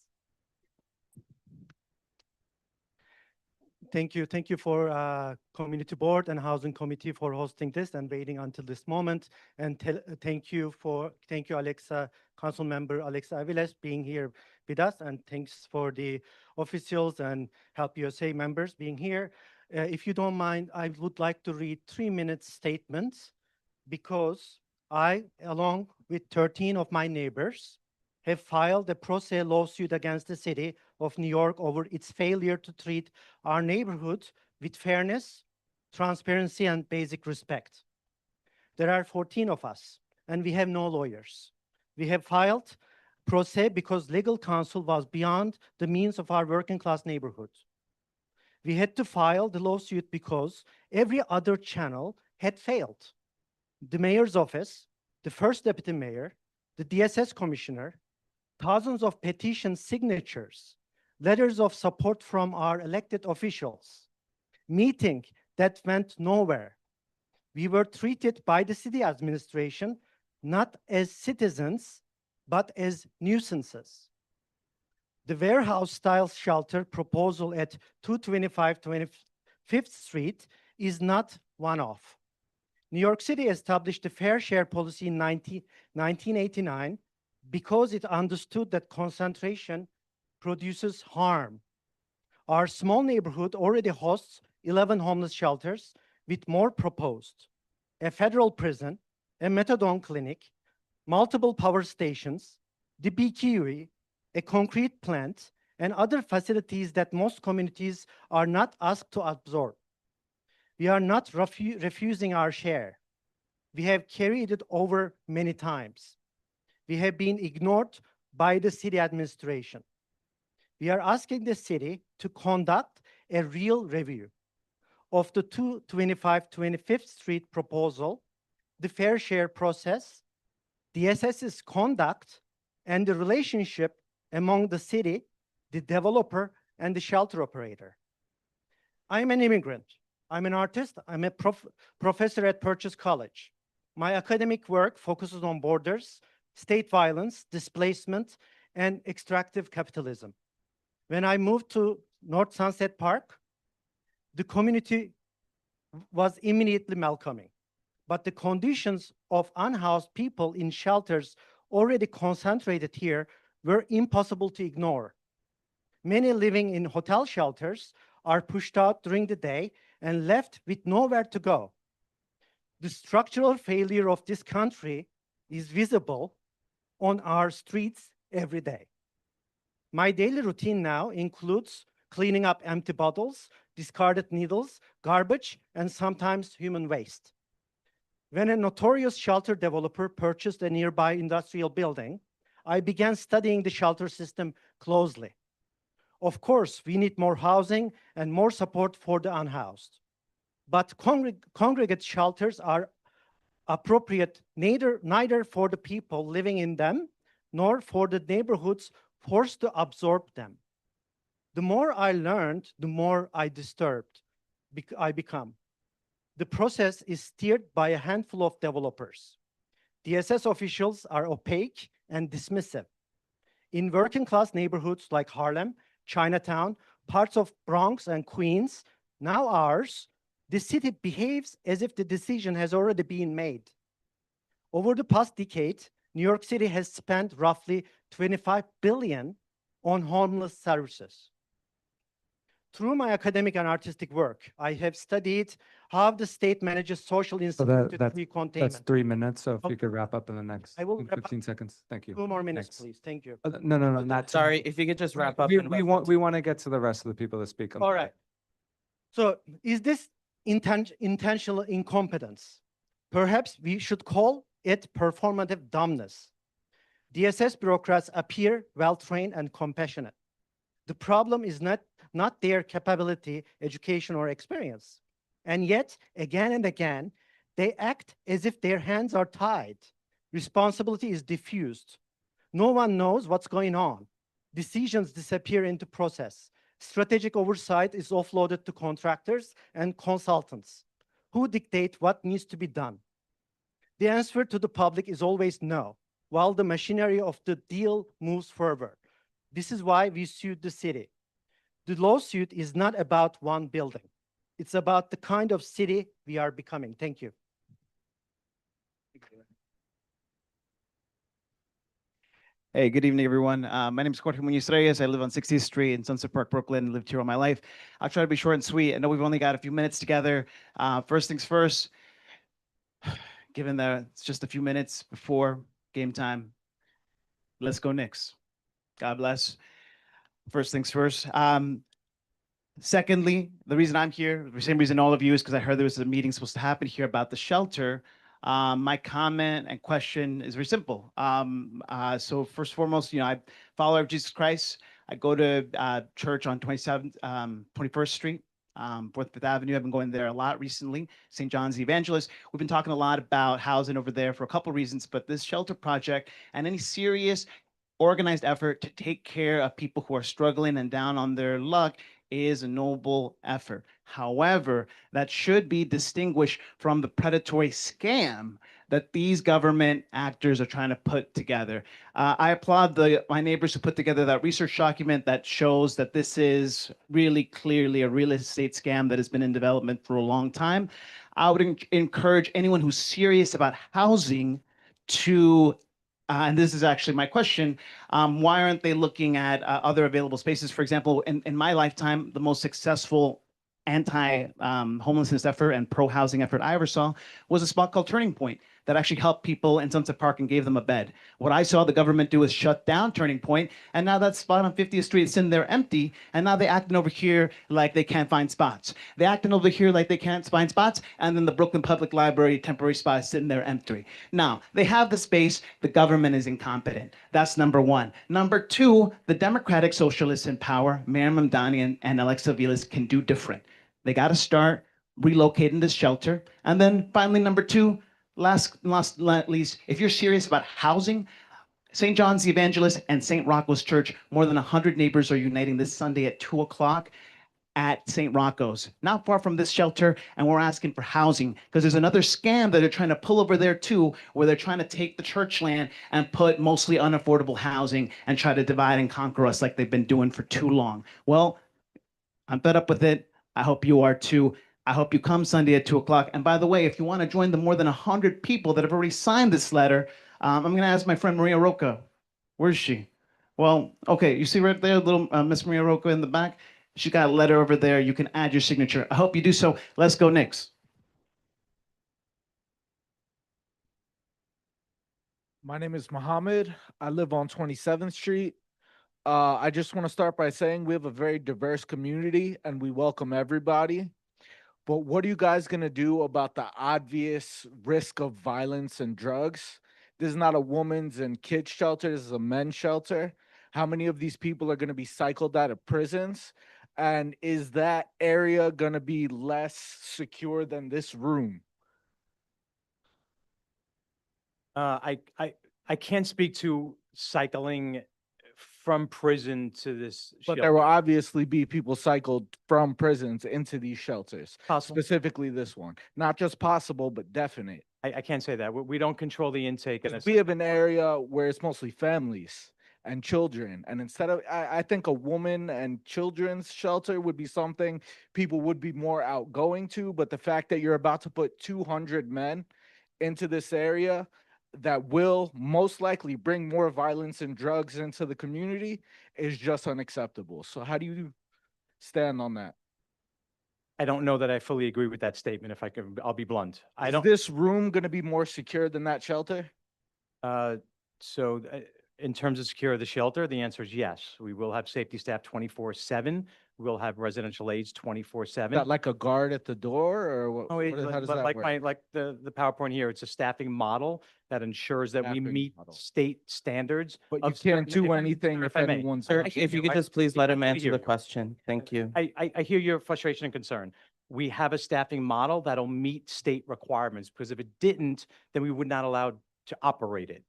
Speaker 18: Thank you. Thank you for Community Board and Housing Committee for hosting this and waiting until this moment. And thank you, Alexa, Council Member Alexa Aviles, being here with us. And thanks for the officials and Help USA members being here. If you don't mind, I would like to read 3-minute statements, because I, along with 13 of my neighbors have filed a pro se lawsuit against the city of New York over its failure to treat our neighborhood with fairness, transparency, and basic respect. There are 14 of us, and we have no lawyers. We have filed pro se because legal counsel was beyond the means of our working class neighborhood. We had to file the lawsuit because every other channel had failed. The mayor's office, the first deputy mayor, the DSS commissioner, thousands of petition signatures, letters of support from our elected officials, meeting that went nowhere. We were treated by the city administration not as citizens, but as nuisances. The warehouse-style shelter proposal at 225 25th Street is not one-off. New York City established a fair share policy in 1989 because it understood that concentration produces harm. Our small neighborhood already hosts 11 homeless shelters, with more proposed. A federal prison, a methadone clinic, multiple power stations, the BQE, a concrete plant, and other facilities that most communities are not asked to absorb. We are not refusing our share. We have carried it over many times. We have been ignored by the city administration. We are asking the city to conduct a real review of the 225 25th Street proposal, the fair share process, the DSS's conduct, and the relationship among the city, the developer, and the shelter operator. I'm an immigrant. I'm an artist. I'm a professor at Purchase College. My academic work focuses on borders, state violence, displacement, and extractive capitalism. When I moved to North Sunset Park, the community was immediately welcoming, but the conditions of unhoused people in shelters already concentrated here were impossible to ignore. Many living in hotel shelters are pushed out during the day and left with nowhere to go. The structural failure of this country is visible on our streets every day. My daily routine now includes cleaning up empty bottles, discarded needles, garbage, and sometimes human waste. When a notorious shelter developer purchased a nearby industrial building, I began studying the shelter system closely. Of course, we need more housing and more support for the unhoused. But congregate shelters are appropriate neither for the people living in them, nor for the neighborhoods forced to absorb them. The more I learned, the more I become. The process is steered by a handful of developers. DSS officials are opaque and dismissive. In working class neighborhoods like Harlem, Chinatown, parts of Bronx and Queens, now ours, the city behaves as if the decision has already been made. Over the past decade, New York City has spent roughly $25 billion on homeless services. Through my academic and artistic work, I have studied how the state manages social instituted tree containment.
Speaker 4: That's 3 minutes, so if you could wrap up in the next
Speaker 18: I will wrap up.
Speaker 4: 15 seconds. Thank you.
Speaker 18: 2 more minutes,
Speaker 4: Thanks.
Speaker 18: please. Thank you.
Speaker 4: No, not.
Speaker 5: Sorry, if you could just wrap up. in
Speaker 4: We
Speaker 5: about
Speaker 4: want to get to the rest of the people that speak.
Speaker 18: All right. So is this intentional incompetence? Perhaps we should call it performative dumbness. DSS bureaucrats appear well-trained and compassionate. The problem is not their capability, education, or experience. And yet, again and again, they act as if their hands are tied. Responsibility is diffused. No one knows what's going on. Decisions disappear into process. Strategic oversight is offloaded to contractors and consultants who dictate what needs to be done. The answer to the public is always no, while the machinery of the deal moves forward. This is why we sued the city. The lawsuit is not about one building. It's about the kind of city we are becoming. Thank you.
Speaker 19: Hey, good evening, everyone. My name is Jorge Muñoz Reyes. I live on 60th Street in Sunset Park, Brooklyn. Lived here all my life. I'll try to be short and sweet. I know we've only got a few minutes together. First things first, given that it's just a few minutes before game time, Let's go Knicks. God bless. First things first. Secondly, the reason I'm here, the same reason all of you, is because I heard there was a meeting supposed to happen here about the shelter. My comment and question is very simple. So first and foremost, I follower of Jesus Christ. I go to church on 21st Street, 4th, 5th Avenue. I've been going there a lot recently. St. John's the Evangelist. We've been talking a lot about housing over there for a couple reasons, but this shelter project and any serious organized effort to take care of people who are struggling and down on their luck is a noble effort. However, that should be distinguished from the predatory scam that these government actors are trying to put together. I applaud my neighbors who put together that research document that shows that this is really clearly a real estate scam that has been in development for a long time. I would encourage anyone who's serious about housing to and this is actually my question, why aren't they looking at other available spaces? For example, in my lifetime, the most successful anti-homelessness effort and pro-housing effort I ever saw was a spot called Turning Point that actually helped people in Sunset Park and gave them a bed. What I saw the government do is shut down Turning Point, and now that spot on 50th Street is sitting there empty, and now they're acting over here like they can't find spots. They're acting over here like they can't find spots, and then the Brooklyn Public Library temporary spot is sitting there empty. Now, they have the space, the government is incompetent. That's number one. Number two, the Democratic Socialists in power, Mayor Mamdani and Alexa Vilas, can do different. They got to start relocating this shelter. And then finally, number two, last not least, if you're serious about housing, St. John's the Evangelist and St. Rocco's Church, more than 100 neighbors are uniting this Sunday at 2 o'clock at St. Rocco's, not far from this shelter, and we're asking for housing because there's another scam that they're trying to pull over there too, where they're trying to take the church land and put mostly unaffordable housing and try to divide and conquer us like they've been doing for too long. Well, I'm fed up with it. I hope you are too. I hope you come Sunday at 2 o'clock. And by the way, if you want to join the more than 100 people that have already signed this letter, I'm going to ask my friend Maria Roca. Where's she? Well, okay, you see right there, little Miss Maria Roca in the back? She got a letter over there. You can add your signature. I hope you do so. Let's go Knicks.
Speaker 20: My name is Mohammed. I live on 27th Street. I just want to start by saying we have a very diverse community and we welcome everybody. But what are you guys going to do about the obvious risk of violence and drugs? This is not a women's and kids shelter. This is a men's shelter. How many of these people are going to be cycled out of prisons? And is that area going to be less secure than this room?
Speaker 7: I can't speak to cycling from prison to this
Speaker 20: But
Speaker 7: shelter.
Speaker 20: there will obviously be people cycled from prisons into these shelters,
Speaker 7: Possible.
Speaker 20: specifically this one. Not just possible, but definite.
Speaker 7: I can't say that. We don't control the intake. And
Speaker 20: We have an area where it's mostly families and children. And instead of, I think a woman and children's shelter would be something people would be more outgoing to. But the fact that you're about to put 200 men into this area that will most likely bring more violence and drugs into the community is just unacceptable. So how do you stand on that?
Speaker 7: I don't know that I fully agree with that statement. If I can, I'll be blunt. I
Speaker 20: Is
Speaker 7: don't.
Speaker 20: this room going to be more secure than that shelter?
Speaker 7: So in terms of secure the shelter, the answer is yes. We will have safety staff 24/7. We'll have residential aides 24/7.
Speaker 20: Got like a guard at the door, or what?
Speaker 7: Oh, wait,
Speaker 20: How does that
Speaker 7: like
Speaker 20: work?
Speaker 7: like the PowerPoint here, it's a staffing model that ensures that we
Speaker 20: Staffing
Speaker 7: meet
Speaker 20: model.
Speaker 7: state standards.
Speaker 20: But you
Speaker 7: of
Speaker 20: can't
Speaker 7: certain-
Speaker 20: do
Speaker 7: I-
Speaker 20: anything
Speaker 7: sir,
Speaker 20: if
Speaker 7: I may.
Speaker 20: anyone's.
Speaker 5: Sir,
Speaker 7: I hear
Speaker 5: if you could
Speaker 7: I-
Speaker 5: just please let
Speaker 7: I
Speaker 5: him
Speaker 7: hear
Speaker 5: answer the
Speaker 7: you.
Speaker 5: question. Thank you.
Speaker 7: I hear your frustration and concern. We have a staffing model that'll meet state requirements, because if it didn't, then we would not allow to operate it.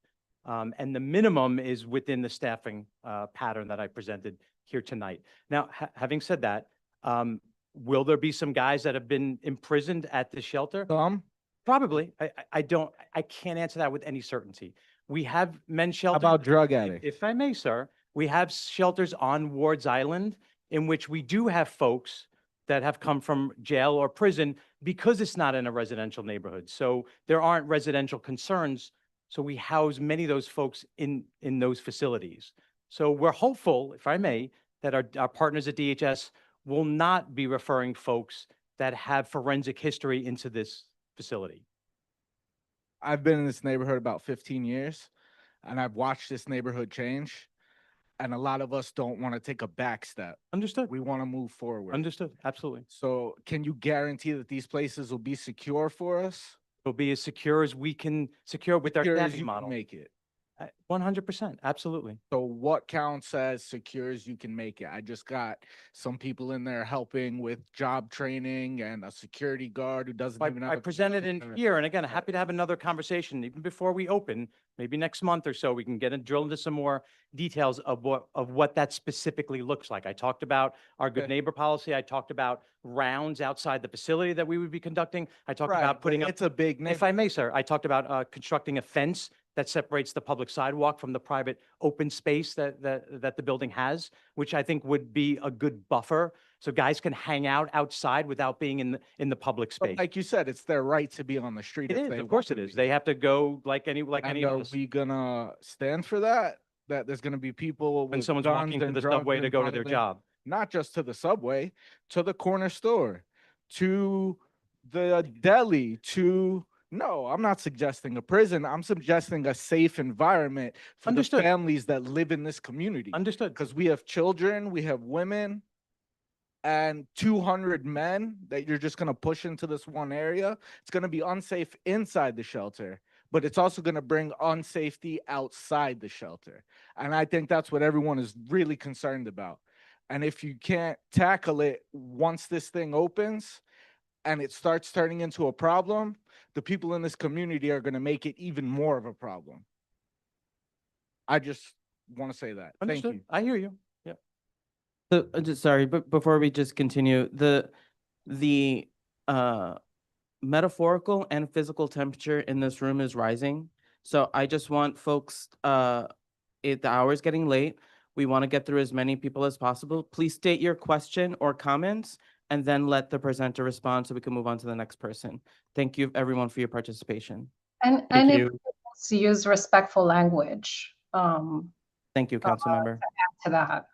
Speaker 7: And the minimum is within the staffing pattern that I presented here tonight. Now, having said that, will there be some guys that have been imprisoned at the shelter? Probably. I can't answer that with any certainty. We have men's shelters.
Speaker 20: About drug addicts?
Speaker 7: If I may, sir, we have shelters on Ward's Island in which we do have folks that have come from jail or prison because it's not in a residential neighborhood. So there aren't residential concerns. So we house many of those folks in those facilities. So we're hopeful, if I may, that our partners at DHS will not be referring folks that have forensic history into this facility.
Speaker 20: I've been in this neighborhood about 15 years. and I've watched this neighborhood change. And a lot of us don't want to take a back step.
Speaker 7: Understood.
Speaker 20: We want to move forward.
Speaker 7: Understood. Absolutely.
Speaker 20: So can you guarantee that these places will be secure for us?
Speaker 7: It'll be as secure as we can secure with our
Speaker 20: Secure as
Speaker 7: staffing
Speaker 20: you can
Speaker 7: model.
Speaker 20: make it.
Speaker 7: 100%. Absolutely.
Speaker 20: So what counts as secure as you can make it? I just got some people in there helping with job training and a security guard who doesn't even have
Speaker 7: I
Speaker 20: a
Speaker 7: presented in
Speaker 20: computer.
Speaker 7: here, and again, happy to have another conversation even before we open, maybe next month or so, we can drill into some more details of what that specifically looks like. I talked about our good
Speaker 20: Okay.
Speaker 7: neighbor policy. I talked about rounds outside the facility that we would be conducting. I talked
Speaker 20: Right,
Speaker 7: about
Speaker 20: but
Speaker 7: putting up,
Speaker 20: it's a big
Speaker 7: if I may, sir, I talked about constructing a fence that separates the public sidewalk from the private open space that the building has, which I think would be a good buffer, so guys can hang out outside without being in the public
Speaker 20: But
Speaker 7: space.
Speaker 20: like you said, it's their right to be on the street.
Speaker 7: It
Speaker 20: if
Speaker 7: is,
Speaker 20: they
Speaker 7: of course
Speaker 20: want
Speaker 7: it
Speaker 20: to
Speaker 7: is.
Speaker 20: be.
Speaker 7: They have to go like any
Speaker 20: And
Speaker 7: of
Speaker 20: are
Speaker 7: us.
Speaker 20: we gonna stand for that? That there's gonna be people
Speaker 7: When
Speaker 20: with
Speaker 7: someone's
Speaker 20: guns
Speaker 7: walking to
Speaker 20: and
Speaker 7: the
Speaker 20: drugs
Speaker 7: subway to
Speaker 20: and
Speaker 7: go to their
Speaker 20: violence?
Speaker 7: job.
Speaker 20: Not just to the subway, to the corner store, to the deli, no, I'm not suggesting a prison. I'm suggesting a safe environment for
Speaker 7: Understood.
Speaker 20: the families that live in this community.
Speaker 7: Understood.
Speaker 20: Because we have children, we have women, and 200 men that you're just going to push into this one area. It's going to be unsafe inside the shelter, but it's also going to bring unsafety outside the shelter. And I think that's what everyone is really concerned about. And if you can't tackle it once this thing opens and it starts turning into a problem, the people in this community are going to make it even more of a problem. I just want to say that. Thank
Speaker 7: Understood.
Speaker 20: you.
Speaker 7: I hear you. Yeah.
Speaker 5: So, sorry, but before we just continue, the metaphorical and physical temperature in this room is rising. So I just want folks, the hour is getting late. We want to get through as many people as possible. Please state your question or comments and then let the presenter respond so we can move on to the next person. Thank you, everyone, for your participation.
Speaker 3: And if to use respectful language.
Speaker 5: Thank you, council member.
Speaker 3: To that,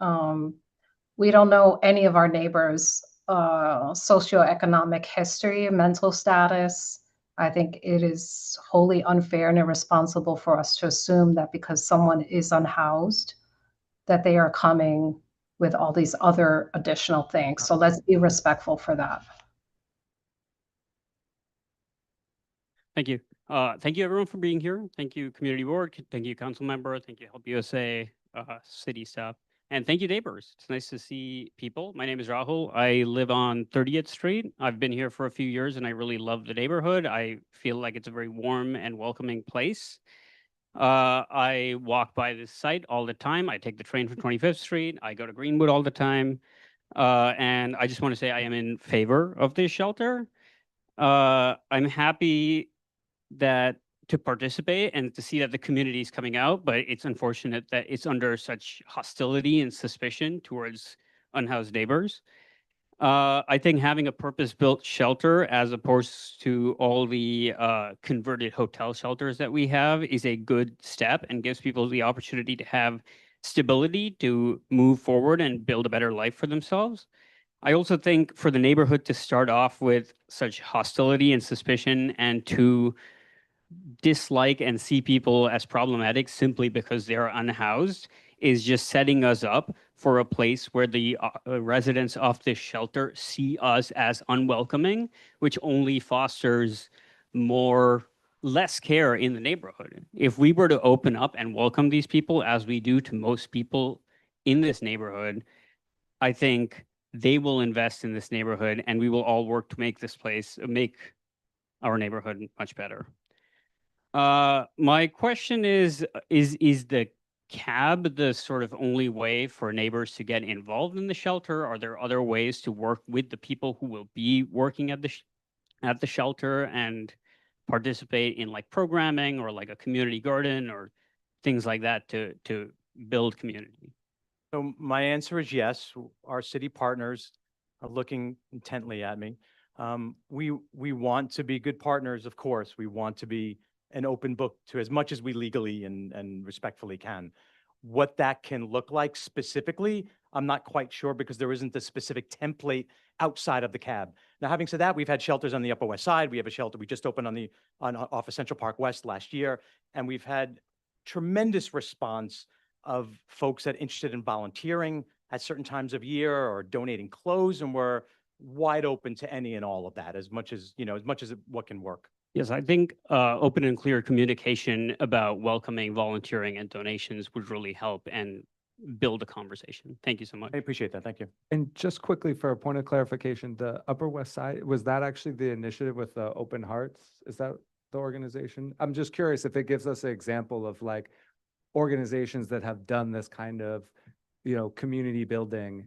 Speaker 3: we don't know any of our neighbors' socioeconomic history, mental status. I think it is wholly unfair and irresponsible for us to assume that because someone is unhoused, that they are coming with all these other additional things. So let's be respectful for that.
Speaker 21: Thank you. Thank you everyone for being here. Thank you, community board. Thank you, council member. Thank you, Help USA, city staff. And thank you, neighbors. It's nice to see people. My name is Rahul. I live on 30th Street. I've been here for a few years and I really love the neighborhood. I feel like it's a very warm and welcoming place. I walk by this site all the time. I take the train from 25th Street. I go to Greenwood all the time. And I just want to say I am in favor of this shelter. I'm happy to participate and to see that the community is coming out, but it's unfortunate that it's under such hostility and suspicion towards unhoused neighbors. I think having a purpose-built shelter as opposed to all the converted hotel shelters that we have is a good step and gives people the opportunity to have stability to move forward and build a better life for themselves. I also think for the neighborhood to start off with such hostility and suspicion and to dislike and see people as problematic simply because they're unhoused is just setting us up for a place where the residents of this shelter see us as unwelcoming, which only fosters less care in the neighborhood. If we were to open up and welcome these people as we do to most people in this neighborhood, I think they will invest in this neighborhood and we will all work to make our neighborhood much better. My question is the cab the sort of only way for neighbors to get involved in the shelter? Are there other ways to work with the people who will be working at the shelter and participate in like programming or like a community garden or things like that to build community?
Speaker 7: So my answer is yes. Our city partners are looking intently at me. We want to be good partners, of course. We want to be an open book to as much as we legally and respectfully can. What that can look like specifically, I'm not quite sure because there isn't a specific template outside of the cab. Now, having said that, we've had shelters on the Upper West Side. We have a shelter we just opened off of Central Park West last year, and we've had tremendous response of folks that are interested in volunteering at certain times of year or donating clothes, and we're wide open to any and all of that as much as, as much as what can work.
Speaker 21: Yes, I think open and clear communication about welcoming volunteering and donations would really help and build a conversation. Thank you so much.
Speaker 7: I appreciate that. Thank you.
Speaker 4: And just quickly for a point of clarification, the Upper West Side, was that actually the initiative with the Open Hearts? Is that the organization? I'm just curious if it gives us an example of like organizations that have done this kind of, community building,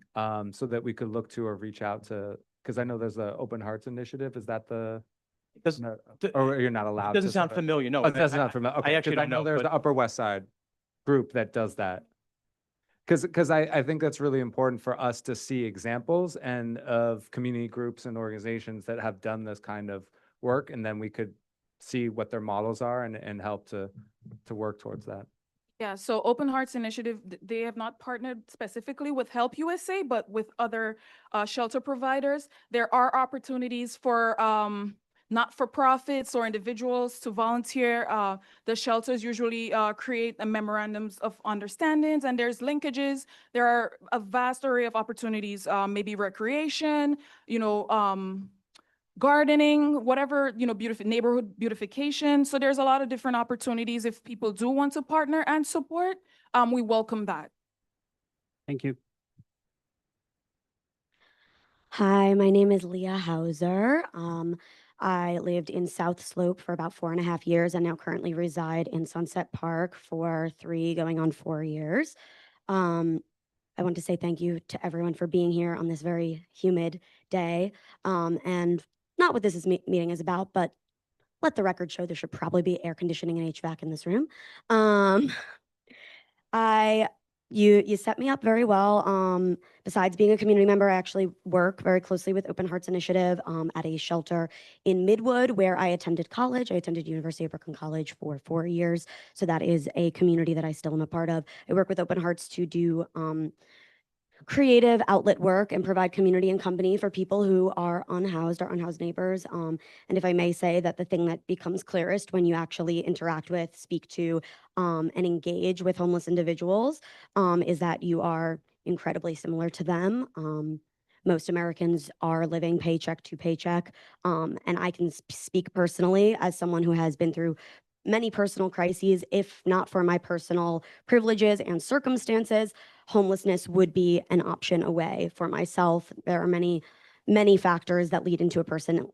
Speaker 4: so that we could look to or reach out to, because I know there's the Open Hearts Initiative. Is that the? No, or you're not allowed?
Speaker 7: Doesn't
Speaker 4: to
Speaker 7: sound
Speaker 4: say?
Speaker 7: familiar. No,
Speaker 4: Oh, it doesn't sound familiar. Okay,
Speaker 7: I actually
Speaker 4: 'cause
Speaker 7: don't know.
Speaker 4: There's
Speaker 7: but-
Speaker 4: the Upper West Side group that does that. Because I think that's really important for us to see examples and of community groups and organizations that have done this kind of work, and then we could see what their models are and help to work towards that.
Speaker 6: Yeah, so Open Hearts Initiative, they have not partnered specifically with Help USA, but with other shelter providers. There are opportunities for not-for-profits or individuals to volunteer. The shelters usually create a memorandums of understandings, and there's linkages. There are a vast array of opportunities, maybe recreation, gardening, whatever, neighborhood beautification. So there's a lot of different opportunities. If people do want to partner and support, we welcome that.
Speaker 21: Thank you.
Speaker 8: Hi, my name is Leah Hauser. I lived in South Slope for about 4.5 years and now currently reside in Sunset Park for 3 going on 4 years. I want to say thank you to everyone for being here on this very humid day. And not what this meeting is about, but let the record show there should probably be air conditioning and HVAC in this room. You set me up very well. Besides being a community member, I actually work very closely with Open Hearts Initiative at a shelter in Midwood where I attended college. I attended University of Brooklyn College for 4 years. So that is a community that I still am a part of. I work with Open Hearts to do creative outlet work and provide community and company for people who are unhoused or unhoused neighbors. And if I may say that the thing that becomes clearest when you actually interact with, speak to, and engage with homeless individuals is that you are incredibly similar to them. Most Americans are living paycheck to paycheck. And I can speak personally as someone who has been through many personal crises. If not for my personal privileges and circumstances, homelessness would be an option away for myself. There are many, many factors that lead into a person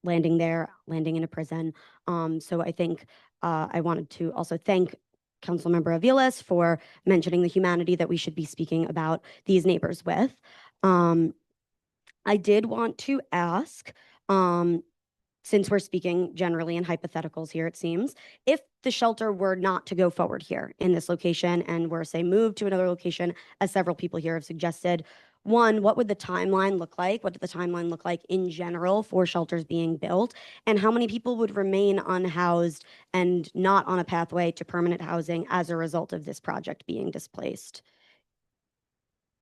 Speaker 8: landing in a prison. So I think I wanted to also thank Councilmember Aviles for mentioning the humanity that we should be speaking about these neighbors with. I did want to ask, since we're speaking generally in hypotheticals here, it seems, if the shelter were not to go forward here in this location and were, say, moved to another location, as several people here have suggested, one, what would the timeline look like? What did the timeline look like in general for shelters being built? And how many people would remain unhoused and not on a pathway to permanent housing as a result of this project being displaced?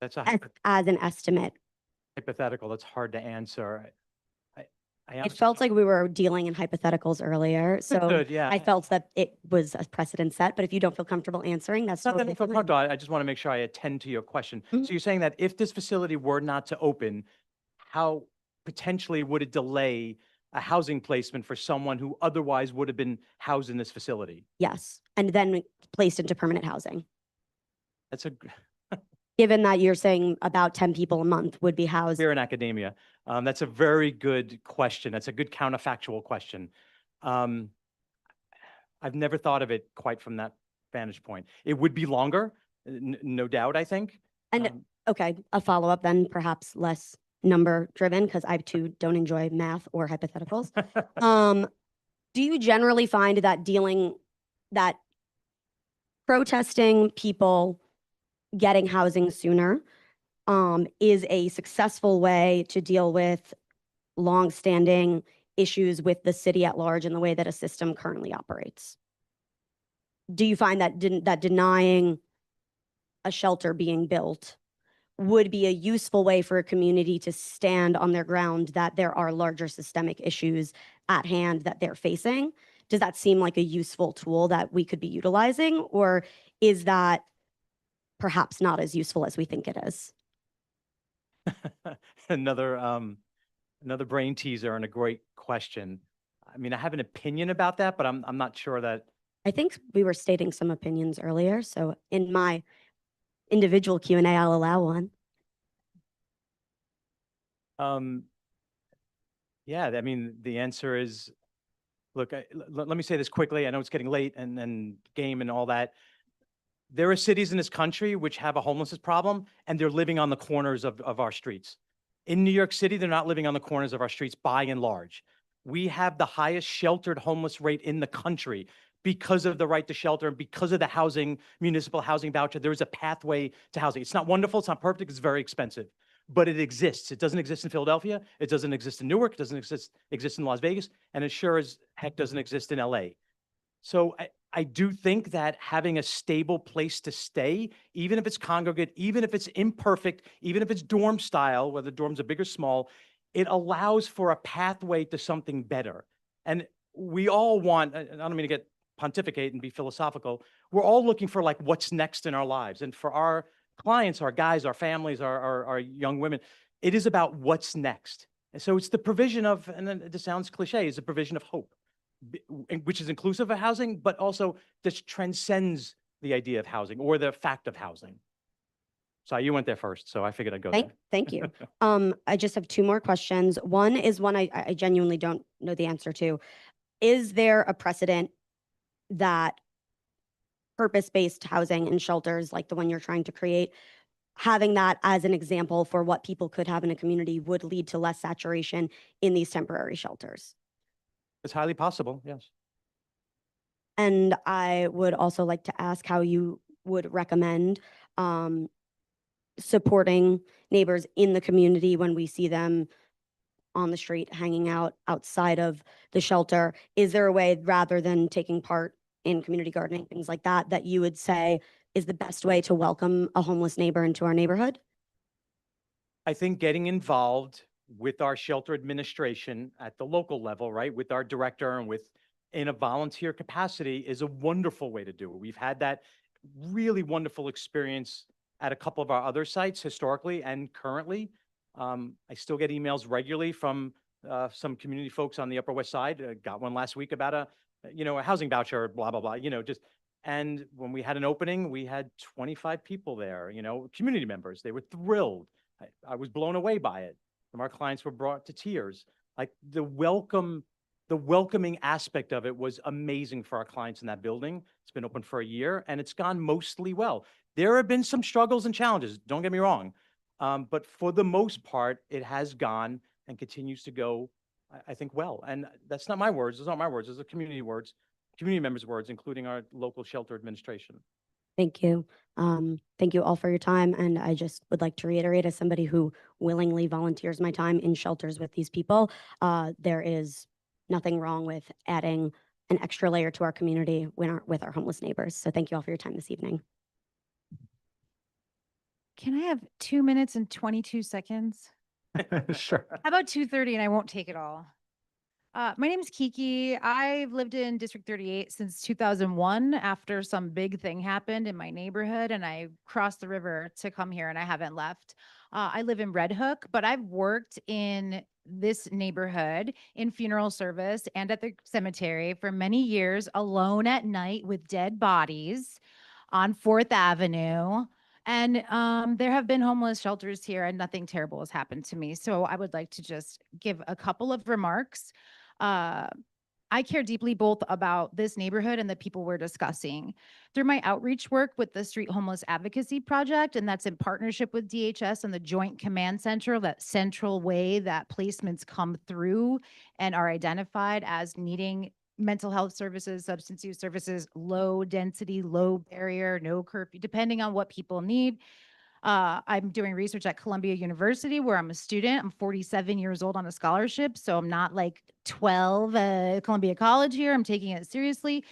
Speaker 7: That's a
Speaker 8: As an estimate.
Speaker 7: hypothetical that's hard to answer.
Speaker 8: It felt like we were dealing in hypotheticals earlier, so
Speaker 7: Understood, yeah.
Speaker 8: I felt that it was a precedent set, but if you don't feel comfortable answering, that's
Speaker 7: Not that I
Speaker 8: totally
Speaker 7: feel
Speaker 8: fine.
Speaker 7: comfortable. I just want to make sure I attend to your question. So you're saying that if this facility were not to open, how potentially would it delay a housing placement for someone who otherwise would have been housed in this facility?
Speaker 8: Yes, and then placed into permanent housing.
Speaker 7: That's a
Speaker 8: Given that you're saying about 10 people a month would be housed.
Speaker 7: here in academia. That's a very good question. That's a good counterfactual question. I've never thought of it quite from that vantage point. It would be longer, no doubt, I think.
Speaker 8: And okay, a follow-up then, perhaps less number driven, because I too don't enjoy math or hypotheticals. Do you generally find that protesting people getting housing sooner is a successful way to deal with longstanding issues with the city at large and the way that a system currently operates? Do you find that denying a shelter being built would be a useful way for a community to stand on their ground that there are larger systemic issues at hand that they're facing, does that seem like a useful tool that we could be utilizing, or is that perhaps not as useful as we think it is?
Speaker 7: Another, another brain teaser and a great question. I mean, I have an opinion about that, but I'm not sure that.
Speaker 8: I think we were stating some opinions earlier, so in my individual Q&A, I'll allow one.
Speaker 7: Yeah, I mean, the answer is, look, let me say this quickly. I know it's getting late and game and all that. There are cities in this country which have a homelessness problem, and they're living on the corners of our streets. In New York City, they're not living on the corners of our streets by and large. We have the highest sheltered homeless rate in the country because of the right to shelter and because of the housing, municipal housing voucher. There is a pathway to housing. It's not wonderful, it's not perfect, it's very expensive, but it exists. It doesn't exist in Philadelphia, it doesn't exist in Newark, it doesn't exist in Las Vegas, and it sure as heck doesn't exist in LA. So I do think that having a stable place to stay, even if it's congregate, even if it's imperfect, even if it's dorm style, whether dorms are big or small, it allows for a pathway to something better. And we all want, I don't mean to get pontificate and be philosophical, we're all looking for like what's next in our lives. And for our clients, our guys, our families, our young women, it is about what's next. And so it's the provision of, and then this sounds cliche, is the provision of hope, which is inclusive of housing, but also this transcends the idea of housing or the fact of housing. So you went there first, so I figured I'd go there.
Speaker 8: Thank you. I just have two more questions. One is one I genuinely don't know the answer to. Is there a precedent that purpose-based housing and shelters like the one you're trying to create, having that as an example for what people could have in a community would lead to less saturation in these temporary shelters?
Speaker 7: It's highly possible, yes.
Speaker 8: And I would also like to ask how you would recommend supporting neighbors in the community when we see them on the street hanging out outside of the shelter. Is there a way, rather than taking part in community gardening, things like that, that you would say is the best way to welcome a homeless neighbor into our neighborhood?
Speaker 7: I think getting involved with our shelter administration at the local level, right, with our director and with in a volunteer capacity is a wonderful way to do it. We've had that really wonderful experience at a couple of our other sites historically and currently. I still get emails regularly from some community folks on the Upper West Side. Got one last week about a housing voucher, blah, blah, blah, and when we had an opening, we had 25 people there, community members. They were thrilled. I was blown away by it. Some of our clients were brought to tears. Like the welcoming aspect of it was amazing for our clients in that building. It's been open for a year and it's gone mostly well. There have been some struggles and challenges, don't get me wrong. But for the most part, it has gone and continues to go, I think, well. And that's not my words, those aren't my words, those are community words, community members' words, including our local shelter administration.
Speaker 8: Thank you. Thank you all for your time. And I just would like to reiterate, as somebody who willingly volunteers my time in shelters with these people, there is nothing wrong with adding an extra layer to our community with our homeless neighbors. So thank you all for your time this evening.
Speaker 9: Can I have 2 minutes and 22 seconds?
Speaker 11: Sure.
Speaker 9: How about 2:30 and I won't take it all? My name is Kiki. I've lived in District 38 since 2001 after some big thing happened in my neighborhood and I crossed the river to come here and I haven't left. I live in Red Hook, but I've worked in this neighborhood in funeral service and at the cemetery for many years, alone at night with dead bodies on 4th Avenue. And there have been homeless shelters here and nothing terrible has happened to me. So I would like to just give a couple of remarks. I care deeply both about this neighborhood and the people we're discussing. Through my outreach work with the Street Homeless Advocacy Project, and that's in partnership with DHS and the Joint Command Center, that central way that placements come through and are identified as needing mental health services, substance use services, low density, low barrier, no curfew, depending on what people need. I'm doing research at Columbia University where I'm a student. I'm 47 years old on a scholarship, so I'm not like 12 at Columbia College here. I'm taking it seriously.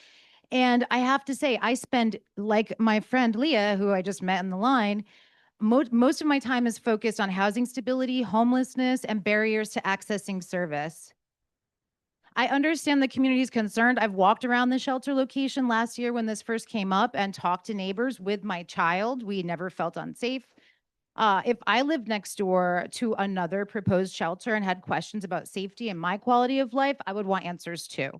Speaker 9: And I have to say, I spend, like my friend Leah, who I just met in the line, most of my time is focused on housing stability, homelessness, and barriers to accessing service. I understand the community's concerned. I've walked around the shelter location last year when this first came up and talked to neighbors with my child. We never felt unsafe. If I lived next door to another proposed shelter and had questions about safety and my quality of life, I would want answers too.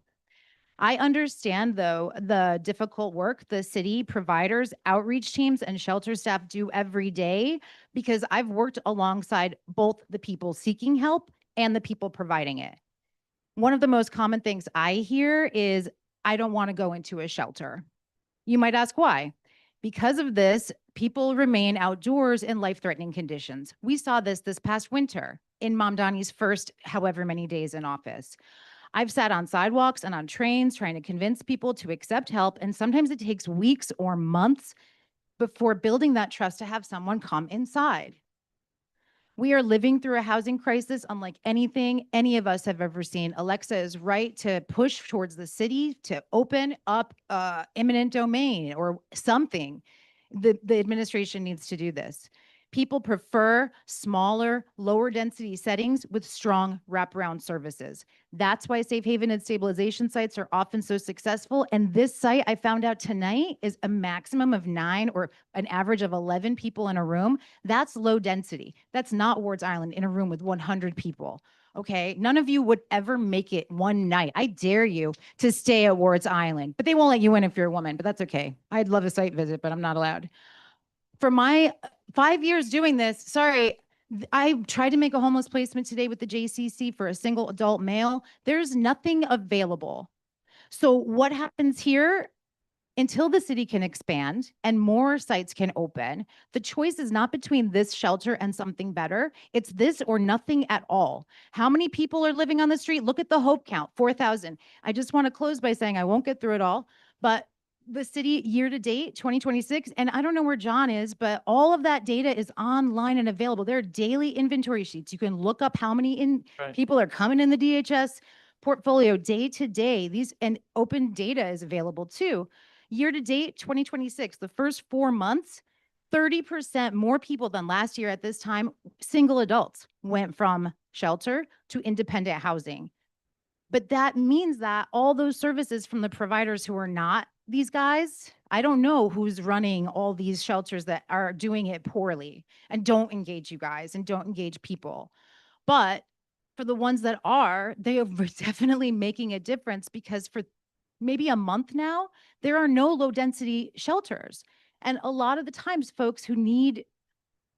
Speaker 9: I understand, though, the difficult work the city providers, outreach teams, and shelter staff do every day because I've worked alongside both the people seeking help and the people providing it. One of the most common things I hear is, I don't want to go into a shelter. You might ask why. Because of this, people remain outdoors in life-threatening conditions. We saw this past winter in Mom Donnie's first however many days in office. I've sat on sidewalks and on trains trying to convince people to accept help, and sometimes it takes weeks or months before building that trust to have someone come inside. We are living through a housing crisis unlike anything any of us have ever seen. Alexa is right to push towards the city to open up eminent domain or something. The administration needs to do this. People prefer smaller, lower density settings with strong wraparound services. That's why safe haven and stabilization sites are often so successful. And this site, I found out tonight, is a maximum of 9 or an average of 11 people in a room. That's low density. That's not Wards Island in a room with 100 people. Okay, none of you would ever make it one night. I dare you to stay at Wards Island, but they won't let you in if you're a woman, but that's okay. I'd love a site visit, but I'm not allowed. For my 5 years doing this, sorry, I tried to make a homeless placement today with the JCC for a single adult male. There's nothing available. So what happens here? Until the city can expand and more sites can open, the choice is not between this shelter and something better. It's this or nothing at all. How many people are living on the street? Look at the hope count, 4,000. I just want to close by saying I won't get through it all, but the city year to date, 2026, and I don't know where John is, but all of that data is online and available. There are daily inventory sheets. You can look up how many people are coming in the DHS portfolio day to day. And open data is available too. Year to date, 2026, the first 4 months, 30% more people than last year at this time, single adults, went from shelter to independent housing. But that means that all those services from the providers who are not these guys, I don't know who's running all these shelters that are doing it poorly and don't engage you guys and don't engage people. But for the ones that are, they are definitely making a difference because for maybe a month now, there are no low density shelters. And a lot of the times folks who need,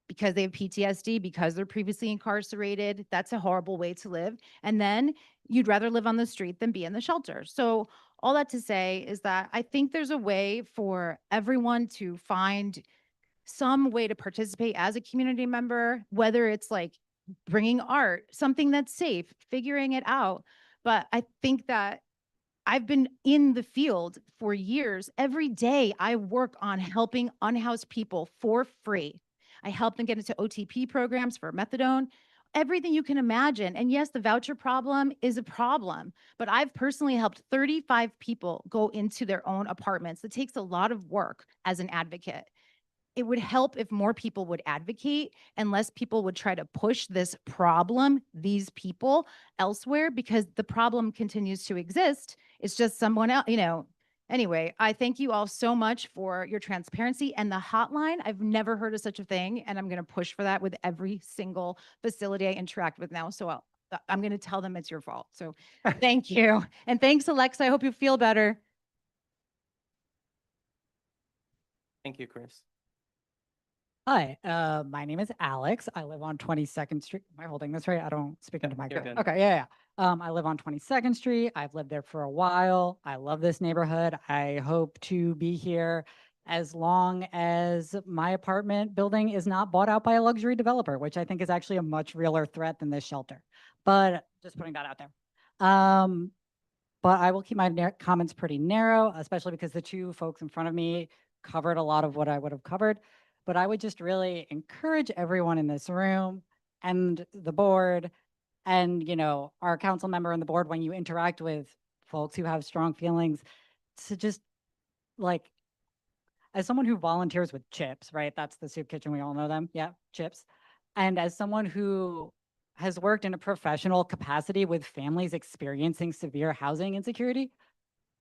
Speaker 9: because they have PTSD, because they're previously incarcerated, that's a horrible way to live. And then you'd rather live on the street than be in the shelter. So all that to say is that I think there's a way for everyone to find some way to participate as a community member, whether it's like bringing art, something that's safe, figuring it out. But I think that I've been in the field for years. Every day I work on helping unhoused people for free. I help them get into OTP programs for methadone, everything you can imagine. And yes, the voucher problem is a problem, but I've personally helped 35 people go into their own apartments. It takes a lot of work as an advocate. It would help if more people would advocate and less people would try to push this problem, these people, elsewhere, because the problem continues to exist. It's just someone else, Anyway, I thank you all so much for your transparency and the hotline. I've never heard of such a thing, and I'm going to push for that with every single facility I interact with now. So I'm going to tell them it's your fault. So thank you. And thanks, Alexa. I hope you feel better.
Speaker 5: Thank you, Chris.
Speaker 14: Hi, my name is Alex. I live on 22nd Street. Am I holding this right? I don't speak into my.
Speaker 5: You're good.
Speaker 14: Okay, yeah. I live on 22nd Street. I've lived there for a while. I love this neighborhood. I hope to be here as long as my apartment building is not bought out by a luxury developer, which I think is actually a much realer threat than this shelter. But just putting that out there. But I will keep my comments pretty narrow, especially because the two folks in front of me covered a lot of what I would have covered. But I would just really encourage everyone in this room and the board and, our council member and the board, when you interact with folks who have strong feelings, to just as someone who volunteers with CHIPS, right? That's the soup kitchen. We all know them. Yeah, CHIPS. And as someone who has worked in a professional capacity with families experiencing severe housing insecurity,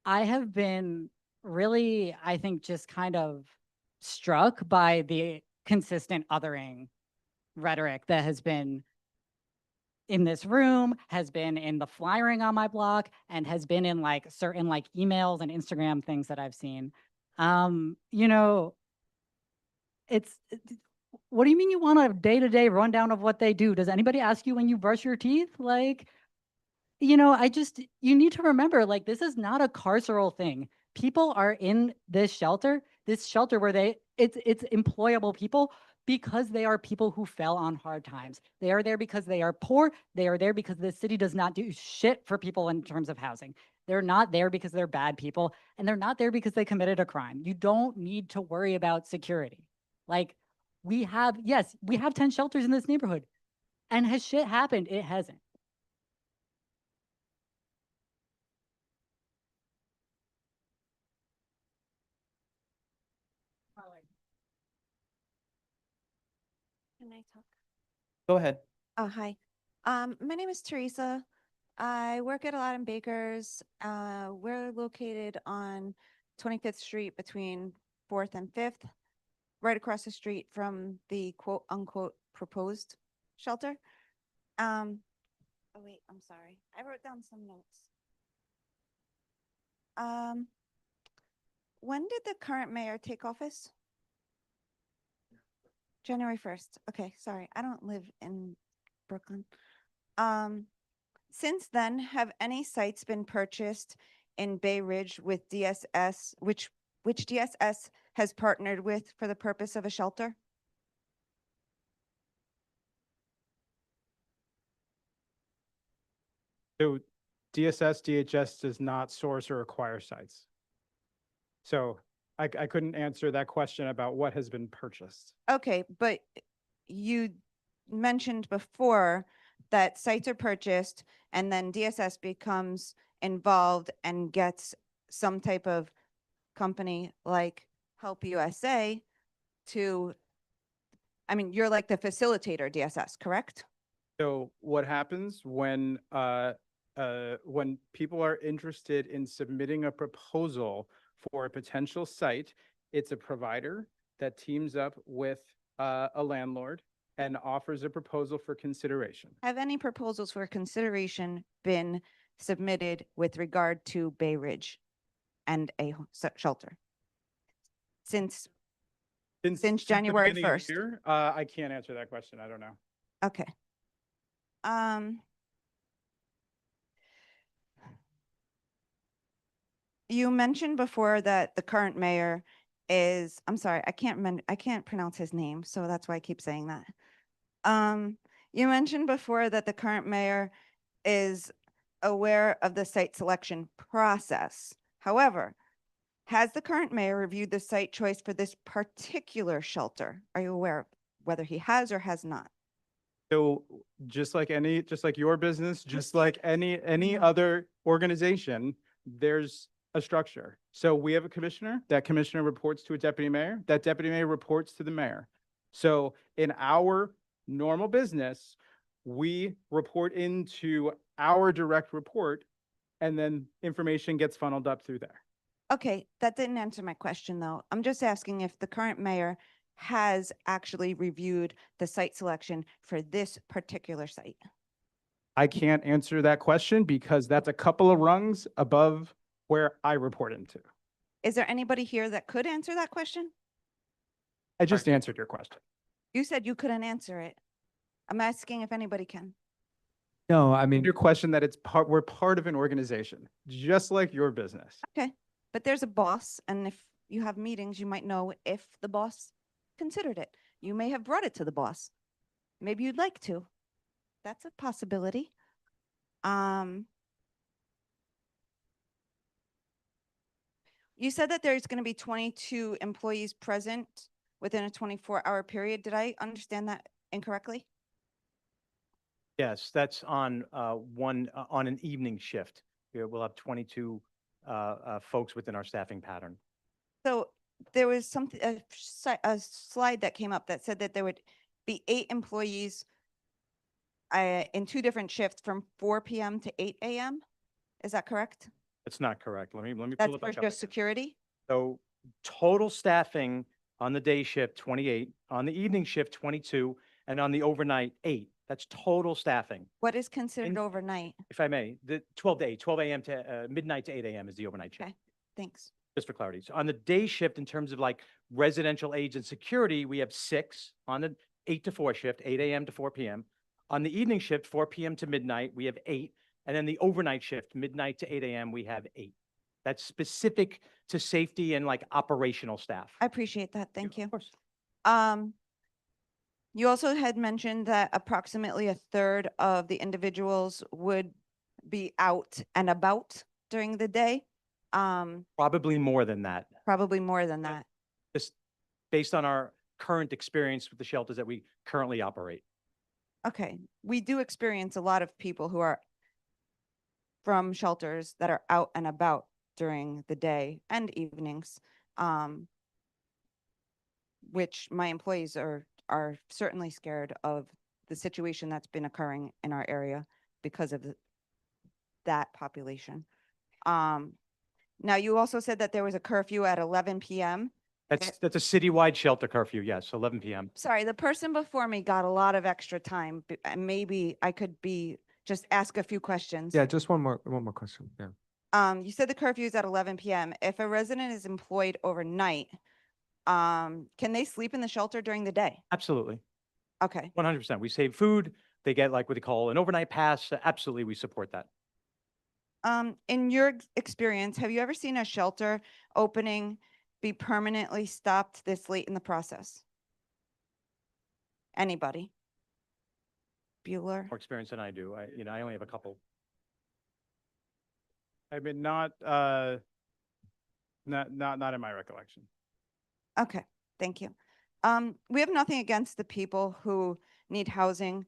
Speaker 14: I have been really, I think, just kind of struck by the consistent othering rhetoric that has been in this room, has been in the flyering on my blog, and has been in like certain like emails and Instagram things that I've seen. You know, what do you mean you want a day-to-day rundown of what they do? Does anybody ask you when you brush your teeth? Like, you know, you need to remember, like, this is not a carceral thing. People are in this shelter where it's employable people because they are people who fell on hard times. They are there because they are poor. They are there because the city does not do shit for people in terms of housing. They're not there because they're bad people, and they're not there because they committed a crime. You don't need to worry about security. Like, we have 10 shelters in this neighborhood. And has shit happened? It hasn't.
Speaker 2: Can I talk?
Speaker 5: Go ahead.
Speaker 2: Oh, hi. My name is Teresa. I work at Aladdin Bakers. We're located on 25th Street between 4th and 5th, right across the street from the quote unquote proposed shelter. Oh wait, I'm sorry. I wrote down some notes. When did the current mayor take office? January 1st. Okay, sorry. I don't live in Brooklyn. Since then, have any sites been purchased in Bay Ridge with DSS, which DSS has partnered with for the purpose of a shelter?
Speaker 11: So DSS, DHS does not source or acquire sites. So I couldn't answer that question about what has been purchased.
Speaker 2: Okay, but you mentioned before that sites are purchased and then DSS becomes involved and gets some type of company like Help USA to, I mean, you're like the facilitator, DSS, correct?
Speaker 11: So what happens when people are interested in submitting a proposal for a potential site, it's a provider that teams up with a landlord and offers a proposal for consideration.
Speaker 2: Have any proposals for consideration been submitted with regard to Bay Ridge and a shelter? Since
Speaker 11: the
Speaker 2: January
Speaker 11: beginning of the
Speaker 2: 1st.
Speaker 11: year, I can't answer that question. I don't know.
Speaker 2: Okay. You mentioned before that the current mayor is, I'm sorry, I can't pronounce his name, so that's why I keep saying that. You mentioned before that the current mayor is aware of the site selection process. However, has the current mayor reviewed the site choice for this particular shelter? Are you aware of whether he has or has not?
Speaker 11: So just like your business, just like any other organization, there's a structure. So we have a commissioner. That commissioner reports to a deputy mayor. That deputy mayor reports to the mayor. So in our normal business, we report into our direct report, and then information gets funneled up through there.
Speaker 2: Okay, that didn't answer my question though. I'm just asking if the current mayor has actually reviewed the site selection for this particular site.
Speaker 11: I can't answer that question because that's a couple of rungs above where I report into.
Speaker 2: Is there anybody here that could answer that question?
Speaker 11: I just answered your question.
Speaker 2: You said you couldn't answer it. I'm asking if anybody can.
Speaker 11: No, I mean, your question that we're part of an organization, just like your business.
Speaker 2: Okay, but there's a boss, and if you have meetings, you might know if the boss considered it. You may have brought it to the boss. Maybe you'd like to. That's a possibility. You said that there's going to be 22 employees present within a 24-hour period. Did I understand that incorrectly?
Speaker 7: Yes, that's on on an evening shift. We'll have 22 folks within our staffing pattern.
Speaker 2: So there was something, a slide that came up that said that there would be 8 employees in 2 different shifts from 4 PM to 8 AM. Is that correct?
Speaker 7: That's not correct. Let me pull
Speaker 2: That's
Speaker 7: it
Speaker 2: for
Speaker 7: back up.
Speaker 2: just security?
Speaker 7: So total staffing on the day shift, 28, on the evening shift, 22, and on the overnight, 8. That's total staffing.
Speaker 2: What is considered overnight?
Speaker 7: If I may, the 12 to 8, 12 a.m. to midnight to 8 a.m. is the overnight shift.
Speaker 2: Okay, thanks.
Speaker 7: Just for clarity. So on the day shift, in terms of like residential aides and security, we have 6 on the 8 to 4 shift, 8 a.m. to 4 p.m. On the evening shift, 4 p.m. to midnight, we have 8. And then the overnight shift, midnight to 8 a.m., we have 8. That's specific to safety and like operational staff.
Speaker 2: I appreciate that. Thank you.
Speaker 7: Of course.
Speaker 2: You also had mentioned that approximately a third of the individuals would be out and about during the day.
Speaker 7: Probably more than that,
Speaker 2: Probably more than that.
Speaker 7: just based on our current experience with the shelters that we currently operate.
Speaker 2: Okay, we do experience a lot of people who are from shelters that are out and about during the day and evenings, which my employees are certainly scared of the situation that's been occurring in our area because of that population. Now, you also said that there was a curfew at 11 PM.
Speaker 7: That's a citywide shelter curfew, yes, 11 p.m.
Speaker 2: Sorry, the person before me got a lot of extra time. And maybe I could just ask a few questions.
Speaker 4: Yeah, just one more question. Yeah.
Speaker 2: You said the curfew is at 11 PM. If a resident is employed overnight, can they sleep in the shelter during the day?
Speaker 7: Absolutely.
Speaker 2: Okay.
Speaker 7: 100%. We save food. They get like what they call an overnight pass. Absolutely, we support that.
Speaker 2: In your experience, have you ever seen a shelter opening be permanently stopped this late in the process? Anybody? Bueller?
Speaker 7: More experience than I do. I only have a couple.
Speaker 11: I mean, not in my recollection.
Speaker 2: Okay, thank you. We have nothing against the people who need housing,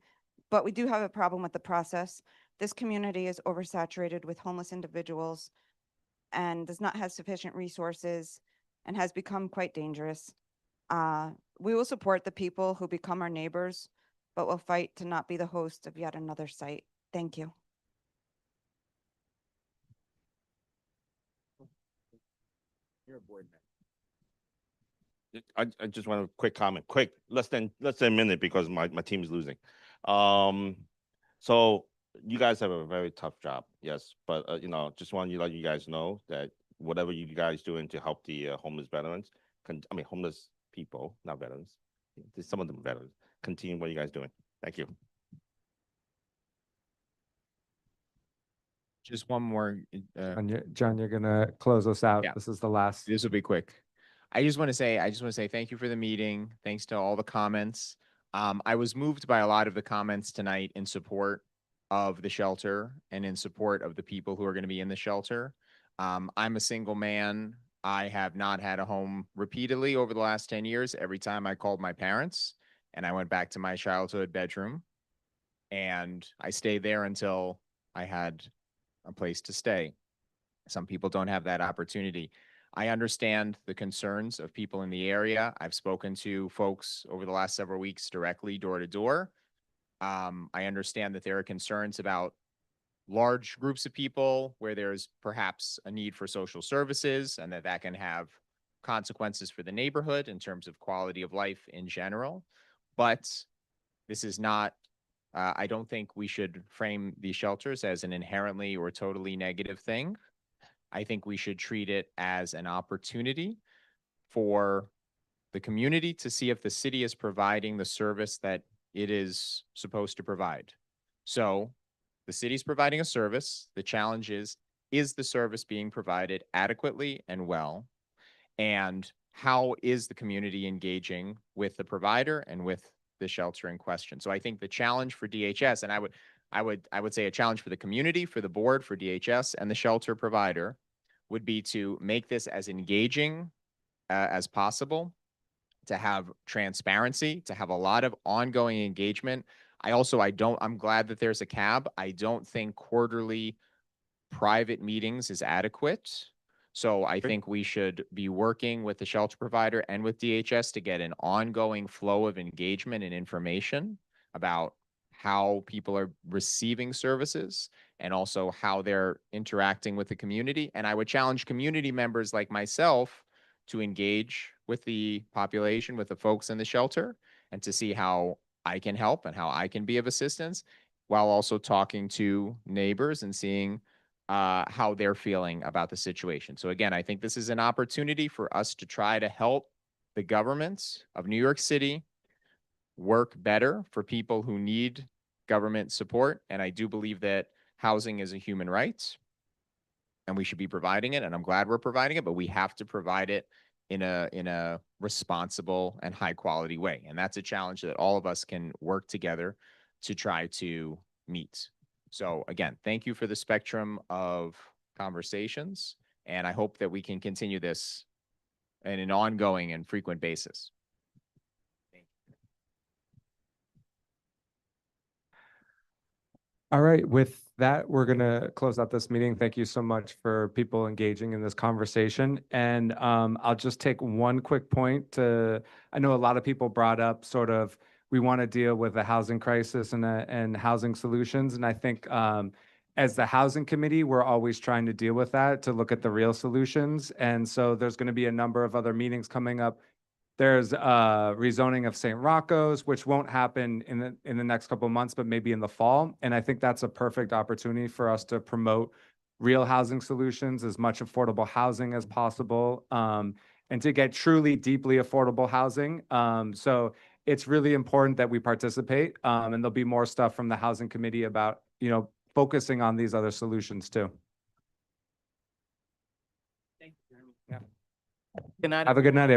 Speaker 2: but we do have a problem with the process. This community is oversaturated with homeless individuals and does not have sufficient resources and has become quite dangerous. We will support the people who become our neighbors, but will fight to not be the host of yet another site. Thank you.
Speaker 15: You're a board member. I just want a quick comment, less than a minute because my team is losing. So you guys have a very tough job, yes, but just want to let you guys know that whatever you guys doing to help the homeless veterans, homeless people, not veterans, some of them veterans, continue what you guys doing. Thank you.
Speaker 22: Just one more.
Speaker 4: John, you're gonna close us out.
Speaker 22: Yeah.
Speaker 4: This is the last.
Speaker 22: This will be quick. I just want to say thank you for the meeting. Thanks to all the comments. I was moved by a lot of the comments tonight in support of the shelter and in support of the people who are going to be in the shelter. I'm a single man. I have not had a home repeatedly over the last 10 years. Every time I called my parents and I went back to my childhood bedroom and I stayed there until I had a place to stay. Some people don't have that opportunity. I understand the concerns of people in the area. I've spoken to folks over the last several weeks directly door to door. I understand that there are concerns about large groups of people where there's perhaps a need for social services and that can have consequences for the neighborhood in terms of quality of life in general. But this is not, I don't think we should frame these shelters as an inherently or totally negative thing. I think we should treat it as an opportunity for the community to see if the city is providing the service that it is supposed to provide. So the city's providing a service. The challenge is the service being provided adequately and well? And how is the community engaging with the provider and with the shelter in question? So I think the challenge for DHS, and I would say a challenge for the community, for the board, for DHS and the shelter provider would be to make this as engaging as possible, to have transparency, to have a lot of ongoing engagement. I'm glad that there's a CAB. I don't think quarterly private meetings is adequate. So I think we should be working with the shelter provider and with DHS to get an ongoing flow of engagement and information about how people are receiving services and also how they're interacting with the community. And I would challenge community members like myself to engage with the population, with the folks in the shelter, and to see how I can help and how I can be of assistance, while also talking to neighbors and seeing how they're feeling about the situation. So again, I think this is an opportunity for us to try to help the government of New York City work better for people who need government support. And I do believe that housing is a human right and we should be providing it. And I'm glad we're providing it, but we have to provide it in a responsible and high quality way. And that's a challenge that all of us can work together to try to meet. So again, thank you for the spectrum of conversations. And I hope that we can continue this in an ongoing and frequent basis.
Speaker 4: All right, with that, we're going to close out this meeting. Thank you so much for people engaging in this conversation. And I'll just take one quick point to, I know a lot of people brought up sort of, we want to deal with the housing crisis and housing solutions. And I think as the housing committee, we're always trying to deal with that, to look at the real solutions. And so there's going to be a number of other meetings coming up. There's rezoning of St. Rocco's, which won't happen in the next couple of months, but maybe in the fall. And I think that's a perfect opportunity for us to promote real housing solutions, as much affordable housing as possible, and to get truly deeply affordable housing. So it's really important that we participate, and there'll be more stuff from the housing committee about, focusing on these other solutions too.
Speaker 5: Good night.
Speaker 4: Have a good night,